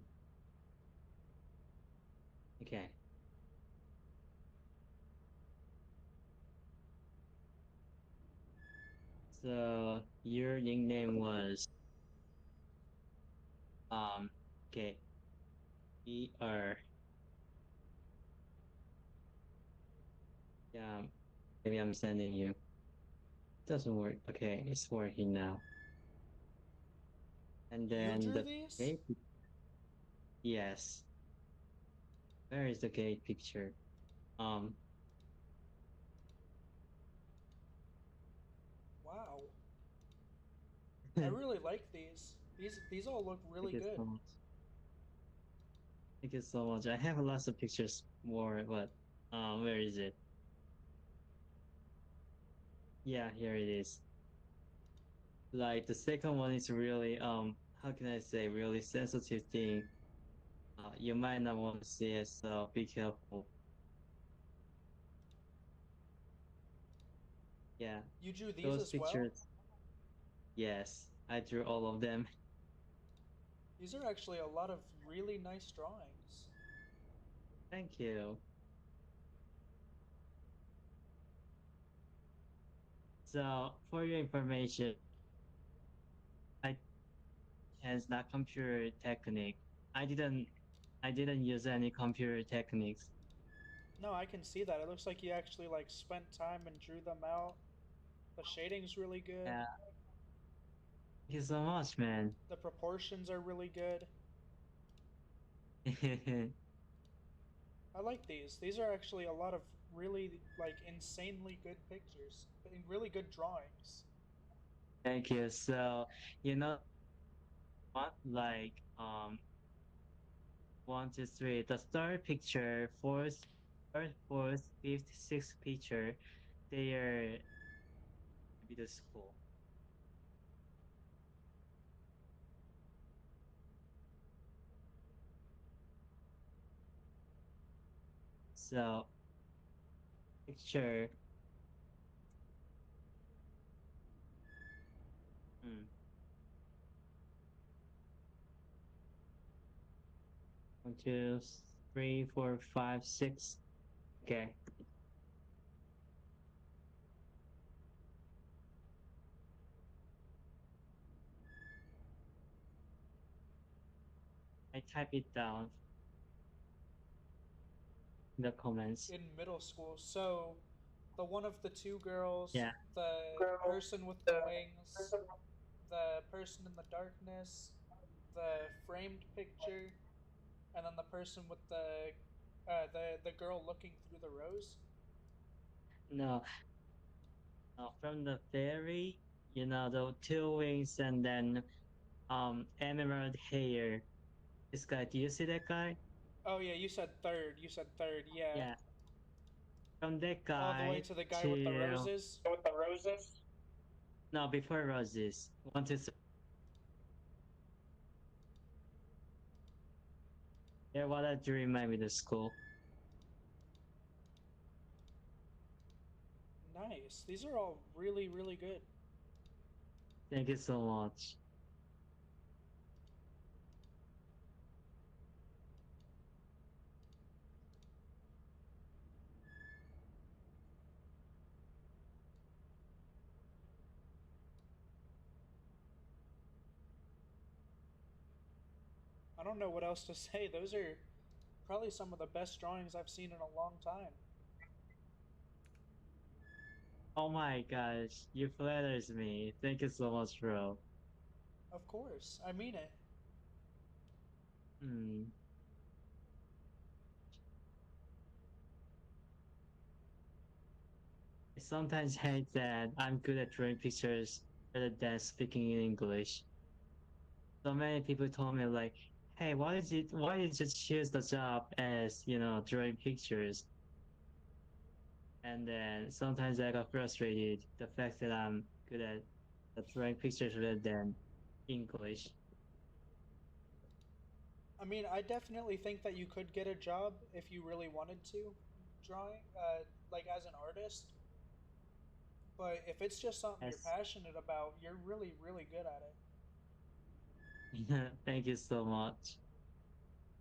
Okay. So your nickname was okay. ER. Yeah, maybe I'm sending you. Doesn't work. Okay, it's working now. And You then drew the these? gate. Yes. Where is the gate picture? Um. Wow. I really like these. These all look really Thank you good. so much. Thank you so much. I have lots of pictures more, but where is it? Yeah, here it is. Like the second one is really how can I say, really sensitive thing. You might not want to see it, so be careful. Yeah, You drew these those as well? pictures. Yes, I drew all of them. These are actually a lot of really nice drawings. Thank you. So for your information, I has not computer technique. I didn't use any computer techniques. No, I can see that. It looks like you actually like spent time and drew them out. The shading's really good. Yeah, thank you so much, man. The proportions are really good. I like these. These are actually a lot of really like insanely good pictures. Really good drawings. Thank you. So, you know what? Like, 1, 2, 3. The third picture, third, fourth, fifth, sixth picture, they are middle school. So, picture. Hmm. 1, 2, 3, 4, 5, 6. Okay. I type it down in the comments. In middle school. So, the one of the two girls, Yeah. the person with the wings, the person in the darkness, the framed picture, and then the person with the girl looking through the rose. No, no, from the fairy, the two wings and then emerald hair. This guy, do you see that guy? Oh yeah, you said third. You said third. Yeah. Yeah. From that All the way guy to the guy with the to roses. no, before roses. 1, 2, 3. Yeah, what I dream my middle school. Nice. These are all really, really good. Thank you so much. I don't know what else to say. Those are probably some of the best drawings I've seen in a long time. Oh my gosh, you flatters me. Thank you so much, bro. Of course. I mean it. Hmm. I sometimes hate that I'm good at drawing pictures rather than speaking in English. So many people told me like, hey, why did you choose the job as, drawing pictures? And then sometimes I got frustrated the fact that I'm good at drawing pictures rather than English. I mean, I definitely think that you could get a job if you really wanted to drawing, like as an artist. But if it's just something Yes. you're passionate about, you're really, really good at it. Thank you so much.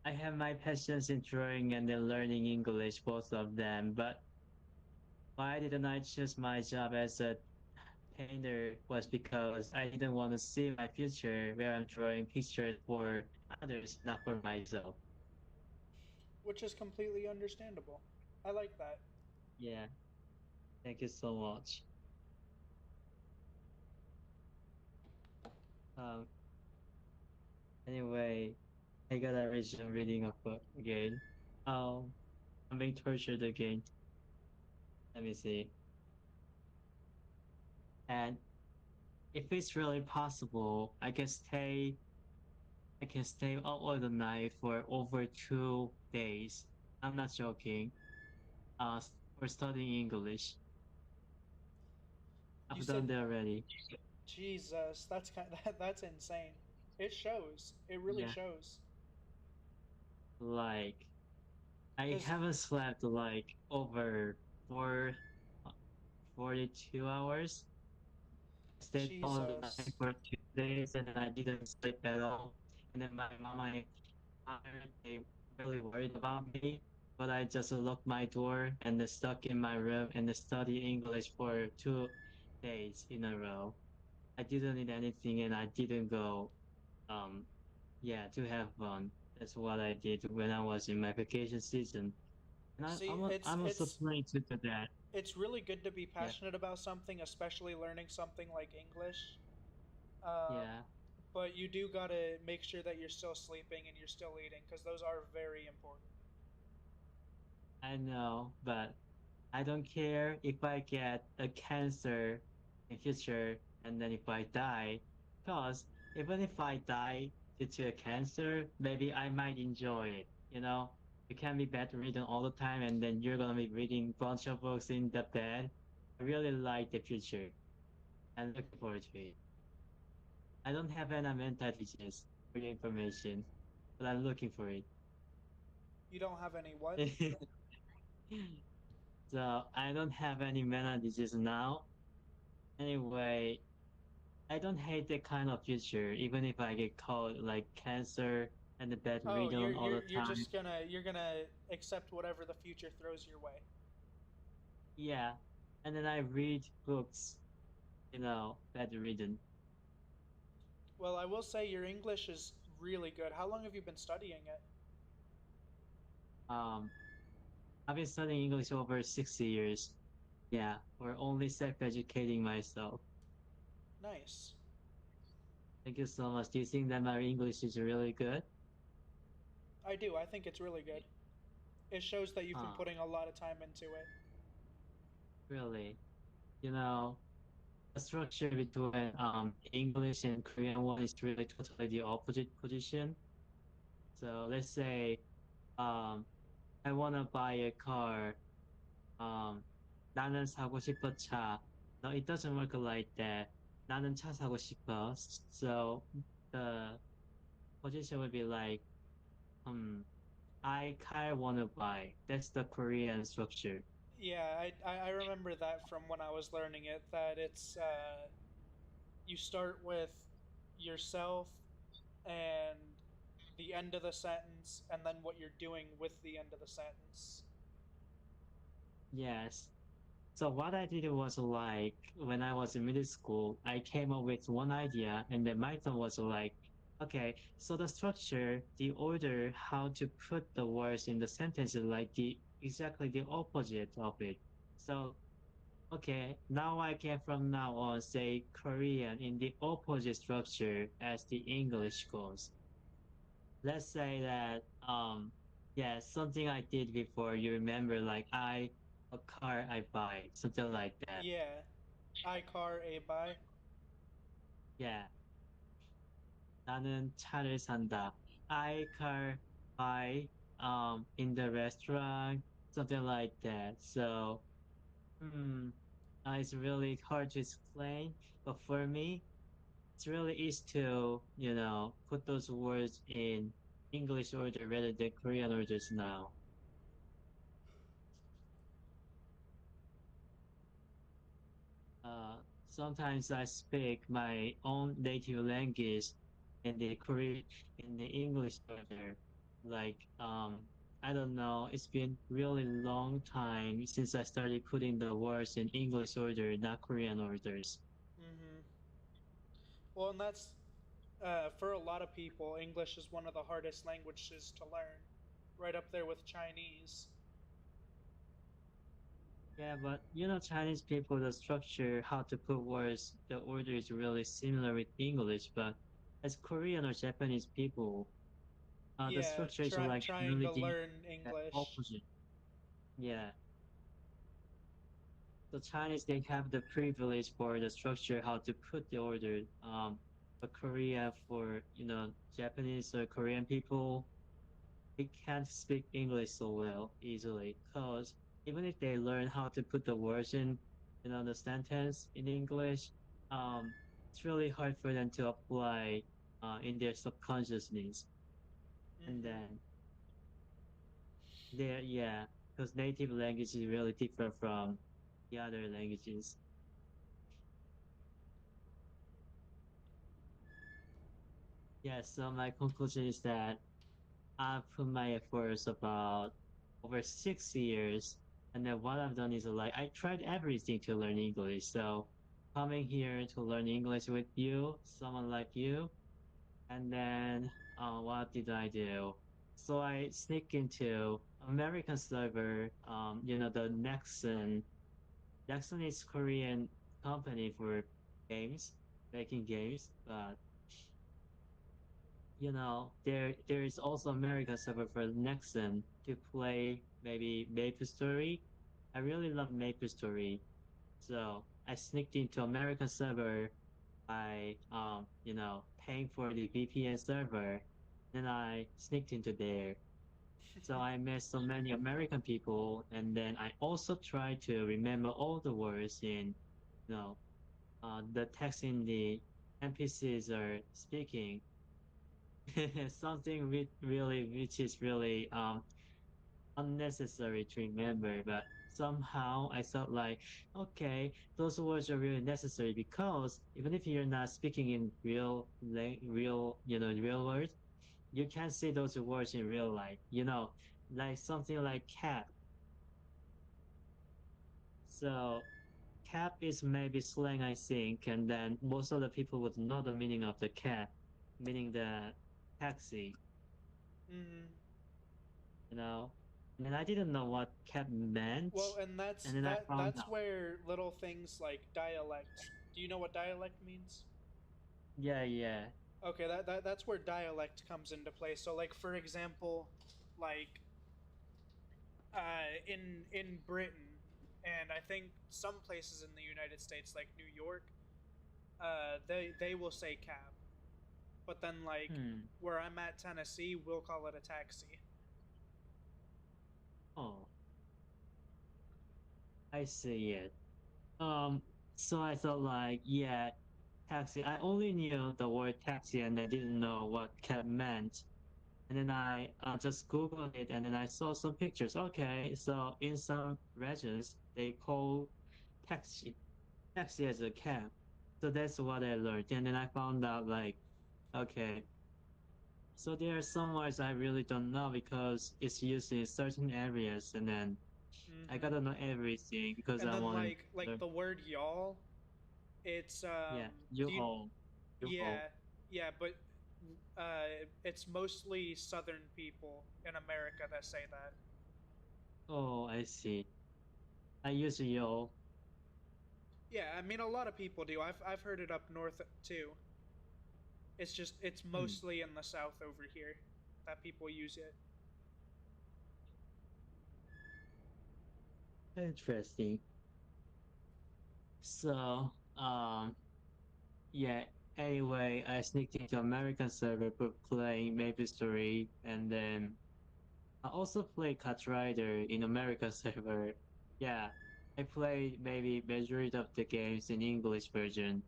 I have my passions in drawing and then learning English, both of them. But why didn't I choose my job as a painter was because I didn't want to see my future where I'm drawing pictures for others, not for myself. Which is completely understandable. I like that. Yeah, thank you so much. Um, anyway, I gotta resume reading a book again. I'm being tortured again. Let me see. And if it's really possible, I can stay up all the night for over 2 days. I'm not joking. For studying English. You I've said, done that already. Jesus, that's that's insane. It shows. It really Yeah. shows. Like, I 'Cause- haven't slept like over 42 hours. I stayed all night Jesus. for 2 days and I didn't sleep at all. And then my mom and father, they really worried about me. But I just locked my door and then stuck in my room and studied English for 2 days in a row. I didn't eat anything and I didn't go, um, yeah, to have fun. That's what I did when I was in my vacation season. And See, I'm also planning to do that. it's really good to be Yeah. passionate about something, especially learning something like English. Yeah. But you do gotta make sure that you're still sleeping and you're still eating, because those are very important. I know, but I don't care if I get a cancer in future and then if I die, because even if I die due to a cancer, maybe I might enjoy it, you know? You can't be bedridden all the time and then you're gonna be reading bunch of books in the bed. I really like the future and looking forward to it. I don't have any mental disease for your information, but I'm looking for it. You don't have any what? So I don't have any mental disease now. Anyway, I don't hate that kind of future, even if I get caught like cancer and the Oh, bedridden all the you're time. just gonna accept whatever the future throws your way. Yeah, and then I read books, bedridden. Well, I will say your English is really good. How long have you been studying it? Um, I've been studying English over 6 years. Yeah, or only self-educating myself. Nice. Thank you so much. Do you think that my English is really good? I do. I think it's really good. It shows that you've been Huh. putting a lot of time into it. Really? You know, the structure between English and Korean one is really totally the opposite position. So let's say I wanna buy a car. Um, 나는 사고 싶어 차. No, it doesn't work like that. 나는 차 사고 싶어. So the position would be like, I car wanna buy. That's the Korean structure. Yeah, I remember that from when I was learning it, that it's you start with yourself and the end of the sentence, and then what you're doing with the end of the sentence. Yes. So what I did was like when I was in middle school, I came up with one idea, and then my thought was like, okay, so the structure, the order, how to put the words in the sentence is like the exactly the opposite of it. So okay, now I can from now on say Korean in the opposite structure as the English goes. Let's say that yeah, something I did before, you remember like a car I buy, something like that. Yeah, I car a buy. Yeah. 나는 차를 산다. I car buy in the restaurant, something like that. So it's really hard to explain, but for me, it's really easy to, put those words in English order rather than Korean orders now. sometimes I speak my own native language in the Korean, in the English order. Like, I don't know, it's been really long time since I started putting the words in English order, not Korean orders. Mm-hmm. Well, and that's for a lot of people, English is one of the hardest languages to learn, right up there with Chinese. Yeah, but you know, Chinese people, the structure, how to put words, the order is really similar with English, but as Korean or Japanese people, the Yeah, structure is like trying really to the learn English. opposite. Yeah. So Chinese, they have the privilege for the structure, how to put the order. But Korea, for you know, Japanese or Korean people, they can't speak English so well easily. Cause even if they learn how to put the words in, you know, the sentence in English, it's really hard for them to apply in their subconsciousness. And Mm-hmm. then there, yeah, because native language is really different from the other languages. Yeah, so my conclusion is that I put my efforts about over 6 years, and then what I've done is like I tried everything to learn English. So coming here to learn English with you, someone like you, and then what did I do? So I sneak into American server, you know, the Nexon. Nexon is Korean company for games, making games, but you know, there is also American server for Nexon to play maybe Maple Story. I really love Maple Story, so I sneaked into American server by you know, paying for the VPN server. Then I sneaked into there. So I met so many American people, and then I also tried to remember all the words in, you know, the text in the NPCs are speaking. Something which is really unnecessary to remember, but somehow I felt like, okay, those words are really necessary because even if you're not speaking in real, you know, real words, you can say those words in real life, you know, like something like cat. So cap is maybe slang, I think, and then most of the people would know the meaning of the cat, meaning the taxi, Mm-hmm. you know. And I didn't know what cap meant, Well, and and then I found that's out. where little things like dialect. Do you know what dialect means? Yeah, yeah. Okay, that's where dialect comes into play. So, like for example, like in Britain, and I think some places in the United States, like New York, they will say cab, but then like Hmm. where I'm at, Tennessee, we'll call it a taxi. Oh, I see it. Um, so I thought like, yeah, taxi. I only knew the word taxi and I didn't know what cab meant. And then I just Googled it and then I saw some pictures. Okay, so in some regions, they call taxi, taxi as a cab. So that's what I learned. And then I found out like, okay, so there are some words I really don't know because it's used in certain areas and then I Mm-hmm. gotta know everything because And I then want to like learn. the word y'all, it's Yeah, do you, U-Haul, U-Haul. yeah, yeah, but it's mostly Southern people in America that say that. Oh, I see. I use yo. Yeah, I mean a lot of people do. I've heard it up north too. It's just it's Hmm, mostly in the south over here that people use it. interesting. So, yeah. Anyway, I sneaked into American server for playing Maple Story, and then I also play Cut Rider in American server. Yeah, I played maybe majority of the games in English version.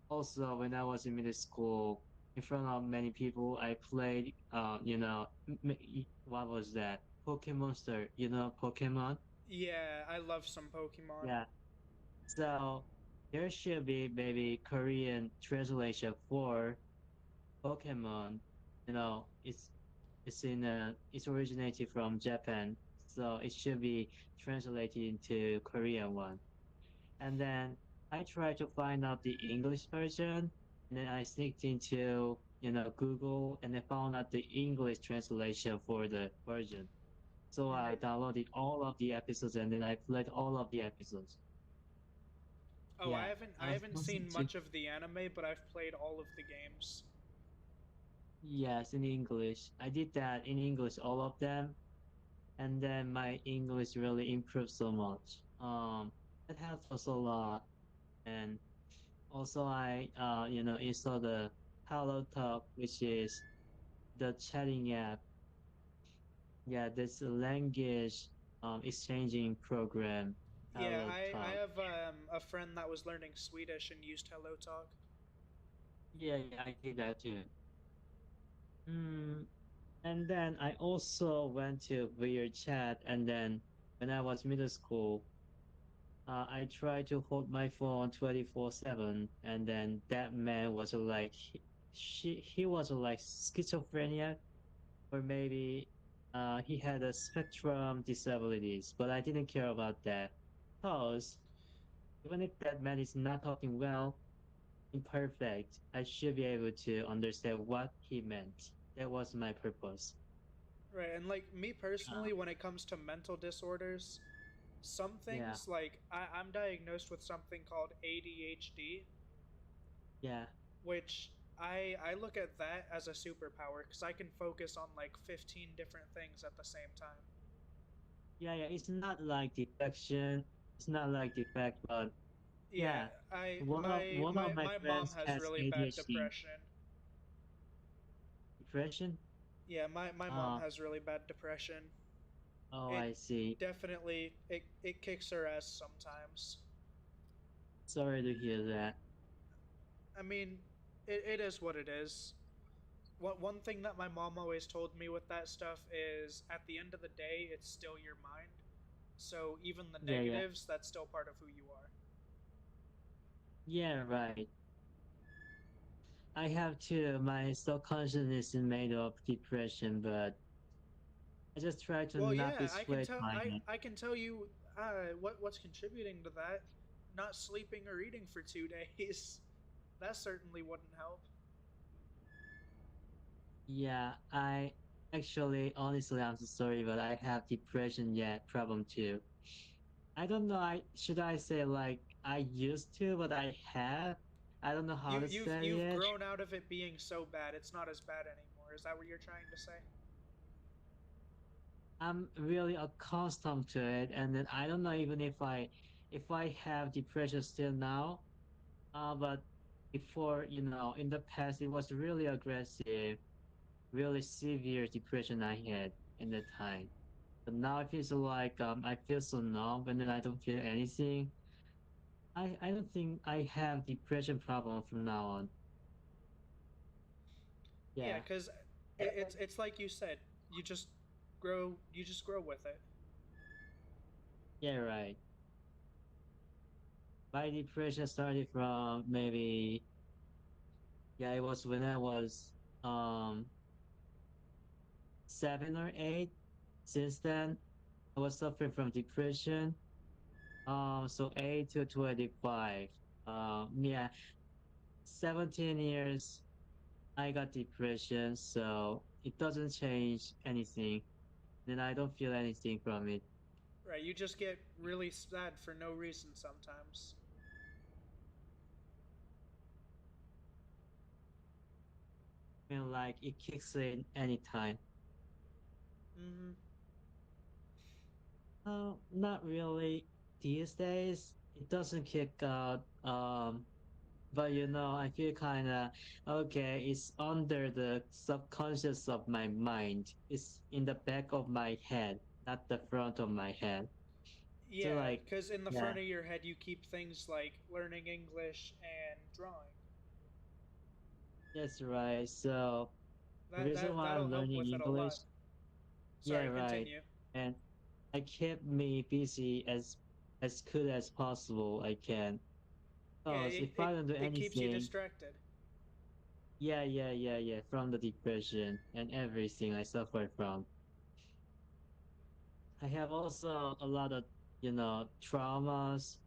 Also, when I was in middle school, in front of many people, I played, you know, what was that? Pokemon, you know, Pokemon? Yeah, I love some Pokemon. Yeah. So, there should be maybe Korean translation for Pokemon. You know, it's originated from Japan, so it should be translated into Korean one. And then I tried to find out the English version, and then I sneaked into Google, and I found out the English translation for the version. So I downloaded all of the episodes, and then I played all of the episodes. Oh, Yeah, I I've haven't listened seen to much of the anime, but I've played all of the games. yes in English. I did that in English, all of them, and then my English really improved so much. It helps us a lot, and also I installed the Hello Talk, which is the chatting app. Yeah, this language exchanging program. Yeah, Hello I Talk. have a friend that was learning Swedish and used Hello Talk. Yeah, I did that too. Hmm. And then I also went to Weird Chat, and then when I was middle school, I tried to hold my phone 24/7, and then that man was like, he was like schizophrenia, or maybe he had a spectrum disabilities, but I didn't care about that, because even if that man is not talking well, imperfect, I should be able to understand what he meant. That was my purpose. Right, and like me Uh, personally, when it comes to mental disorders, some yeah, things like I'm diagnosed with something called ADHD, yeah, which I look at that as a superpower because I can focus on like 15 different things at the same time. yeah. It's not like defection. It's not like defect, but Yeah, yeah, I one of my one of my my my mom friends has has really bad ADHD. depression. Depression? Yeah, my mom Uh, has really bad depression. oh, It I see. definitely it kicks her ass sometimes. Sorry to hear that. I mean, it is what it is. One thing that my mom always told me with that stuff is at the end of the day, it's still your mind. So even the Yeah, yeah, negatives, that's still part of who you are. yeah. Right. I have to. My subconsciousness is made of depression, but I just try to Well, not be yeah, I can swayed tell. by it. I can tell you what's contributing to that. Not sleeping or eating for 2 days. That certainly wouldn't help. Yeah, I actually, honestly, I'm so sorry, but I have depression yet problem too. I don't know. Should I say like I used to, but I have. I don't know how to say You've it. grown out of it being so bad. It's not as bad anymore. Is that what you're trying to say? I'm really accustomed to it, and then I don't know even if I have depression still now. But before, in the past, it was really aggressive, really severe depression I had in that time. But now it feels like I feel so numb, and then I don't feel anything. I don't think I have depression problem from now on. Yeah, Yeah, because it's like you said. You just You just grow with it. yeah, right. My depression started from maybe, yeah, it was when I was um 7 or 8. Since then, I was suffering from depression. So 8 to 25. Yeah, 17 years. I got depression, so it doesn't change anything. Then I don't feel anything from it. Right. You just get really sad for no reason sometimes. I mean, like it kicks in anytime. Hmm. Not really. These days, it doesn't kick out. But I feel kind of okay. It's under the subconscious of my mind. It's in the back of my head, not the front of my head. So Yeah, like, because in the yeah, front of your head you keep things like learning English and drawing. that's right. So the That reason that why that'll I'm help learning with it a English, lot. yeah, Sorry, right, continue. and I kept me busy as good as possible I can. Yeah, Because if I don't do it keeps you anything, distracted. yeah, from the depression and everything I suffer from. I have also a lot of, traumas.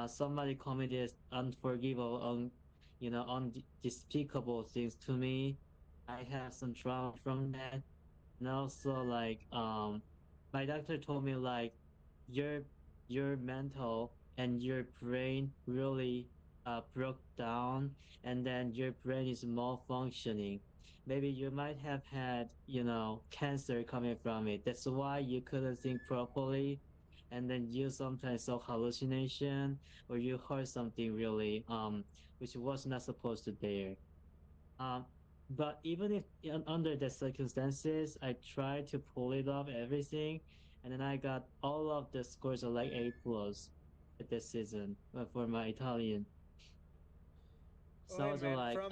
Somebody committed unforgivable, unspeakable things to me. I have some trauma from that. And also, like, my doctor told me, like, your your mental and your brain really broke down, and then your brain is malfunctioning. Maybe you might have had, cancer coming from it. That's why you couldn't think properly, and then you sometimes saw hallucination or you heard something really which was not supposed to there. Um, but even if under the circumstances, I tried to pull it off everything, and then I got all of the scores are like A plus at this season for my Italian. Well, So I hey was man, like,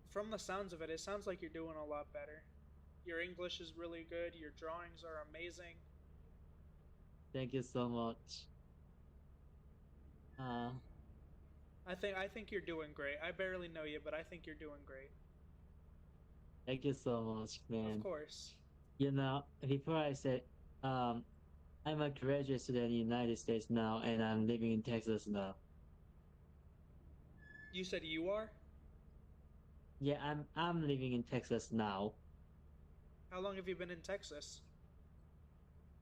from the sounds of it, it sounds like you're doing a lot better. Your English is really good. Your drawings are amazing. thank you so much. Uh, I think you're doing great. I barely know you, but I think you're doing great. thank you so much, Of man. course. Before I said, um, I'm a graduate student in the United States now, and I'm living in Texas now. You said you are? Yeah, I'm living in Texas now. How long have you been in Texas?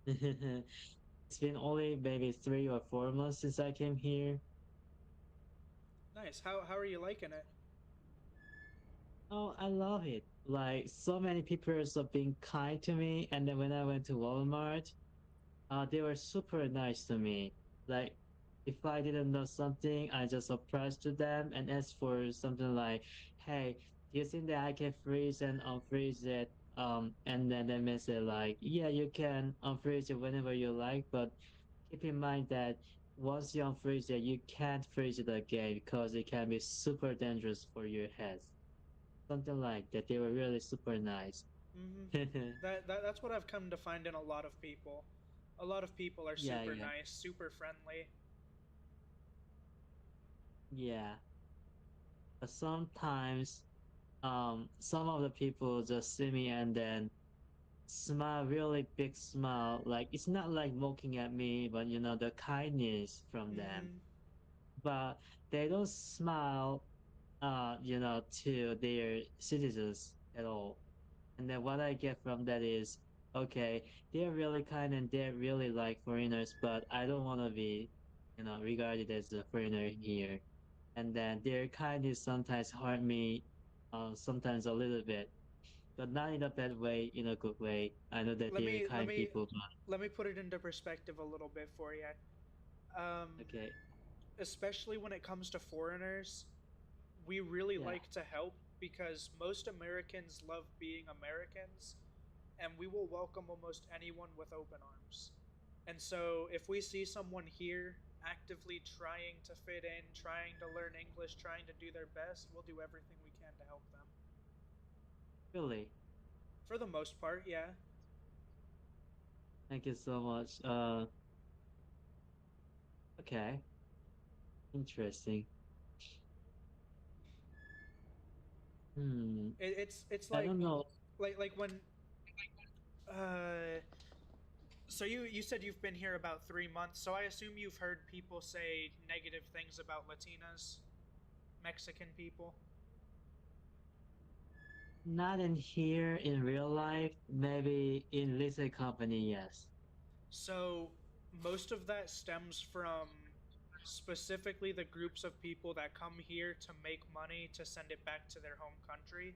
It's been only maybe 3 or 4 months since I came here. Nice. How are you liking it? Oh, I love it. Like so many people are being kind to me, and then when I went to Walmart, they were super nice to me. Like if I didn't know something, I just surprised to them and asked for something like, "Hey, do you think that I can freeze and unfreeze it?" And then they may say like, "Yeah, you can unfreeze it whenever you like, but keep in mind that once you unfreeze it, you can't freeze it again because it can be super dangerous for your health." Something like that. They were really super nice. Mm-hmm. That's what I've come to find in a lot of people. A lot of people are Yeah, super yeah, nice, super friendly. yeah. But sometimes, some of the people just see me and then smile, really big smile. Like it's not like mocking at me, but the kindness from them. Mm-hmm. But they don't smile, to their citizens at all. And then what I get from that is, okay, they're really kind and they're really like foreigners, but I don't want to be, regarded as a foreigner here. And then their kindness sometimes hurt me, sometimes a little bit, but not in a bad way, in a good way. I know that Let they're me let kind me people, but let me put it into perspective a little bit for you. Um, okay, Especially when it comes to foreigners, we really yeah, like to help because most Americans love being Americans, and we will welcome almost anyone with open arms. And so, if we see someone here actively trying to fit in, trying to learn English, trying to do their best, we'll do everything we can to help them. really. For the most part, yeah. Thank you so much. Okay, interesting. Hmm, It's I don't know. like when uh so you said you've been here about 3 months, so I assume you've heard people say negative things about Latinas, Mexican people. Not in here in real life, maybe in listed company, yes. So most of that stems from specifically the groups of people that come here to make money to send it back to their home country,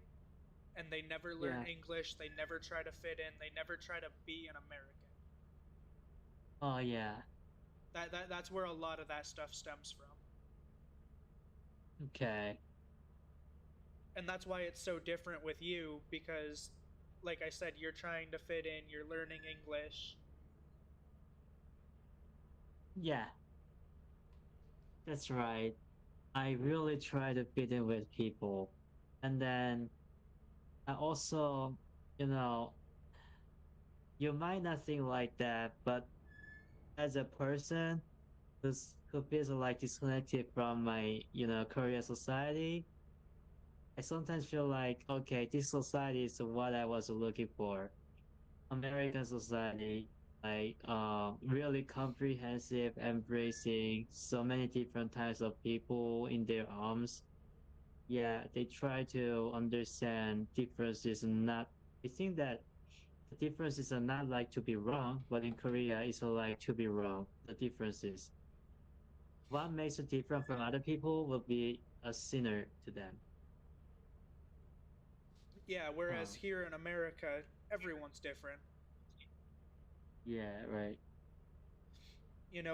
and they never learn Yeah. English, they never try to fit in, they never try to be an American. Oh yeah. That's where a lot of that stuff stems from. Okay. And that's why it's so different with you because like I said, you're trying to fit in, you're learning English. Yeah, that's right. I really try to fit in with people. And then I also, you know, you might not think like that, but as a person who feels like disconnected from my, Korean society. I sometimes feel like, okay, this society is what I was looking for. American society, like really comprehensive, embracing so many different types of people in their arms. Yeah, they try to understand differences and not. I think that the differences are not like to be wrong, but in Korea, it's like to be wrong. The differences. What makes it different from other people will be a sinner to them. Yeah, whereas Um, here in America, everyone's different. yeah, right.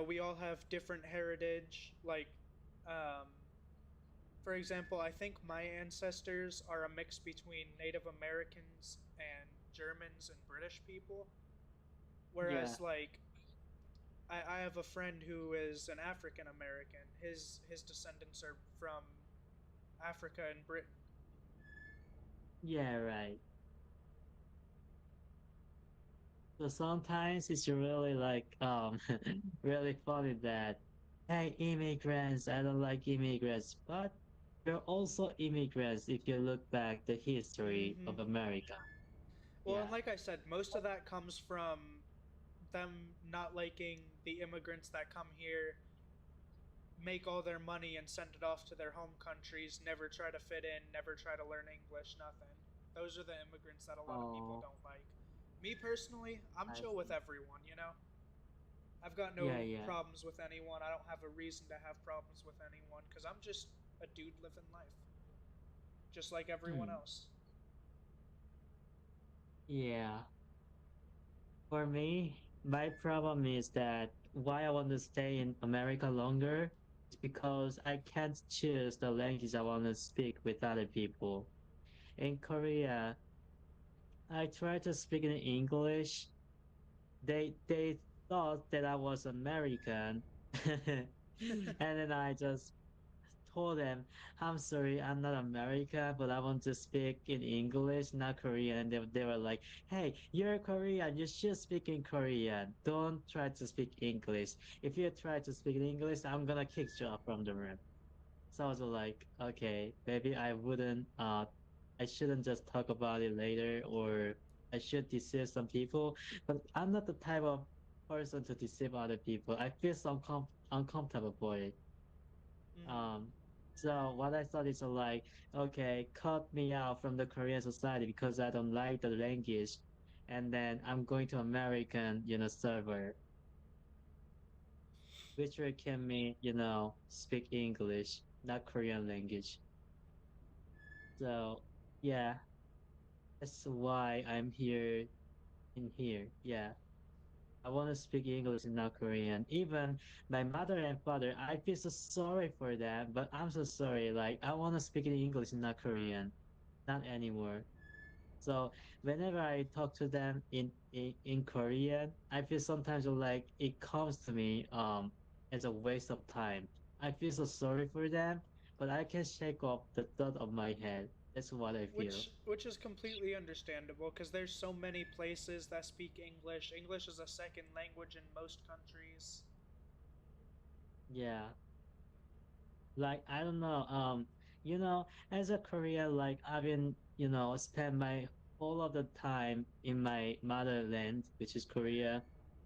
We all have different heritage. Like, um, for example, I think my ancestors are a mix between Native Americans and Germans and British people. Yeah, Whereas, like, I have a friend who is an African American. His descendants are from Africa and Britain. yeah, right. So sometimes it's really like really funny that hey immigrants, I don't like immigrants, but they're also immigrants if you look back the history Mm-hmm. of America. Well, and Yeah. like I said, most of that comes from them not liking the immigrants that come here, make all their money and send it off to their home countries, never try to fit in, never try to learn English, nothing. Those are the immigrants that a lot of people Oh, don't like. Me personally, I'm I chill with see. everyone. I've got Yeah, no yeah. problems with anyone. I don't have a reason to have problems with anyone because I'm just a dude living life, just like everyone Hmm. else. Yeah. For me, my problem is that why I want to stay in America longer is because I can't choose the language I want to speak with other people. In Korea, I try to speak in English. They thought that I was American, and then I just told them, "I'm sorry, I'm not American, but I want to speak in English, not Korean." They were like, "Hey, you're Korean. You should speak in Korean. Don't try to speak English. If you try to speak in English, I'm gonna kick you out from the room." So I was like, "Okay, maybe I wouldn't. I shouldn't just talk about it later, or I should deceive some people." But I'm not the type of person to deceive other people. I feel so uncomfortable for it. Mm. Um, so what I thought is like, okay, cut me out from the Korean society because I don't like the language, and then I'm going to American, server, which will can me, speak English, not Korean language. So yeah, that's why I'm here in here. Yeah. I want to speak English and not Korean. Even my mother and father, I feel so sorry for that, but I'm so sorry. Like, I want to speak in English and not Korean, not anymore. So whenever I talk to them in Korean, I feel sometimes like it comes to me as a waste of time. I feel so sorry for them, but I can shake off the thought of my head. That's what I feel. Which is completely understandable because there's so many places that speak English. English is a second language in most countries. Yeah. Like I don't know, as a Korean, like I've been, spend my all of the time in my motherland, which is Korea,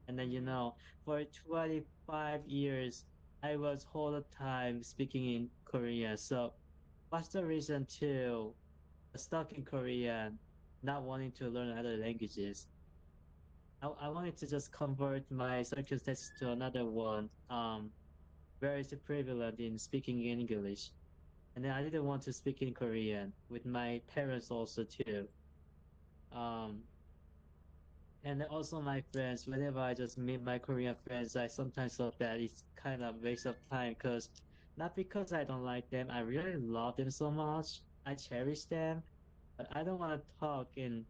and then Mm-hmm. for 25 years, I was all the time speaking in Korea. So, what's the reason to stuck in Korea, not wanting to learn other languages? I wanted to just convert my circumstances to another one, where it's prevalent in speaking English. And then I didn't want to speak in Korean with my parents also too. Um, and then also my friends, whenever I just meet my Korean friends, I sometimes thought that it's kind of waste of time because not because I don't like them, I really love them so much. I cherish them, but I don't want to talk in,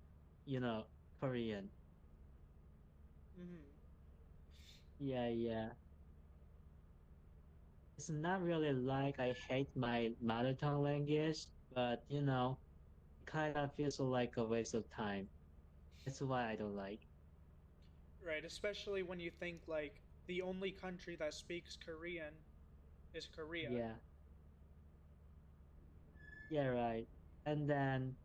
you know, Korean. Mm-hmm. Yeah, yeah. It's not really like I hate my mother tongue language, but it kind of feels like a waste of time. That's why I don't like. Right, especially when you think like the only country that speaks Korean is Korea. Yeah. Yeah, right. And then,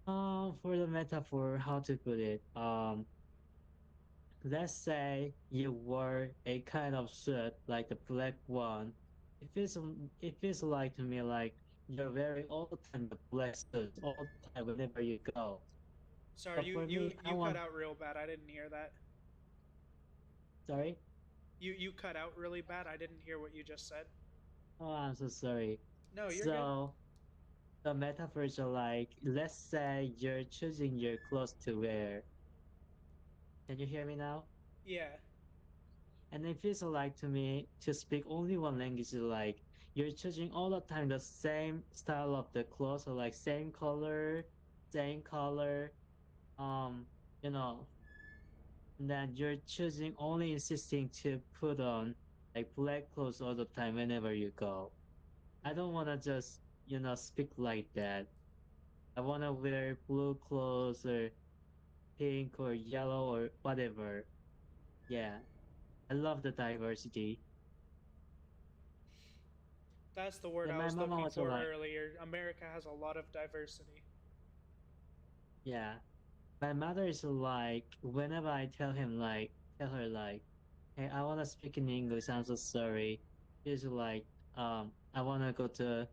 for the metaphor, how to put it? Let's say you wear a kind of shirt like the black one. It feels like to me like you're wearing all the time the black suit all the time whenever you go. Sorry, But you for you me, I you cut want. out real bad. I didn't hear that. Sorry. You cut out really bad. I didn't hear what you just said. Oh, I'm so sorry. No, you're good. So the metaphors are like, let's say you're choosing your clothes to wear. Can you hear me now? Yeah. And it feels like to me to speak only one language is like you're choosing all the time the same style of the clothes or like same color, um, you know, and then you're choosing only insisting to put on like black clothes all the time whenever you go. I don't wanna just, speak like that. I wanna wear blue clothes or pink or yellow or whatever. Yeah. I love the diversity. That's the word And I my was mama looking was for like, earlier. America has a lot of diversity. yeah. My mother is like, whenever I tell her like, hey, I wanna speak in English, I'm so sorry. She's like, I wanna go to,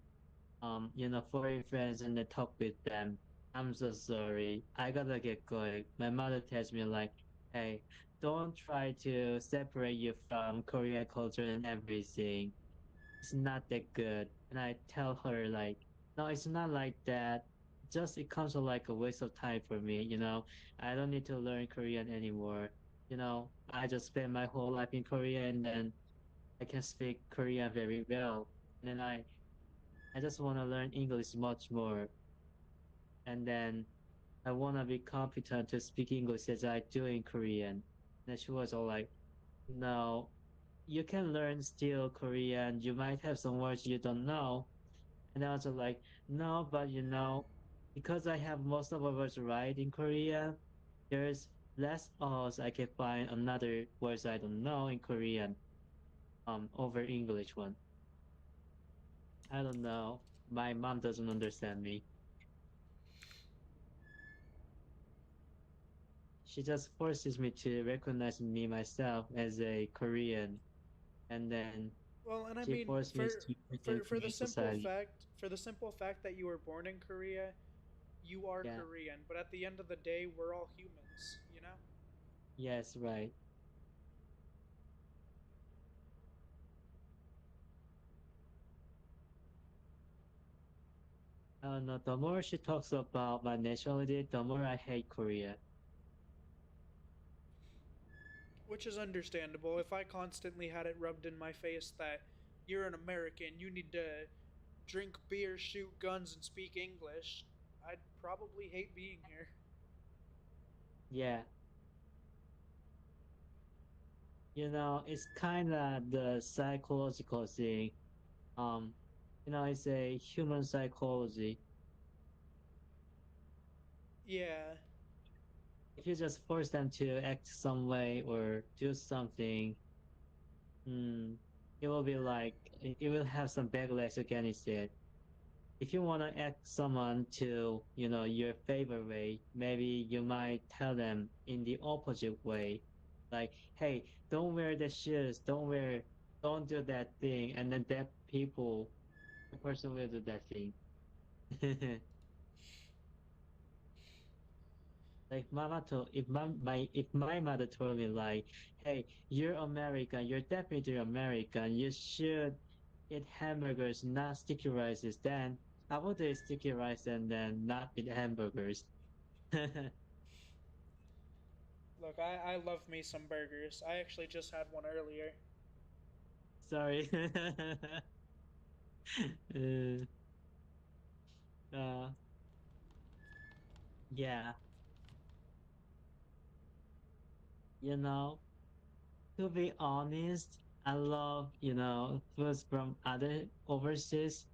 foreign friends and then talk with them. I'm so sorry. I gotta get going. My mother tells me like, hey, don't try to separate you from Korean culture and everything. It's not that good. And I tell her like, no, it's not like that. Just it comes to like a waste of time for me, I don't need to learn Korean anymore. I just spent my whole life in Korea and then I can speak Korean very well. And then I just want to learn English much more. And then I want to be competent to speak English as I do in Korean. And she was all like, no, you can learn still Korean. You might have some words you don't know. And I was like, no, but because I have most of the words right in Korean, there's less odds I can find another words I don't know in Korean, over English one. I don't know. My mom doesn't understand me. She just forces me to recognize me myself as a Korean, and then Well, and I she mean, forced me to fit in for the Korean simple society. fact that you were born in Korea, you are Yeah. Korean. But at the end of the day, we're all humans. You know. Yes, right. I don't know. The more she talks about my nationality, the more I hate Korea. Which is understandable. If I constantly had it rubbed in my face that you're an American, you need to drink beer, shoot guns, and speak English, I'd probably hate being here. Yeah. It's kind of the psychological thing. Um, it's a human psychology. Yeah. If you just force them to act some way or do something, hmm, it will be like it will have some backlash against it. If you want to act someone to, your favorite way, maybe you might tell them in the opposite way. Like, hey, don't wear the shoes, don't do that thing, and then the person will do that thing. Like mama told, if my mother told me like, hey, you're American, you're definitely American, you should eat hamburgers, not sticky rices, then I would eat sticky rice and then not eat hamburgers. Look, I love me some burgers. I actually just had one earlier. Sorry. uh, uh, yeah, you know, to be honest, I love, foods from other overseas,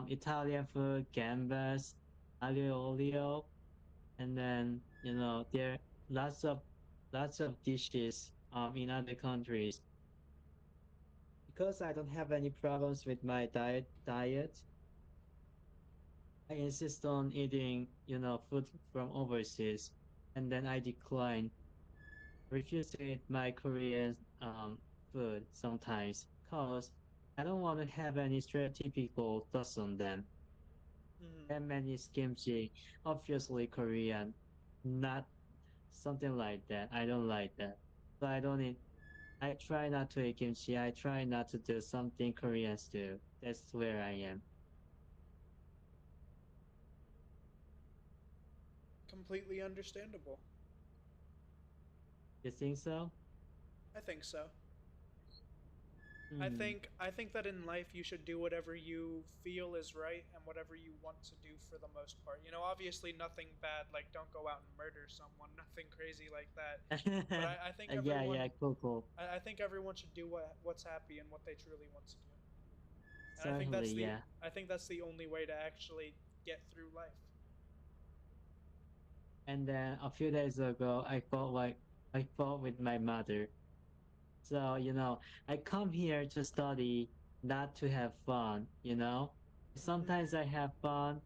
Italian food, gambas, aglio olio, and then there are lots of dishes in other countries because I don't have any problems with my diet, I insist on eating, food from overseas, and then I decline, refuse to eat my Korean food sometimes, cause I don't want to have any stereotypical thoughts on them. Mhm. And many kimchi, obviously Korean, not something like that. I don't like that. So I don't eat. I try not to eat kimchi. I try not to do something Koreans do. That's where I am. Completely understandable. You think so? I think so. Hmm. I think that in life you should do whatever you feel is right and whatever you want to do for the most part. You know, obviously nothing bad, like don't go out and murder someone, nothing crazy like that. But I think Yeah, everyone yeah, cool, cool. I think everyone should do what's happy and what they truly want to do. And Certainly, yeah. I think that's the only way to actually get through life. And then a few days ago, I fought with my mother. So, I come here to study, not to have fun, Mhm. Sometimes I have fun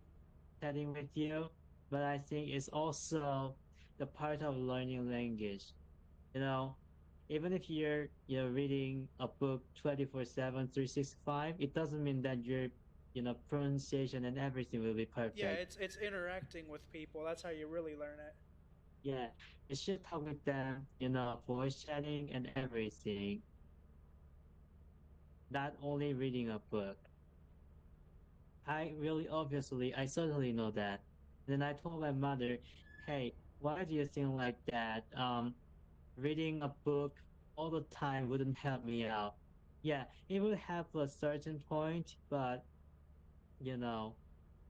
chatting with you, but I think it's also the part of learning language. You know, Even if you're reading a book 24/7, 365, it doesn't mean that your, pronunciation and everything will be Yeah, perfect. it's interacting with people. That's how you really learn it. Yeah, you should talk with them, voice chatting and everything, not only reading a book. I certainly know that. Then I told my mother, hey, why do you think like that? Reading a book all the time wouldn't help me out. Yeah, it would help a certain point, but you know,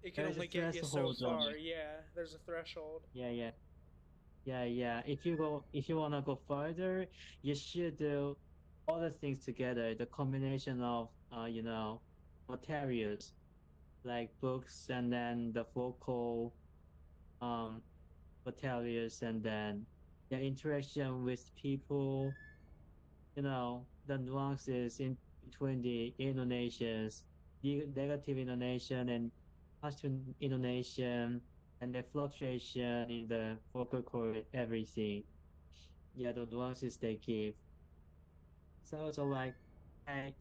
It can there's a only get you so threshold on far. it. Yeah, there's a threshold. Yeah, yeah, yeah, yeah. If you wanna go further, you should do all the things together. The combination of, materials like books and then the vocal um materials and then the interaction with people, the nuances in between the intonations, the negative intonation and positive intonation, and the fluctuation in the vocal cord, everything. Yeah, the nuances they give. So like,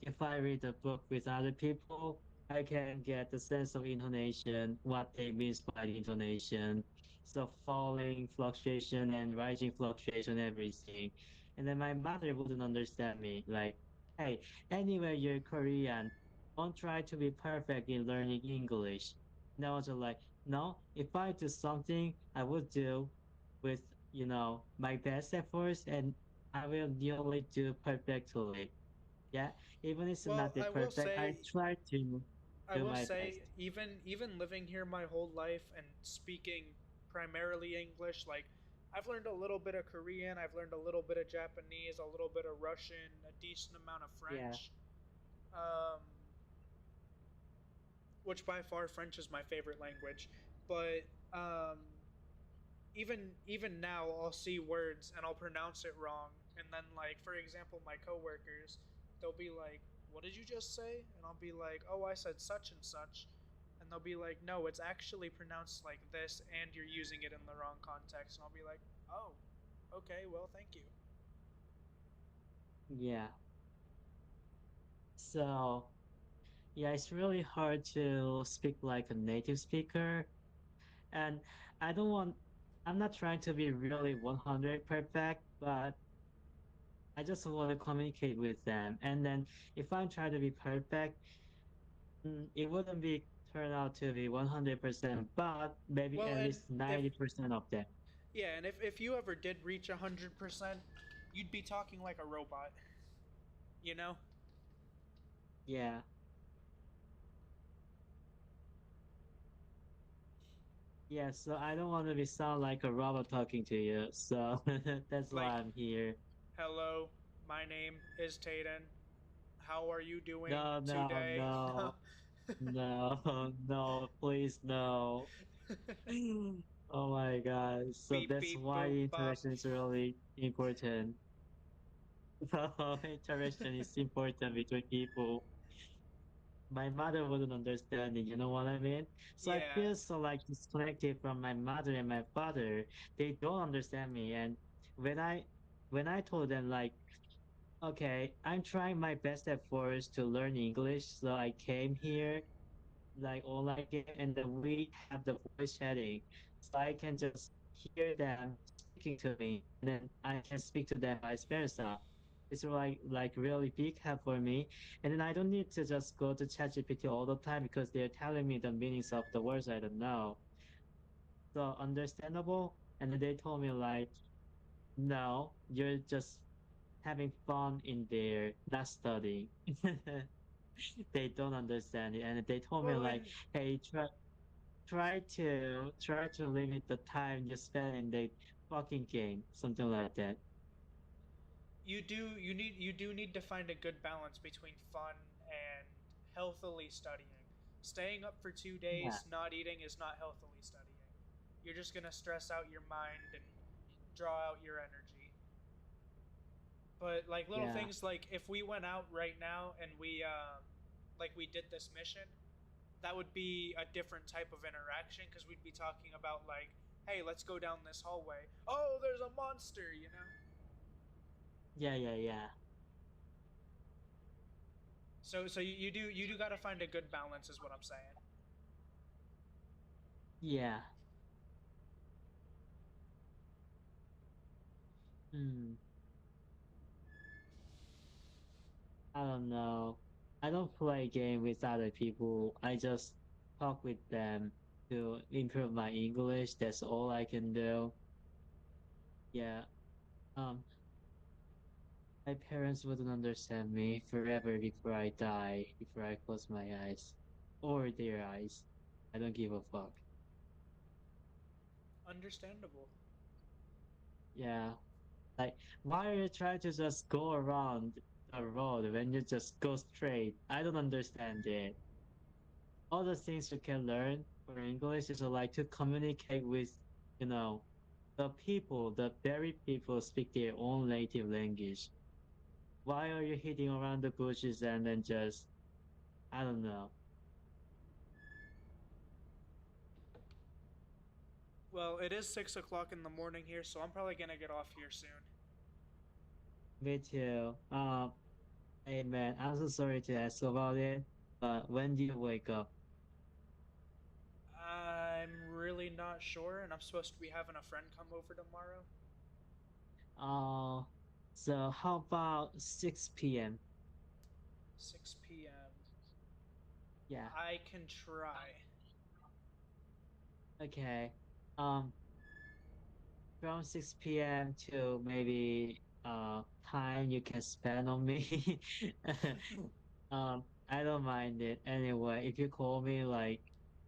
if I read a book with other people, I can get the sense of intonation, what they means by the intonation. So falling fluctuation and rising fluctuation, everything. And then my mother wouldn't understand me. Like, hey, anyway, you're Korean. Don't try to be perfect in learning English. And I was like, no, if I do something, I would do with, my best efforts and I will nearly do perfectly. Yeah, even if it's Well, not the perfect, I try to I do will my best. say, even living here my whole life and speaking primarily English, like I've learned a little bit of Korean, I've learned a little bit of Japanese, a little bit of Russian, a decent amount of Yeah, French. Um, which by far French is my favorite language. But even now, I'll see words and I'll pronounce it wrong, and then like for example, my coworkers, they'll be like, "What did you just say?" And I'll be like, "Oh, I said such and such," and they'll be like, "No, it's actually pronounced like this, and you're using it in the wrong context." And I'll be like, "Oh, okay, well, thank you." yeah. So, yeah, it's really hard to speak like a native speaker. And I don't want, I'm not trying to be really 100 perfect, but I just want to communicate with them. And then if I'm trying to be perfect, it wouldn't be turn out to be 100%, but maybe Well, at and least if 90% of them. yeah, and if you ever did reach 100%, you'd be talking like a robot, you know? Yeah. Yeah, so I don't want to be sound like a robot talking to you, so that's why Like, I'm here. hello, my name is Tayden. How are you doing No, no, today? no, no, no, please no. Oh my God. So Beep that's beep why boop the bop. interaction is really important. So interaction is important between people. My mother wouldn't understand it, you know what I mean? So I Yeah. feel so like disconnected from my mother and my father. They don't understand me, and when I when I told them like, okay, I'm trying my best at first to learn English, so I came here like online game, and then we have the voice chatting, so I can just hear them speaking to me, and then I can speak to them vice versa. It's like really big help for me, and then I don't need to just go to ChatGPT all the time because they're telling me the meanings of the words I don't know. So understandable, and then they told me like, no, you're just having fun in there, not studying. They don't understand it, and they told me Well, like, and hey, try to limit the time you spend in the fucking game, something like that. you do need to find a good balance between fun and healthily studying. Staying up for 2 days Yeah, not eating is not healthily studying. You're just gonna stress out your mind and draw out your energy. But like little yeah, things like if we went out right now and like we did this mission, that would be a different type of interaction because we'd be talking about like, hey, let's go down this hallway. Oh, there's a monster, you know. yeah. So you do gotta find a good balance, is what I'm saying. Yeah. Hmm. I don't know. I don't play game with other people. I just talk with them to improve my English. That's all I can do. Yeah. Um, my parents wouldn't understand me forever before I die, before I close my eyes. Or their eyes. I don't give a fuck. Understandable. Yeah. Like, why are you trying to just go around the road when you just go straight? I don't understand it. All the things you can learn for English is like to communicate with, you know, the people, the very people speak their own native language. Why are you hitting around the bushes and then just, I don't know. Well, it is 6 o'clock in the morning here, so I'm probably gonna get off here soon. Me too. Hey man, I'm so sorry to ask about it, but when do you wake up? I'm really not sure, and I'm supposed to be having a friend come over tomorrow. Uh, so how about 6 p.m.? 6 p.m. Yeah, I can try. okay. Um, from 6 p.m. to maybe time you can spend on me. I don't mind it anyway. If you call me like,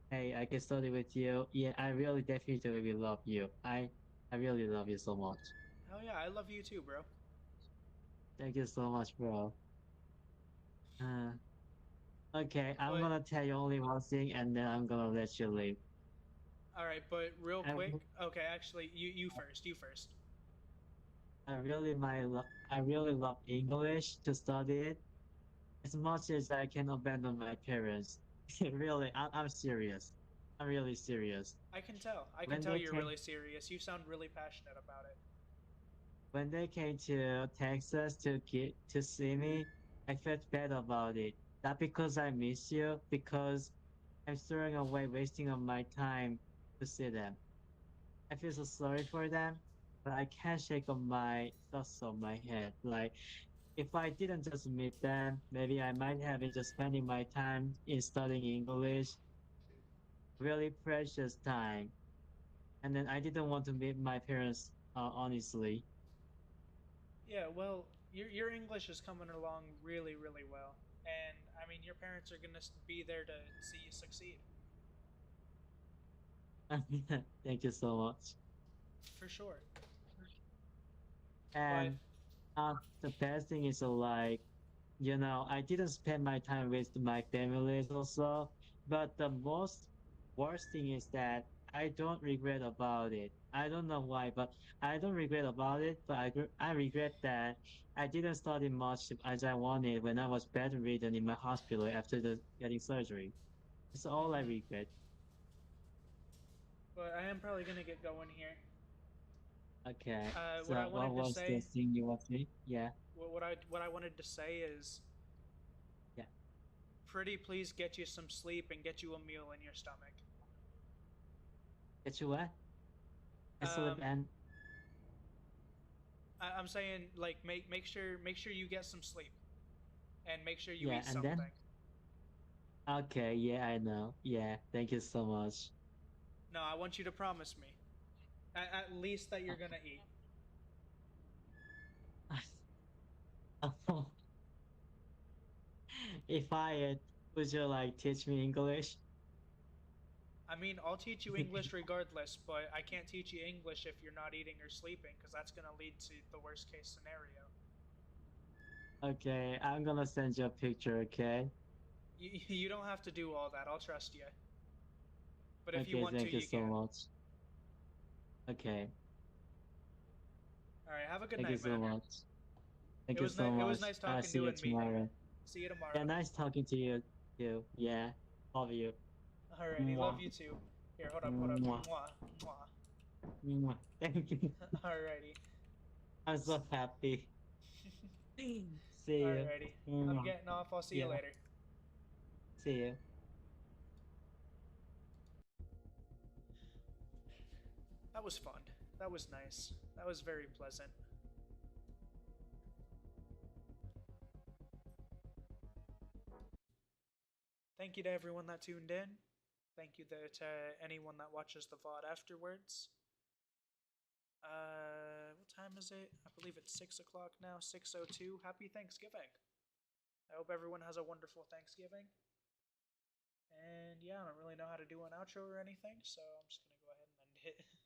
hey, I can study with you. Yeah, I really definitely love you. I really love you so much. Hell yeah, I love you too, bro. Thank you so much, bro. Uh, okay, I'm But gonna tell you only one thing and then I'm gonna let you leave. all right, but real I, quick. Okay, actually, you first. You first. I really love English to study it as much as I can abandon my parents. Really, I'm serious. I'm really serious. I can tell. I can When tell they you're came, really serious. You sound really passionate about it. when they came to Texas to see me, I felt bad about it. Not because I miss you, because I'm throwing away wasting of my time to see them. I feel so sorry for them, but I can't shake off my thoughts on my head. Like, if I didn't just meet them, maybe I might have been just spending my time in studying English, really precious time. And then I didn't want to meet my parents, honestly. Yeah, well, your English is coming along really, really well, and I mean, your parents are gonna be there to see you succeed Thank you so much. for sure. But And the best thing is like, I didn't spend my time with my families also, but the most worst thing is that I don't regret about it. I don't know why, but I don't regret about it. But I regret that I didn't study much as I wanted when I was bedridden in my hospital after getting surgery. That's all I regret. But I am probably gonna get going here. Okay. So What I what wanted to was say, the thing you want to? Yeah. what I wanted to say is, Yeah. pretty please get you some sleep and get you a meal in your stomach. Get you what? Sleep Um, and I'm saying like make sure you get some sleep, and make sure you yeah, eat and something. then okay, yeah, I know. Yeah, thank you so much. No, I want you to promise me, at least that you're gonna eat. If I would you like teach me English? I mean, I'll teach you English regardless, but I can't teach you English if you're not eating or sleeping, because that's gonna lead to the worst case scenario. Okay, I'm gonna send you a picture, okay? You don't have to do all that. I'll trust you. But if you Okay, want to, thank you you so can. much. Okay, All right. Have a good thank you night, so man. much. Thank It you was so nice. It was much. nice I'll talking see to you and meeting you. tomorrow. See you tomorrow. Yeah, nice talking to you too. Yeah, love you. Alrighty. Love Mwah. you too. Here, hold up. Hold up. Mwah. Mwah. Mwah. Mwah. Thank you. Alrighty. I'm so happy. See you. Alrighty. I'm Mwah. getting off. I'll see you Yeah. later. See you. That was fun. That was nice. That was very pleasant. Thank you to everyone that tuned in. Thank you to anyone that watches the VOD afterwards. What time is it? I believe it's 6 o'clock now, 6:02. Happy Thanksgiving. I hope everyone has a wonderful Thanksgiving. And yeah, I don't really know how to do an outro or anything, so I'm just gonna go ahead and end it.